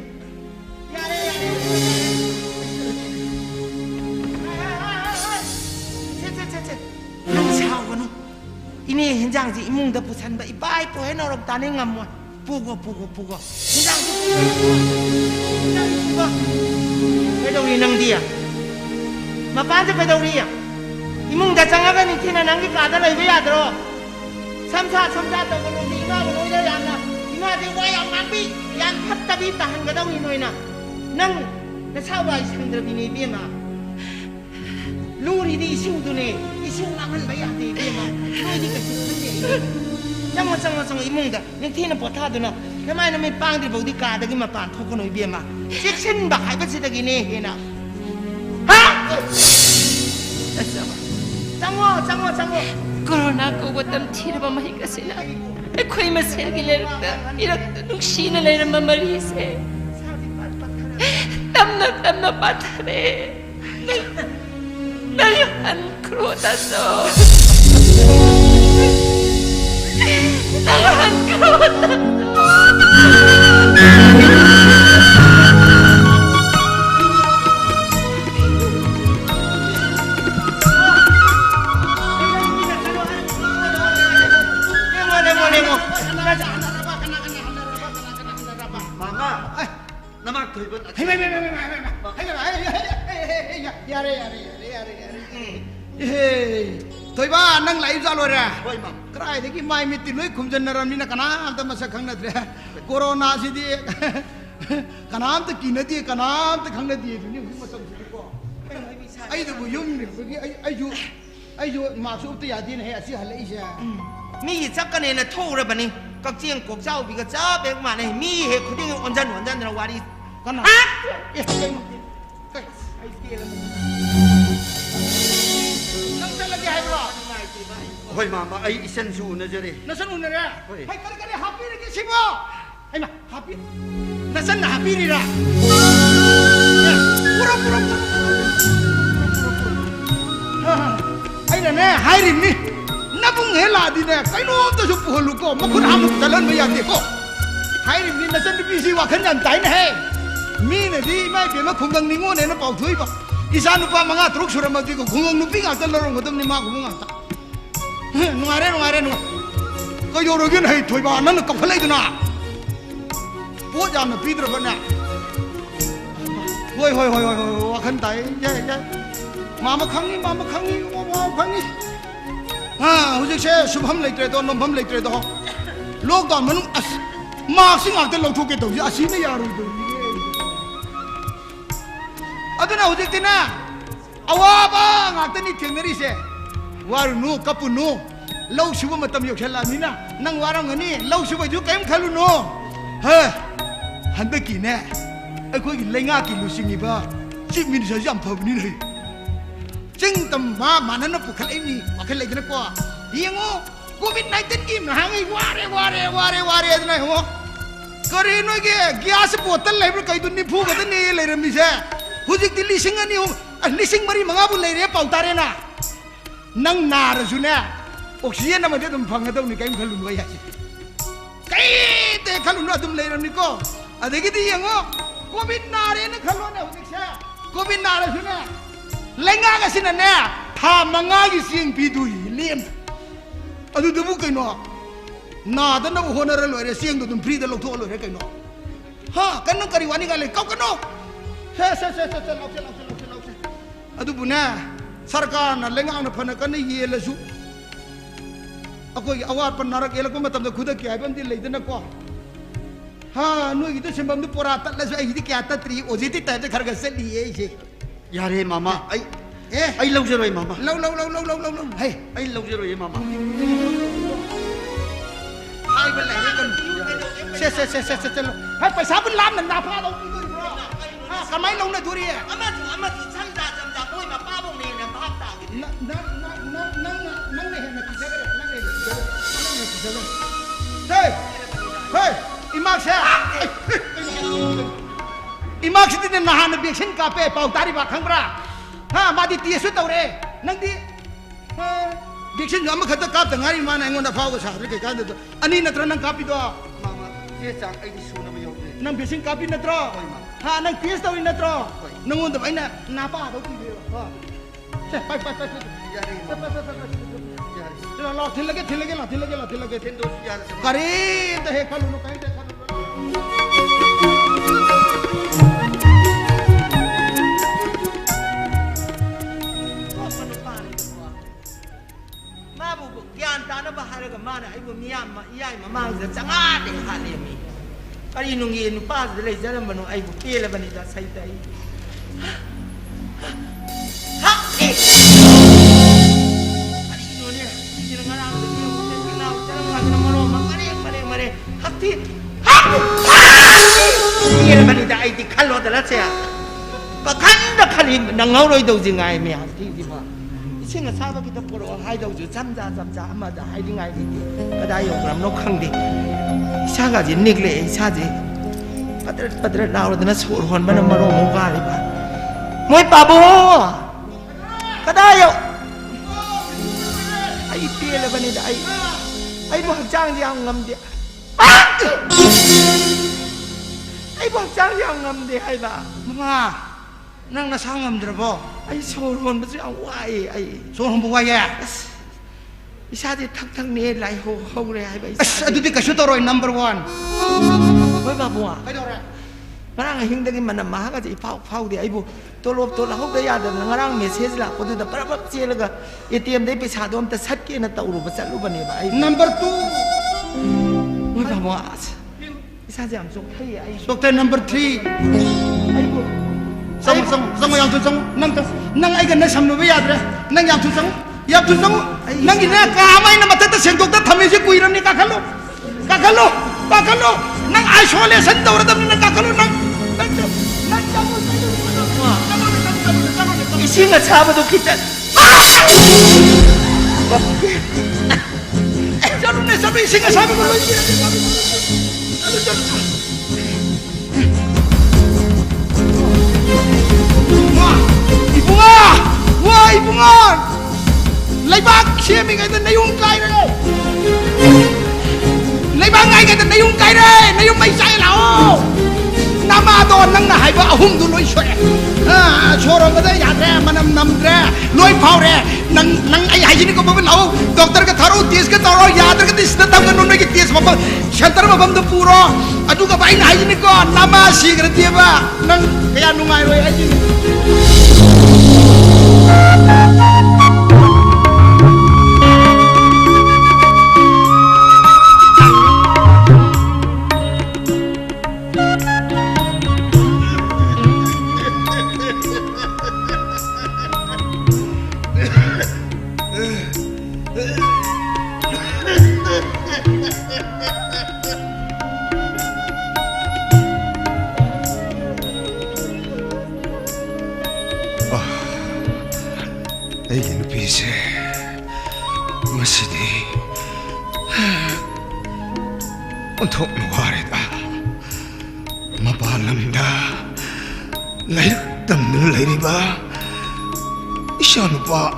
Nang siapa kanu? Ini henjang si imung dah pusan ba ibai pohen orang tani ngamu. Pugo. Henjang si pugo. Kau ni nang dia. Mapan je kau ni ya. Imung dah canggah kan ini nang kita ada lagi ya terus. Samsa tu kalau ni ina kalau ni yang na ina dia wayang mampi yang hat tapi tahan kau ni noi na. Nang nasawai sendiri bini dia mah. Luri di isu tu ni, isu mangan bayar di dia mah. Noi di kasih tu dia. Jangan macam imung dah. Ni tiada potah tu na. Kemana nama pang di bawah di kada kita mapan thok noi dia mah. Section bah hai bersih lagi ni hena. Tanggo. Corona ko watam thira ba mahik asina. Koi masel giler ta. Irak nuksina lera mamari se. tamna tamna patare nang krota so nang krota thôi ba nang lại ra rồi ra cái này cái mai mình tìm lấy khung dân làm đi na kana ta mà sẽ khăng nát rồi corona gì đi kana ta kín nát đi kana ta khăng nát đi thì nhưng mà xong rồi có ai đó bùi yum đi ai dụ mà số tự nhiên này hay là lấy ra mi chắc cái này là thô rồi bạn này các chiên quốc giáo bị cái giá bé mà này mi hệ quyết định ổn dân là qua đi con nào Hoi mama, ai isen su na jere. Na san una ra. Hai kare happy ni ki sibo. Hai ma happy. Na san na happy ni ra. Pura. Hai na ne hai rim ni. Na bung he la di ne. Kai no to su pu lu ko. Ma khun ham jalan ma ya de ko. Hai rim ni na san ni bi si wa khan yan tai na he. Mi ne di mai be ma khung gang ni ngo ne na pau thui ba. Isa nu pa manga truk sura ma di ko khung gang nu pi ga ta lorong ngodam ni ma khung gang ta. Nuare có vô rồi cái này thôi bà nó cọc lấy từ nào bố già nó phi được con nè hồi khăn tay mà khăng đi hồi trước xe sụp hầm lấy đó nôm hầm lấy đó lúc đó mình mà sinh hoạt tới lâu thu cái đầu gì xin mấy giờ rồi ở đây nào hồi trước thế nào awa ba ngạc tên đi thiền cái gì xe waru nu kapu nu lâu suba matam yok khela ni na nang warang ani lâu suba ju kem khalu no he hande ki ne ai khoi ki lenga ki lu singi ba chi min sa jam phom ni nei ching tam ma manan pu khal ai ni wa khal lai na ko yengo covid 19 ki na hangai ware na ho kari no ge gas bottle lai kai dun ni phu ga ni lai ram ni se hujik di lising ani ho lising mari manga bu lai re pau tare na nang nara sune oxygen nama dia tum phang atau ni kaim khalun wai haji kai te khalun adum leiram ni ko adegi di yango covid nare na khalon na udiksa covid nara sune lenga ga sinane tha manga gi sing pi du lem adu dubu kai no na da na honor lo re sing dum free da lo tho lo re kai no ha kan nang kari wani ga le kau kan no se adu buna सरकार ना लेंगा ना fun करने ये लसु अकोई अवार पर नरक ये लोग में तब तो खुद क्या है बंदी ले देना को हाँ नु इधर सिंबम तो पूरा तक लसु इधर क्या तक त्रि ओजिती तय खर गसे लिए इसे यार हे मामा आई लग जरो ये मामा लव हे आई लग जरो ये मामा आई बल्ले ये कन से चलो हाय पैसा बन लाम ना पा दो हाँ कमाई लो ना दूरी है अमा तू समझा कोई मा पा बोंग ने भाग ता nang ne na kisagare hey imak sa imak si din na han vaccine ka pe pau tari ba khang bra ha ma di ti su taw re nang di vaccine am khat ka ta ngari ma na ngon da phau ga sa re ke kan da ani na tra nang ka pi do mama ye chang ai di su na ma yo nang vaccine ka pi na tro ha nang test taw na tro nang ngon da ai na pa do ti be haไปเราลองทิ้งเลยทิ้งเลยทิ้งดูกรีแต่เฮคัลุนไปแต่คัลุนมาบุกยานตาหน้าบ้านเรากับมาเนี่ยไอ้บุมียามมาย่ายมามั่งจะจังอาเด็กหาเลี้ยมีกรีนุ่งยีนุ่งป้าจะเลยจะมันนุ่งไอ้บุเกล้บันนี้จะใส่ใจฮักเอกอันนี้นู่นเนี่ยที่เราเราจะมาจะมาโรมามาเร่ฮักที่ฮักเกล้บันนี้จะไอ้ที่ขันรถแต่ละเสียก็ขันแต่ขันอีนังเอาเลยดูจริงไงไม่ฮักที่ที่ว่าเช่นกับชาวบ้านที่ตะโกนให้ดูจุดจำจ้ามาจะให้ยังไงดีก็ได้ยกน้ำนกขังดีชาก็จะนิกเลยชาจะ padre lao na sur hon ba na maro mo gari ba moy pabo kadayo ai pia la ba ni ai bo jang yang ngam dia ai bo jang yang ngam dia ai ba mama nang na sangam drabo ai sur hon ba jang wai ai sur hon bo wai ya isa di thak thak ne lai ho ho re ai ba isa adu di kasu to roi number 1 moy pabo ai do re ngarang hing dagi mana maha ka ji phau di ai bu to lop to la ho da ya da ngarang message la ko da para pa che la ga ATM dai paisa dom ta sat ke na ta uru ba chalu ba ne ba ai number 2 moy pabo isa jam sok thai ai sok thai number 3 ai bu sang yang tu sang nang ai ga na sam no ba ya dre nang yang tu sang nang ina ka mai na mata ta sen dok ta thame je kui ram ni ka khalo nang isolation to ra dam ni ka khalo nang isi nga chaba do kita jaru ne sabi isi nga sabi ko ibunga leibak siami ngai na yung kai re leibak ngai ngai na yung kai re na yung mai sai lao nama do nang na hai ba ahum du loi soe chorong da ya re manam nam re loi phau re nang ai hai ni ko ba lao doctor ka tharo tis ka taro yadar ka tis na tam ka nunai ki tis ba shelter ma bam du puro adu ka bai hai ni ko nama sigra ti ba nang kaya nungai roi hai ni untuk nuwarit mapalamda layak tamnul lairiba isyanupa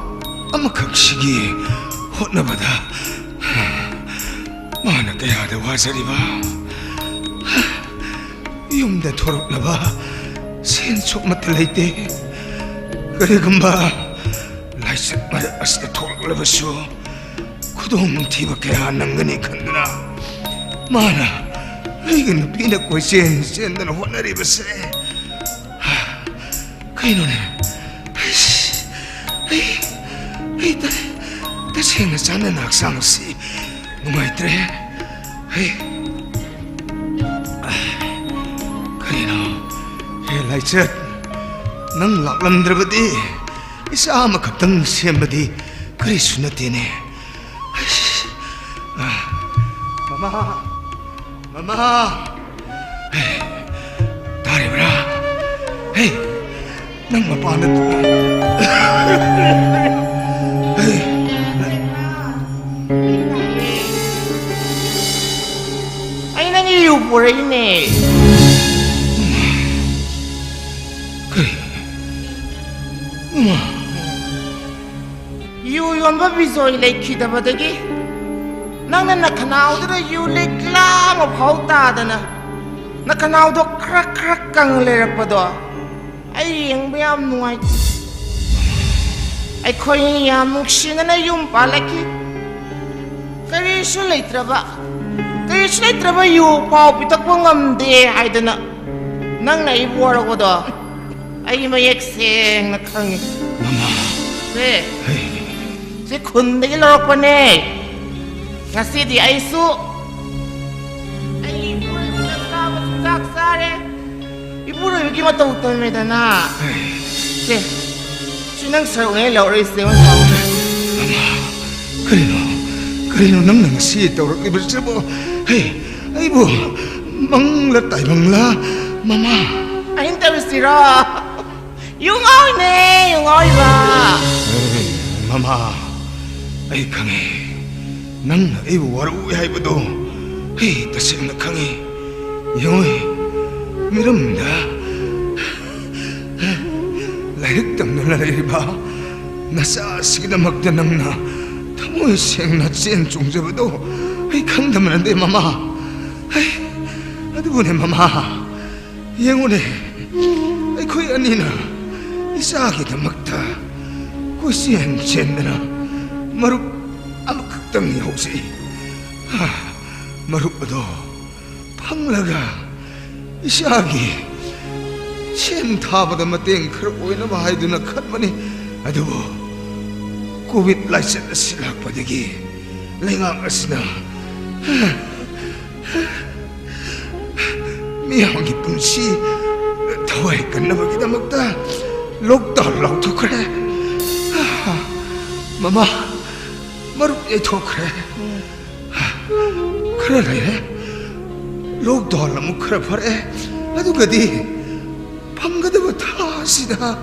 amakaksigi hotnabada mana kaya da wazariba yumda thoroknaba sen chokmat laite karigamba laisat mara asna thoroklabasu khudom thiba kaya nangani khandana mana lagi pina koi sen dan honari bese kaino ne ai ta sen na sana nak sang si ngai tre ai kaino he lai chat nang laklam drabadi isa ma kaptang sembadi kri sunati ne Mama, hey, tari bra, hey, nang mapanat, hey, ay nang iyo po rin eh. Kay, Mama, iyo yun ba bisoy like Keidoubadgi? Nang na nakanaw do you like la mo phauta da na nakanaw do krak kang le pa do ai yang biam nuai ai khoi yam nuksina na yum palaki kari su leitraba yu pau pitak ngam de ai da na nang na ibor ko do ai mayek seng na khangi Mama se khun de lo ko ne ngasi di ay su ay iburo yung nagkawa sa saksare iburo yung kimatautan may dana si sinang sarong ngayon lau rin siya Mama karino nang si tawag iba siya mo ay bo manglatay mangla Mama ay hintaw sira yung ay ne yung ay ba Mama ay kangi nang ay waru ay bado hey tasing na kangi yoy 미름다 라이릭 담는 라이리바 나사시기다 막다 남나 타모의 생나 찐 중저버도 아이 강담하는데 마마 아이 아두구네 마마 영혼에 아이 거의 아니나 이사기다 막다 고시엔 젠드나 마룩 아무 극당이 혹시 마룩도 팡라가 이사기 chen thabada mateng khar oina ba haiduna khatmani adu covid license silak padagi lengang asna miyangi punsi thawai kanna gi damakta lockdown lau thokre mama maru e thokre khara lai lockdown lamu khara phare adu gadi 방가다가 다시다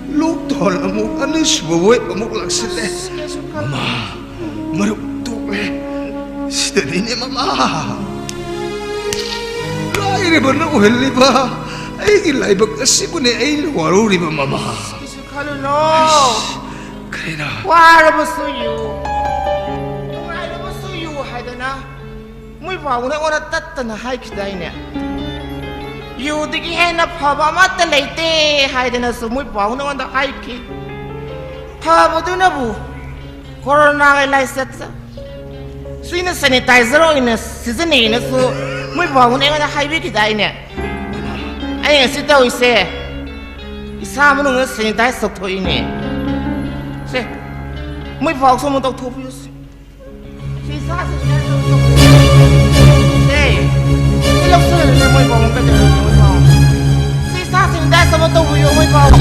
록돌 아무 안에 수보에 아무 락실래 마마 마루 또왜 시대리네 마마 라이레 버나 오헬리바 아이기 라이버 시분에 에일 와로리바 마마 칼로노 그래나 와라버스유 와라버스유 하이드나 물 바우네 오라 따따나 하이키다이네 유득이 해나 파바 맞다 레이테 하이드나 수물 바우나 원다 하이키 파바두나부 코로나가 라이셋사 수이나 세니타이저로 이나 시즈니나 수물 바우나 원다 하이비기 다이네 아니 시다오 이세 이 사람은 세니타이저 토이네 세 물 바우 소문 또 토비우스 시사스 네 일럭스는 물 바우는 거잖아 사실 나 sama tao vui ôi con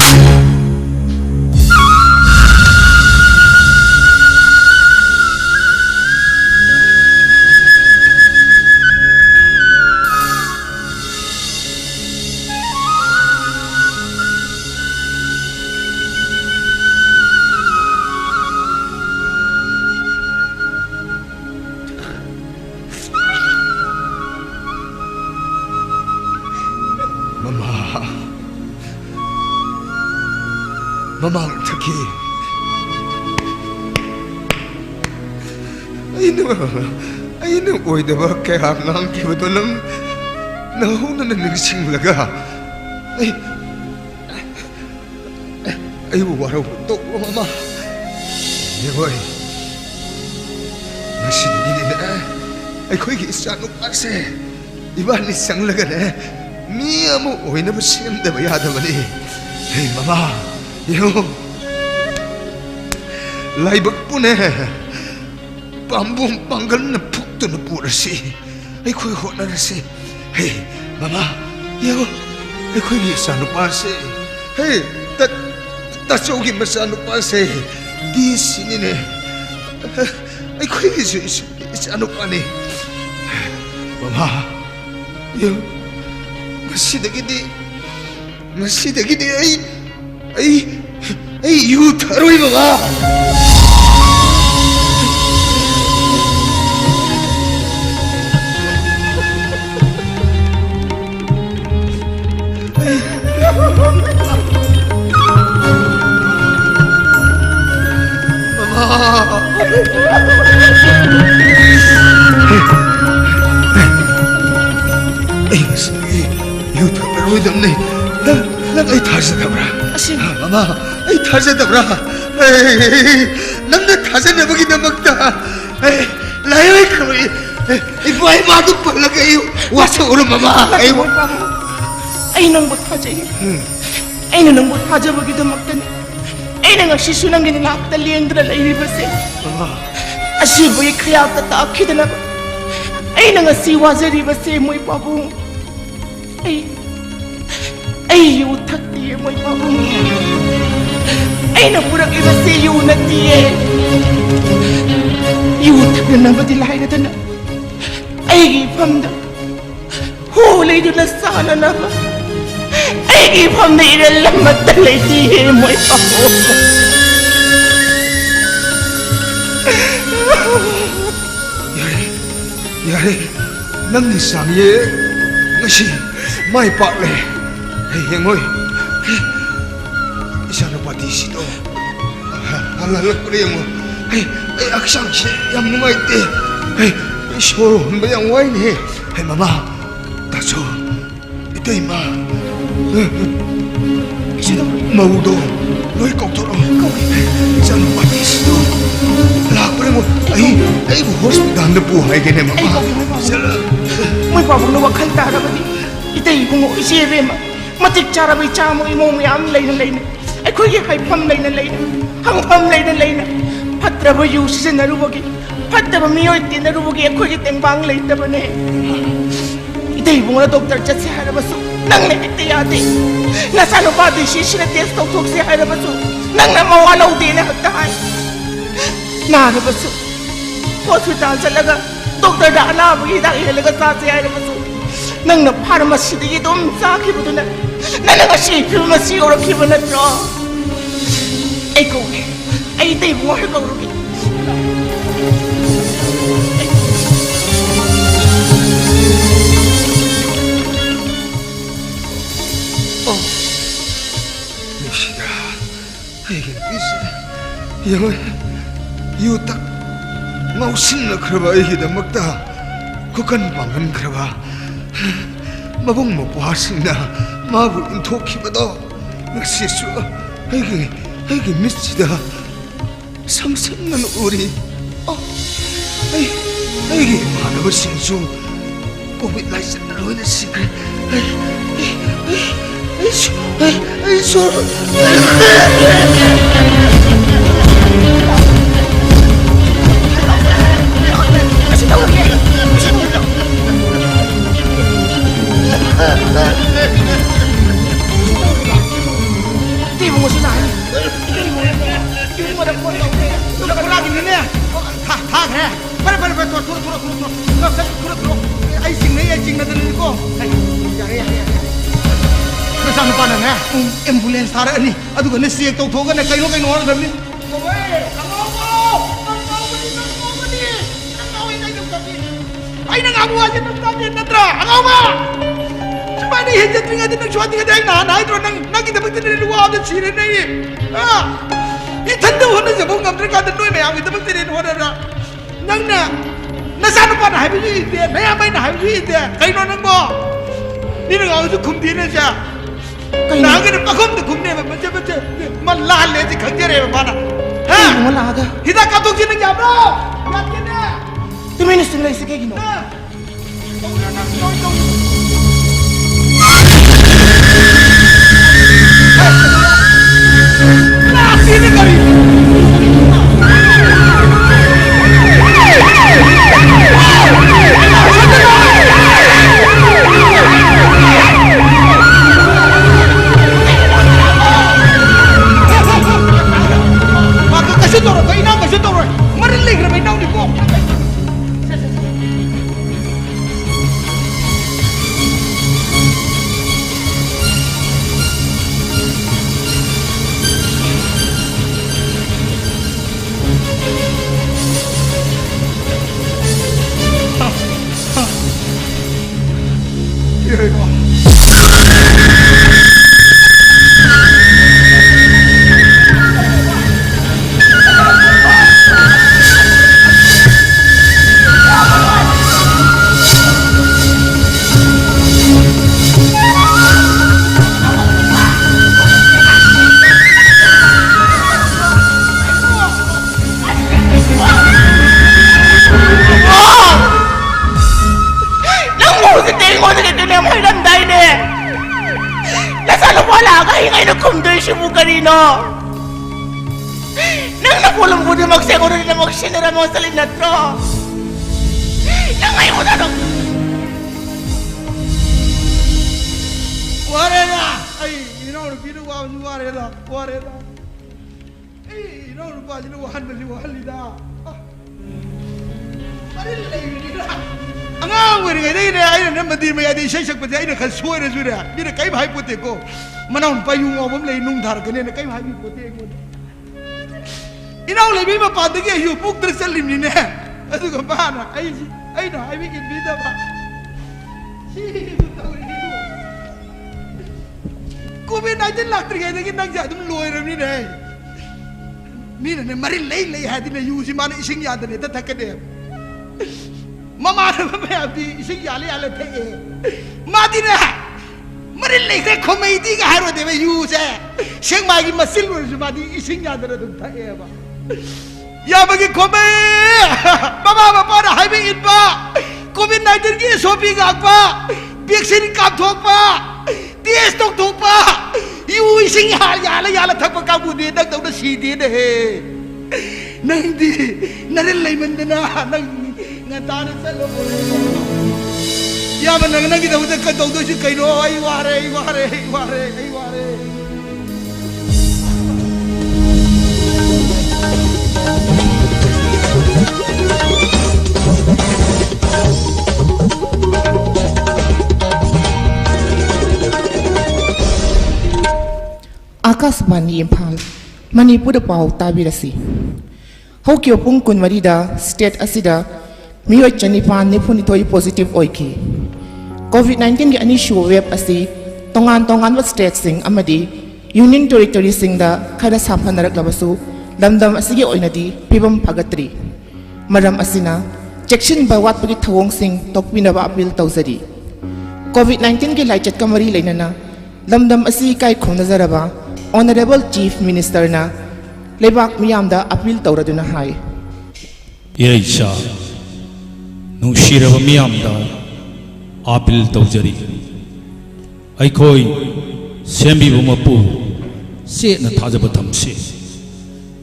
mamang taki ayun oy diba kaya nang kibato lang nahuna na nagsing laga ay waraw to mama yoy masinigin na ay ko'y isano kasi iba nisang laga na niya mo oy na masiyam na bayada mali ay mama yo laibak pune pambung panggal na pukto na purasi ay ko'y honarasi hey mama yo ay ko'y isano pasi hey tasogin masano pasi di sinine ay ko'y isano pani mama yo masidagidi ay you taroy mama you taroy damne nang ay tarzadabra mama ay tarzadabra nang na tarzadabagi na magda layo ay kami iba ay madog pala kayo wasa ulo mama ay nang buthaja ay nang buthaja bagi na magda ay nang asisu nang ginilakta liendra layo basi asibo ay kriyata taakida na ay nang asiwazari basi mo ipabong ay yu takti mo ipabong ay napurak iba si yu natiye yu takti na madilahay na dana ay gipam na huli doon na sana na ba ay gipam na inalamat talay tiye mo ipabong yari nang nisangye ngasi mai pak le hei ngoi isana pati sito ala la premo hei aksang se yam nungai te hei soro bayang wai ne hei mama taso itei ma isana mau do loi kok to isana pati sito la premo ai hospital na pu hai ke ne mama sala mai pa bang no wakal ta ra bani itei bungo ise re ma matik chara bai cha mo imo yam leina ai khoi ge khai pham leina hang pham leina patra ba yu se na ru bagi patra ba mi oi tin na ru bagi khoi ge teng bang leita bane itei bungo doctor chat se ha ra basu nang ne te ya de na sa no ba de shi shi na test tok se ha ra basu nang na ma wa lo de na ta hai na ra basu hospital chalaga doctor da na bagi da ile ga sa se ha ra basu nang na pharmacy de dom sa ki bu na na na si pharmacy or ki bu na tro ai ko ai dei mo ha ko ru ki oh mishida ai bis yu tak ngau sin na khraba ai da makta ko kan bangan khraba mabung mo pasina mabu intokhi bado nasisu ai misida samsam nan uri oh ai manaba sinsu covid license loina sikre ai so Tibo mo sila. Hindi mo na po. Tula ko lagi nila. Ha. Para. Turo. Ay sing na din ko. Ya. Nasaan pa na? Ambulance tara ni. Adu ka na siya tawtogan na kayo na dami. Ay nangabuha dyan ng tabi na tra! Angaw ba? Sabay na hijat rin nga din ng suwati nga dahil nahanay tro nang nakita magtiniluwa ng sirin na eh. Itandaw na siya kung ngamdra ka danoy may ang itabag tiniluwa na nang nasaan pa na habi siya ite, nayamay na habi siya ite, kayo nang mo. Nino nga ako kumdi na siya. Naga na pakum na kumdi, matya, malahal na siya kangjere pa na. Ha? Malaga. Hita katong siya ng yabro! Yakin na! Tuminis tingnan sa kayo, Gino. Sini kami. Maka kasih toro, kau inang kasih toro. Marilig na may naw ni ko. Nang napulang mo na magseguro na magsinira mo sa linatro. Nang ngayon mo na nung... Wari na! Ay, inaw na ginawa mo wari na. Ay, inaw na ba ginawahan nila. Marilay nila. Ang awari nga, ay na madir may adi siya pati, ay na kalsuwa na sura. Hindi na kayo mahay puti ko. Manahon pa yung awam lay nung dhar ganyan na kayo mahay puti ko. Inaw lay may mapadag yung hupok na sa lim nina. Ano ka ba na? Ay na, ay may kinbida ba? COVID-19 laktrigai nang ja dum loi ram ni ne mi ne mari lei ha din yu si man ising ya de ta thakade mama na me abi ising ya le the ma di ne mari lei kre khomei di ga haro de yu se sing ma gi masil ru si ma di ising ya de dum tha ba ya ba gi khomei mama ba na hai me in ba COVID-19 ki sopi ga pa vaccine kap thok pa test thok pa yu ising ya la thak pa ka bu de dak dak si de de nang di nare lai man de na nang ngata na sa lo ya man nang nang gi da ka do si kai no ai ware Akasmani Impal, Manipuri Pau Tabirasi. Hokyo Punkun Marida, State Asida, Mio Janipan Nipunitoi positive oiki. COVID-19 an issue web asi, Tongan was state sing Amadi, Union Territory sing the Kada Sampanarak Labasu, Lamdam Asigi Oinadi, Pibam Pagatri. Madam Asina, Jackson by what Pagi Tawong sing, Tokpinaba Bill Tausadi. COVID-19 ki Lachet Kamari Lenana, Lamdam Asi Kai Konazaraba, Honorable Chief Minister na Lebak Miyamda appeal tauraduna hai. Yeisha Nushirava Miyamda appeal taujari. Aikoi Sembi Bumapu Se na Tajabatam se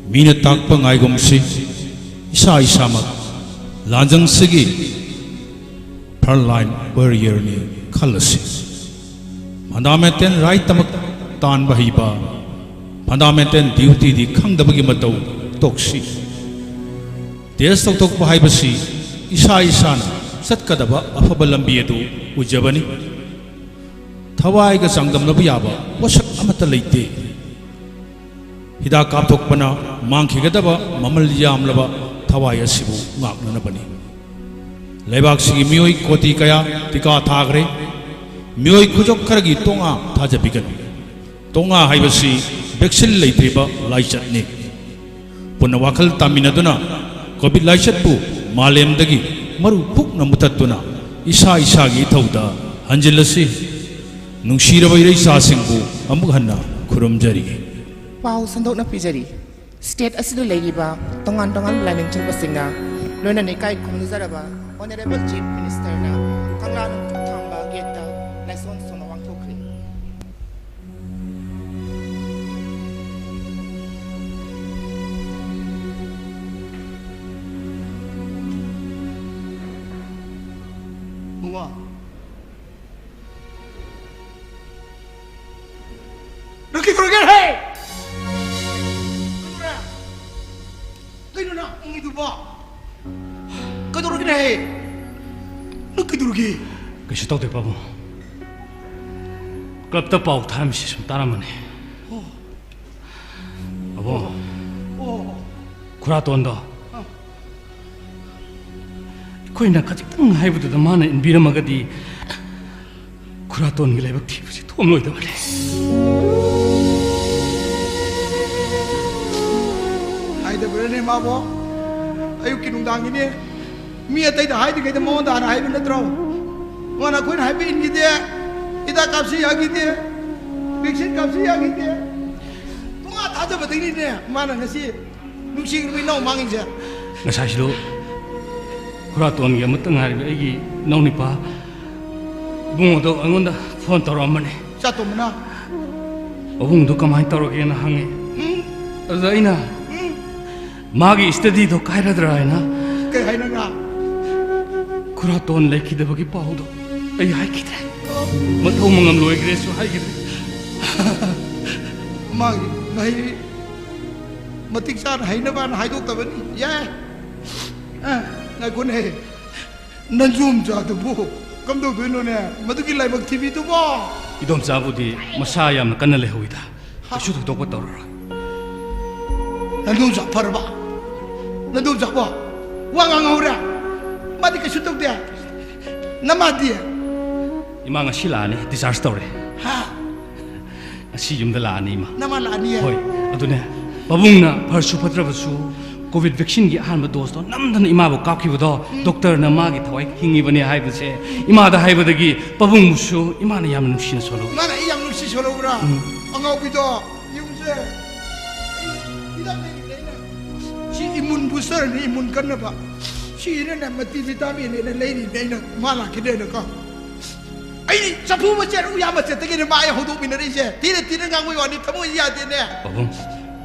Mina Takpang Aigom se Isa Mak Lanjang Sigi Perline Barrier ni Kalasi Mandameten right tamak Tan Bahiba Fundamental duty di Kang the Bagimato Toxi. There's the Tok Bahibasi, Isana, Satkadaba, Afabalambiedu, Ujabani Tawaiga Sangam Nabiaba, was Amatalite Hidaka Tokpana, Monkey Gadaba, Mamaliam Lava, Tawaya Sibu, Magnanabani Lebaxi Mui Kotikaya, Tika Tagre, Mui Kujok Karagi Tonga, Tajabigan Tonga Hibasi. Vaccine laiteba laichat ni punawakal taminaduna COVID laichat pu malem dagi maru puk na mutatuna isa gi thauda hanjilasi nungshiraba irei sa singbu amuk hanna khurumjari Pau sandok na pijari state asidu legiba tongan planning chilba singna loina ne kai khumnuzaraba honorable chief minister na kanglan thamba geta laison sono wang thokri Ruki kurang hey. Kau nak ini tu apa? Kau tu rugi hey. Ruki tu rugi. Kasi tahu tak apa? Klub tu pau tham sih sementara mana? Apa? Kurang tu anda. Kau nak kacik teng hai betul tu mana? Inbira magadi. Kurang tu anda lebih aktif sih. Tuam loy tu mana? Ada berani mabo, ayo kinundang ini, mia tadi dah hari kita mau dah hari bener terus, mana kau hari ini gitu ya, kita kapsi ya gitu ya, vaksin kapsi ya gitu ya, tu nggak tahu betul ini ni, mana nasi, nusi kami nau mangin je. Nasi itu, kurang tuan dia mesti hari lagi nau ni pa, bunga tu angon dah phone taruh mana? Satu mana? Bunga tu kamai taruh kena hangi, ada ina. Magi study to kaira dra na kai na nga kuraton leki de bagi pau do ai hai kite matho mangam loi gre so hai kite magi nai matik san hai na ban hai dok ta bani ya ngai kun he nan zoom ja to bo kam do no ne madu ki lai bak tv to bo idom sa bu di masa yam kan le hoida shu to ko tor nan zoom ja parba Nandun siapa? Wang orang, mati kesutuk dia, nama dia. Imang sila ni disaster. Ha, ꯑꯁꯤ ꯌꯨꯝꯗ ꯂꯥꯛꯑꯅꯤ ꯏꯃꯥ ꯅꯃꯥ ꯂꯥꯛꯑꯅꯤ ꯍꯣꯏ ꯑꯗꯨꯅꯦ ꯄꯥꯕꯨꯡꯅ ꯐꯔꯁꯨ ꯐꯠꯇ꯭ꯔꯕꯁꯨ COVID ꯚꯦꯛꯁꯤꯟꯒꯤ ꯑꯍꯥꯟꯕ ꯗꯣꯁꯇꯣ ꯅꯝꯗꯅ ꯏꯃꯥꯕꯨ ꯀꯥꯞꯈꯤꯕꯗꯣ ꯗꯣꯛꯇꯔꯅ ꯃꯥꯒꯤ ꯊꯋꯥꯏ ꯍꯤꯡꯉꯤꯕꯅꯤ ꯍꯥꯏꯕꯁꯦ ꯏꯃꯥꯗ ꯍꯥꯏꯕꯗꯒꯤ ꯄꯥꯕꯨꯡꯕꯨꯁꯨ ꯏꯃꯥꯅ ꯌꯥꯝꯅ ꯅꯨꯡꯁꯤꯅ ꯁꯣꯜꯍꯧꯏ ꯏꯃꯥꯅ ꯑꯩ ꯌꯥꯝ ꯅꯨꯡꯁꯤ ꯁꯣꯜꯍꯧꯕ꯭ꯔꯥ ꯑꯉꯥꯎꯕꯤꯗꯣ ꯌꯨꯝꯁꯦ ꯁꯤ ꯏꯃꯨꯟ ꯕꯨꯁꯇꯔꯅꯤ ꯏꯃꯨꯟ ꯀꯟꯅꯕ ꯁꯤꯅꯅꯦ ꯃꯜꯇꯤ ꯚꯤꯇꯥꯃꯤꯟꯅꯦꯅ ꯂꯩꯔꯤꯅꯦ ꯑꯩꯅ ꯃꯥ ꯂꯥꯛꯈꯤꯗꯦꯅꯀꯣ ꯑꯩ ꯆꯐꯨ ꯃꯆꯦꯠ ꯎꯌꯥ ꯃꯆꯦꯠꯇꯒꯤꯅꯦ ꯃꯥ ꯑꯩ ꯍꯧꯗꯣꯛꯃꯤꯟꯅꯔꯤꯁꯦ ꯊꯤꯅ ꯊꯤꯅ ꯉꯥꯡꯕꯩ ꯋꯥꯅꯤ ꯊꯃꯣꯏ ꯌꯥꯗꯦꯅꯦ ꯄꯥꯕꯨꯡ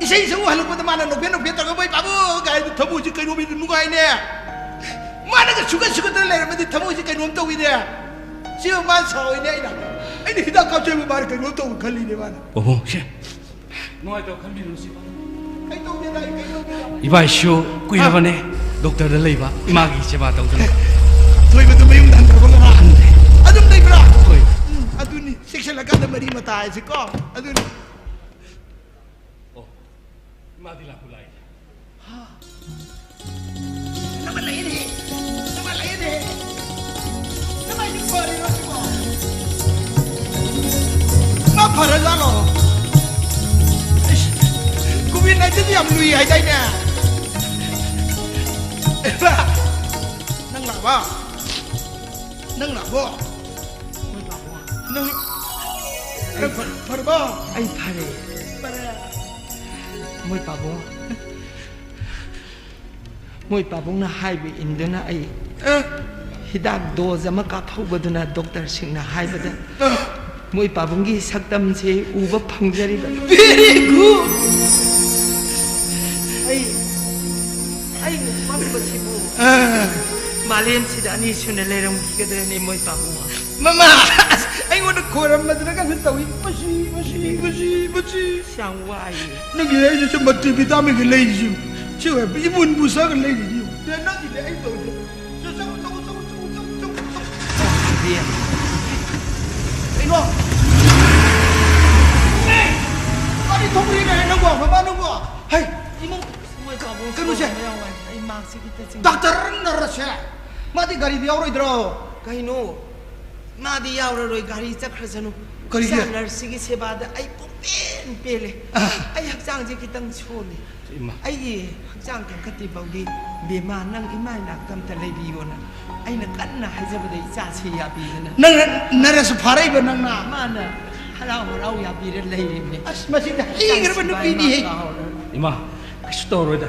이세 이세 하는 마나 높게 높게 들어가 뭐 바보 가이도 터보지 그 놈이 누가 있네 마나가 죽어들 내려면 터보지 그 놈도 있네 지금 만사오 있네 이나 아니 히다 갑자기 말을 그 놈도 걸리네 마나 오 씨 너희도 감미는 씨 아이도 내가 이바쇼 꾸이라바네 독터들 레이바 이마기 제바 독터들 저희부터 매우 난다고 가 안돼 아좀 내버라 아두니 섹션 나간다 말이 맞다 해지고 아두니 Matilah kulai. Nama lain ni, nama ini boleh macam apa? Apa rasa lo? Kubin aja dia melui aja ni. Nang apa? Nang apa? Nang apa? Ay pare. Môi pabong na haibi induna ay hidak doza makaphaubaduna doctor singna haibada môi pabong gi saktam se uba phangjari ba very good ay mabba sibu malem sidani sune leram kidre ni môi pabong mama ay wona koram madra ka tawi masi sang wai nagi ay sa mati vitamin ke lay ji chiwe imun busa ke lay ji de na di ay to so dia ay no hey ari thongri na na go mama no go hey imong môi pabong kanu se ay maksi kita sing doctor na rasya mati gari di auro idro kaino madi yauraroi gari chakhrazanu Kari dia? nurse sebada ai popen pele ai hakjang je kitang choli ai hakjang kan kati baudi bema nang imai nak tam ta lebi ona ai na kanna hajabada icha che ya bi na nang naras pharai ba nang na mana harau ya bi re lei ni as masida igar ba nu bi ni 이마 그슈도로다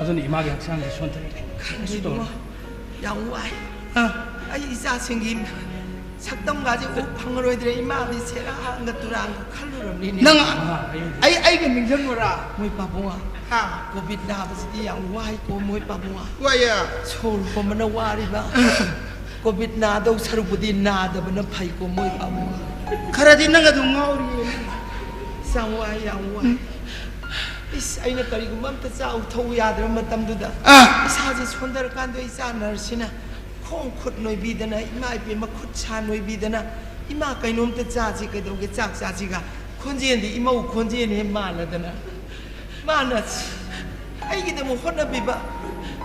아전이 이마게 학상게 손테 그슈도 yang wai ai icha singin saktam gaji u phangro idre imali sera hanga turang khaluram ni nang ai ke ming jang ora moi pabunga ha covid na basidi yang wai ko moi pabunga waya chol ko mana wari ba covid na do sarubudi na da bana phai ko moi pabunga kharadi nang adu ngauri sang wai yang wai is aina kari gumam ta chau thau yadra matam du da isa ji chondar kan do isa narsina khong khut noi bidana ima pe ma khut cha noi bidana ima kainom ta cha ji ka do ge chak cha ji ga khonjen di ima u khonjen he mala dana mana ai gi de mo honna bi ba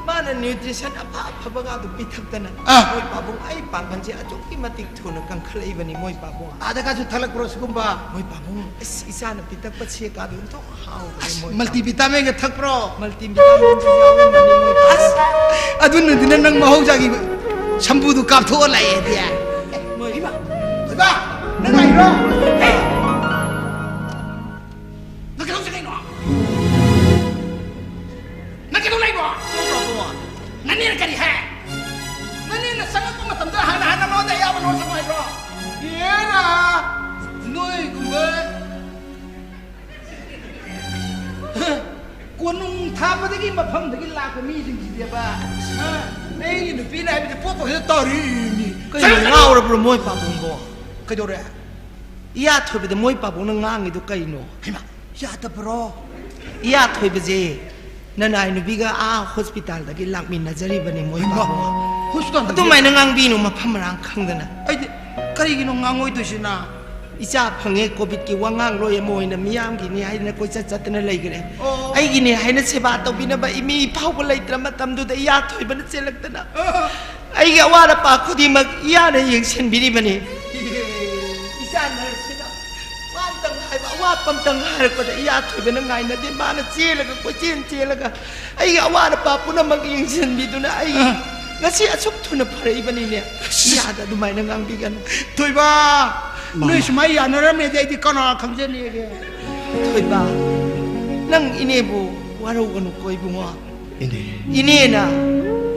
mana nutrition apa phaba ga du pithak dana moi babung ai pangan je ajuk ki matik thuna kang khlai bani moi babung ada ka ju thalak pros gumba moi babung isa na pitak pa che ka du to hau moi multivitamin ke thak pro multivitamin je yawe mani moi adun din nang mahau jagi sambudu kap tho lai dia moi ba nang ai ro nak kau sai no nak kau lai no nani nak kari hai nani nak sangat ko matam da hana no da ya ba no samai ro yera noi kuwe kunung thabadagi mafamdagi lakpa mi sing si ba nei nu pi nai bi po po he tori ni kai ngau ra pro moi pa bung bo kai do re ya thoi bi de moi pa bung na ngang i du kai no hima ya ta bro ya thoi bi je na nai nu bi ga a hospital da gi lak min na jari ba ni moi pa bung hospital tu mai na ngang bi nu ma pham rang khang da na ai kari gi no ngangoi du sina icha phange covid ki wangang roi moi na miyam gi ni ai na koi cha chat na lai gre ai gi ni hai na seba to bi na ba imi phau ba lai tra ma tam du da ya thoi ba na chelak da na ai ga wa ra pa khudi ma ya na yeng sen bi ri ba ni isa na sina ว่าปั๊มตังหารก็จะยาถอยไปนั่งไงนะเดี๋ยวมานะเจี๊ยแล้วก็ไปเจี๊ยแล้วก็ไอ้ว่านะป้าปุ่นมันก็ยังเช่นดีตัวนะไอ้งั้นสิอาชุกทุนพระอีบันนี่เนี่ยยาแต่ดูไม่นั่งงังดีกันถอยบ้านุ้ยสมัยยานะเริ่มเนี่ยได้ที่ก่อนคำเจนี่แกถอยบ้านั่งอินเนบูว่าเรากันคอยบุ้งว่าอินเนน่ะ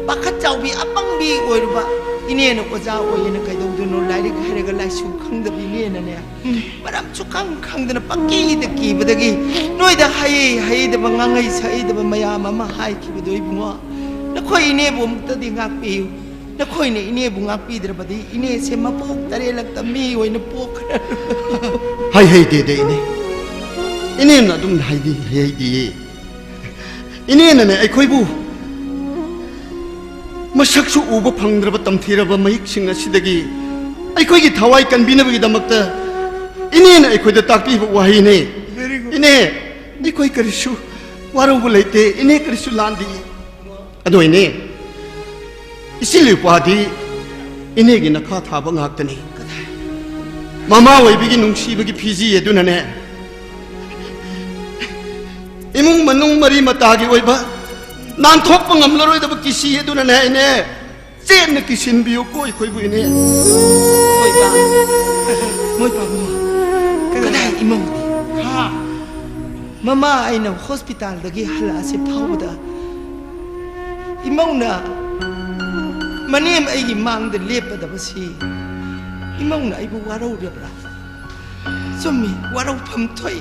ปักขัดเจ้าบีอัปังบีโอ้ยรู้ป่ะอินเน่น่ะก็จะโอ้ยนะใครดูดูโน่ไล่ดิใครก็ไล่ชุกขังเดบิเน่น่ะเนี่ยมาดามชุกขังเดน่ะปักกี้ตะกี้บัดกี้น้อยเดให้เดบังงังไอ้ใส่เดบังมายามาให้ขี้บัดด้วยบุ้งว่านักคอยอินเน่บุ้มตัดดีงักปีวนักคอยเนี่ยอินเน่บุ้งงักปีเดบัดดี้อินเน่เสมาพกตะเรลักตะมีโอ้ยนะพกให้เดอินเน่น่ะดุมให้ดีอินเน่น่ะเนี่ยไอ้คอยบูมาชักชูอุบพังดระบตำทีระบมายิกสิงห์สิดกีไอ้คอยกิทวายกันบินบกิดามักตาอินี่นะไอ้คอยเดตักปีบวาฮิเน่อินี่ไอ้คอยกริชูวารุบุเลเตอินี่กริชูลานดีอโดยเน่อิสิลิปวาดีอินี่กินักข้าท้าบังหักตนีมาม่าไว้บิกินุ่งชีบิกิพิจิเอตุนันเน่อิมุงมันนุ่งมารีมาตากิไว้บ้านานทบปังมลรอยดับกิซีเอตุนันเน่เน่เจนนักกิสินบิวโคอยบุยเน่คอยบ้ามวยบ้ามัวก็ได้อิมุงฮ่ามาไอ้น่ะฮอสพิทอลตะกี้ฮัลอาเซพาวดาอิมุงน่ะมันเนี่ยไอ้กิมังเดลีบดับซีอิมุงน่ะไอ้บัวเราเรียบร้อยสมีว่าเราพัมถอย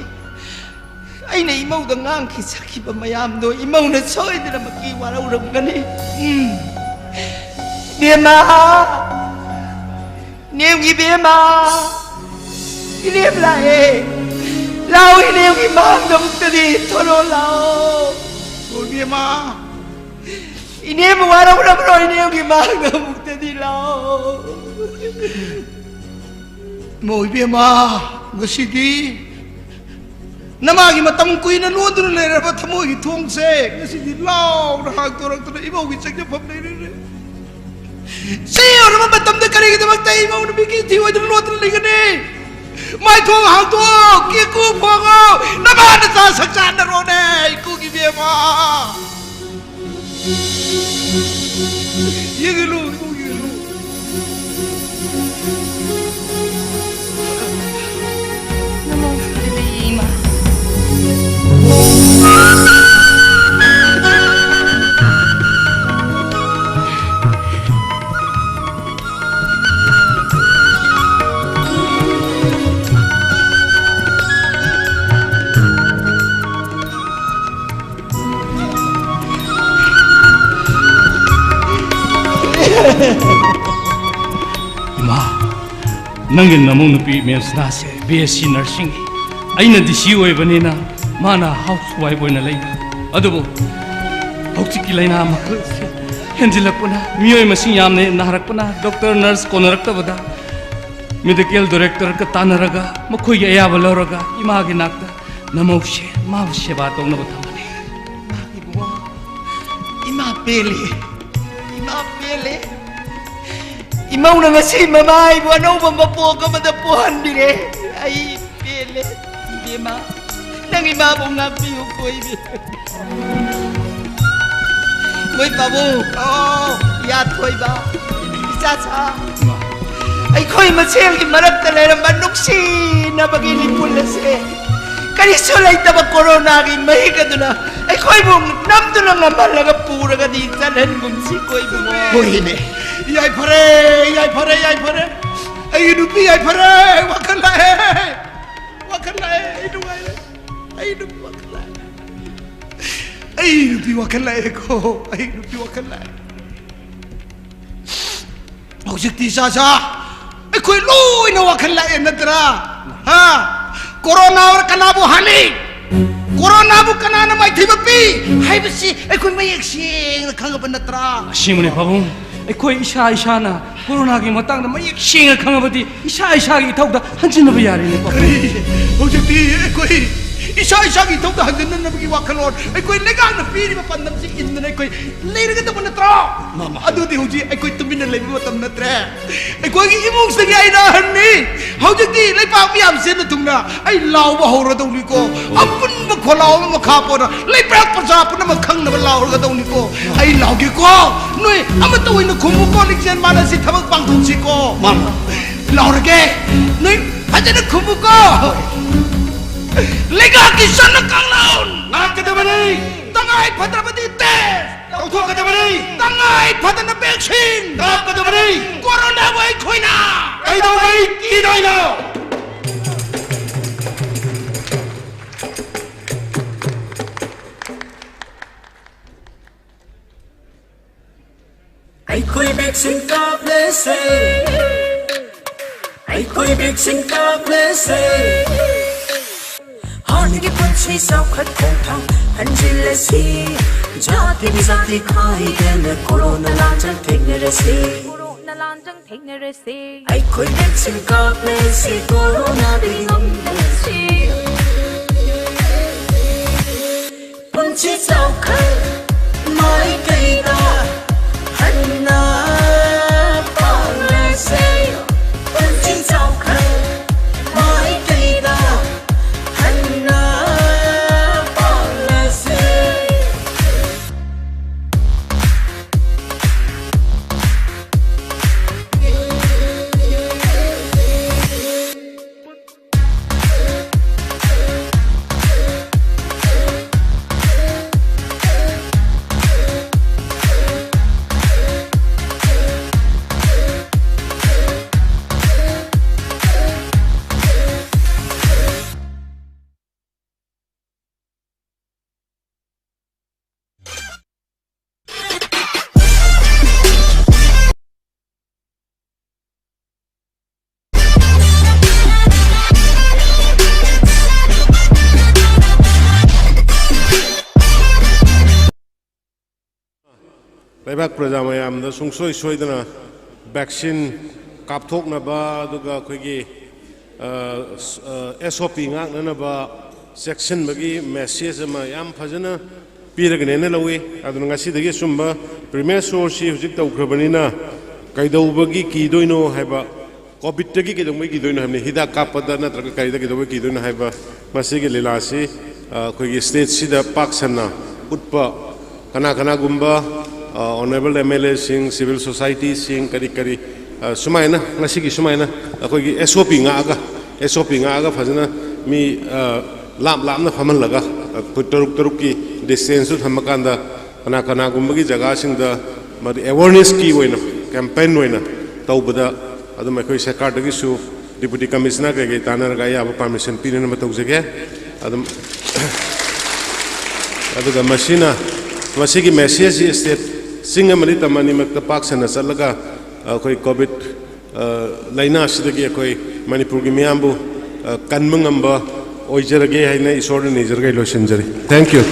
ไอ้เนี่ยอิมุงต้องงางขี้สักขี้บะมายามโดยอิมุงน่ะช่วยเดี๋ยวเมื่อกี้ว่าเราเรื่องกันนี่เบียมาเนี่ยกี่เบียมาอีเนี่ยอะไรเราอีเนี่ยกี่มังดมตดีทนเราโอ้เบียมาอีเนี่ยบัวเราเราโรยเนี่ยกี่มังดมตดีเราโมยเบียมากสิดีน้ำมันกี่มาตั้งคุยนั่นล้วนตัวเลยเราทำโมยทุ่งเสกกสิดีเล่าหากตัวเราตัวนี้บอกกิจจะพับได้เลยเสียเรามาตั้งแต่กันกันมาแต่อีโมนบิกิที่ว่าตัวล้วนตัวเลยกันนี่ไม่ทุ่งหางตัวเกี่ยกูพวกเอาน้ำมันจะสักจานนรกแน่กูกี่เบียมายังไงลูกกูยังลูกน้ำมันดีมาima nangin namong nupi mes na se BSc nursing ai na disi oi bani na mana housewife boy na leina adubo hauchiki leina mak hendilak puna mioi masing yamne naharak puna doctor nurse konarak ta bada medical director ka tanaraga makhoi ya ya baloraga ima gi nakta namoshe ma seba tong na bathamane ima pele Imaw na nga si mamay, buwanaw mamapo ka madapuhan din eh. Ay, pili, hindi ma. Nang imabong nga piyo ko, ibi. Moy pabo, yat ko'y ba? Isa sa. Ay ko'y masayang imarap talay ng manuksi na magilipon na siya. Kanisulay tabag corona aking mahika doon na. Ay ko'y mong namdo na nga malaga pura ka di tanan mong si ko'y mo. Hoy ne, yay pare, ay inupi yay pare, wakalae, inupi wakalae ko, ay inupi wakalae. Ojekti sasa, ay ko'y luy na wakalae na dra, ha? Corona or kanabo hali. Corona bu kanana mai thibapi. Hai basi ai koi mai aksing na khanga banatra. Simone pabung ai koi isa na corona gi matang na mai aksing na khanga bati isa gi thauda hanjin na bayari ne pabung. Hojekti ai koi isa इसागी तो हजन नबी वाखलोन कोई लेगा न पीरी में पंदम से इंदने कोई लेर के तो मन त्रो अदु दी हुजी कोई तुमिन ले भी तम नत्रे कोई की इमुंग से गई ना हन्नी हौजे की ले पा भी हम से न तुंगा आई लाव बा होरो दौली को अपन म खोलाव म खा पोरा ले पे प्रजा अपन म खंग न लाव ग दौली को आई लाव की को नोय अम तो इन खुमु को लिखन माना सी थबक पांग सी को माम लाव के नोय हजन खुमु को लेगा किसान कांगलाun ngak ke dabani tangai phadrapati te tauthok ke dabani tangai phatana vaccine ngak ke dabani corona vai khoina Keidoubadgi Kiduino ai khoi vaccine ka blesse ai khoi vaccine ka blesse Hangi punchi sao khat khong thang hanjile si jati bi jati khai gen corona lan chang thing ne se corona lan chang thing ne se ai khoi vaccine ka ple si corona bi ngam si punchi sao khat mai kai da hanna pa le se punchi sao khat mai kai da Leibak Praja mayam da sungsoi soidana vaccine kapthoknaba aduga khoigi SOP ngaknanaba section bagi message ama yam phajana piragnene lawi aduna ngasi dagi sumba premier source hujik tawkhrabanina Keidoubadgi Kiduino haiba covid tagi Keidoubadgi Kiduino hamne hida kapada natraga kaida Keidoubadgi Kiduino haiba masigi lilasi khoigi state sida paksana utpa kana gumba honorable MLA sing civil society sing kari sumaina ngasigi sumaina akogi SOP nga aga fazana mi lam na faman laga taruk ki distance su thamakanda kana gumbagi jaga sing da mari awareness ki hoina campaign hoina tawbada adu mai koi sarkar dagi su deputy commissioner ke tanar ga ya permission pinena ma tawjege adu ga machine masigi message state singa mali tamani makta pak sana salaga koi covid laina sidagi koi Manipuri gi miyambu kanmangamba oijarage haina isor ni jargai losenjari thank you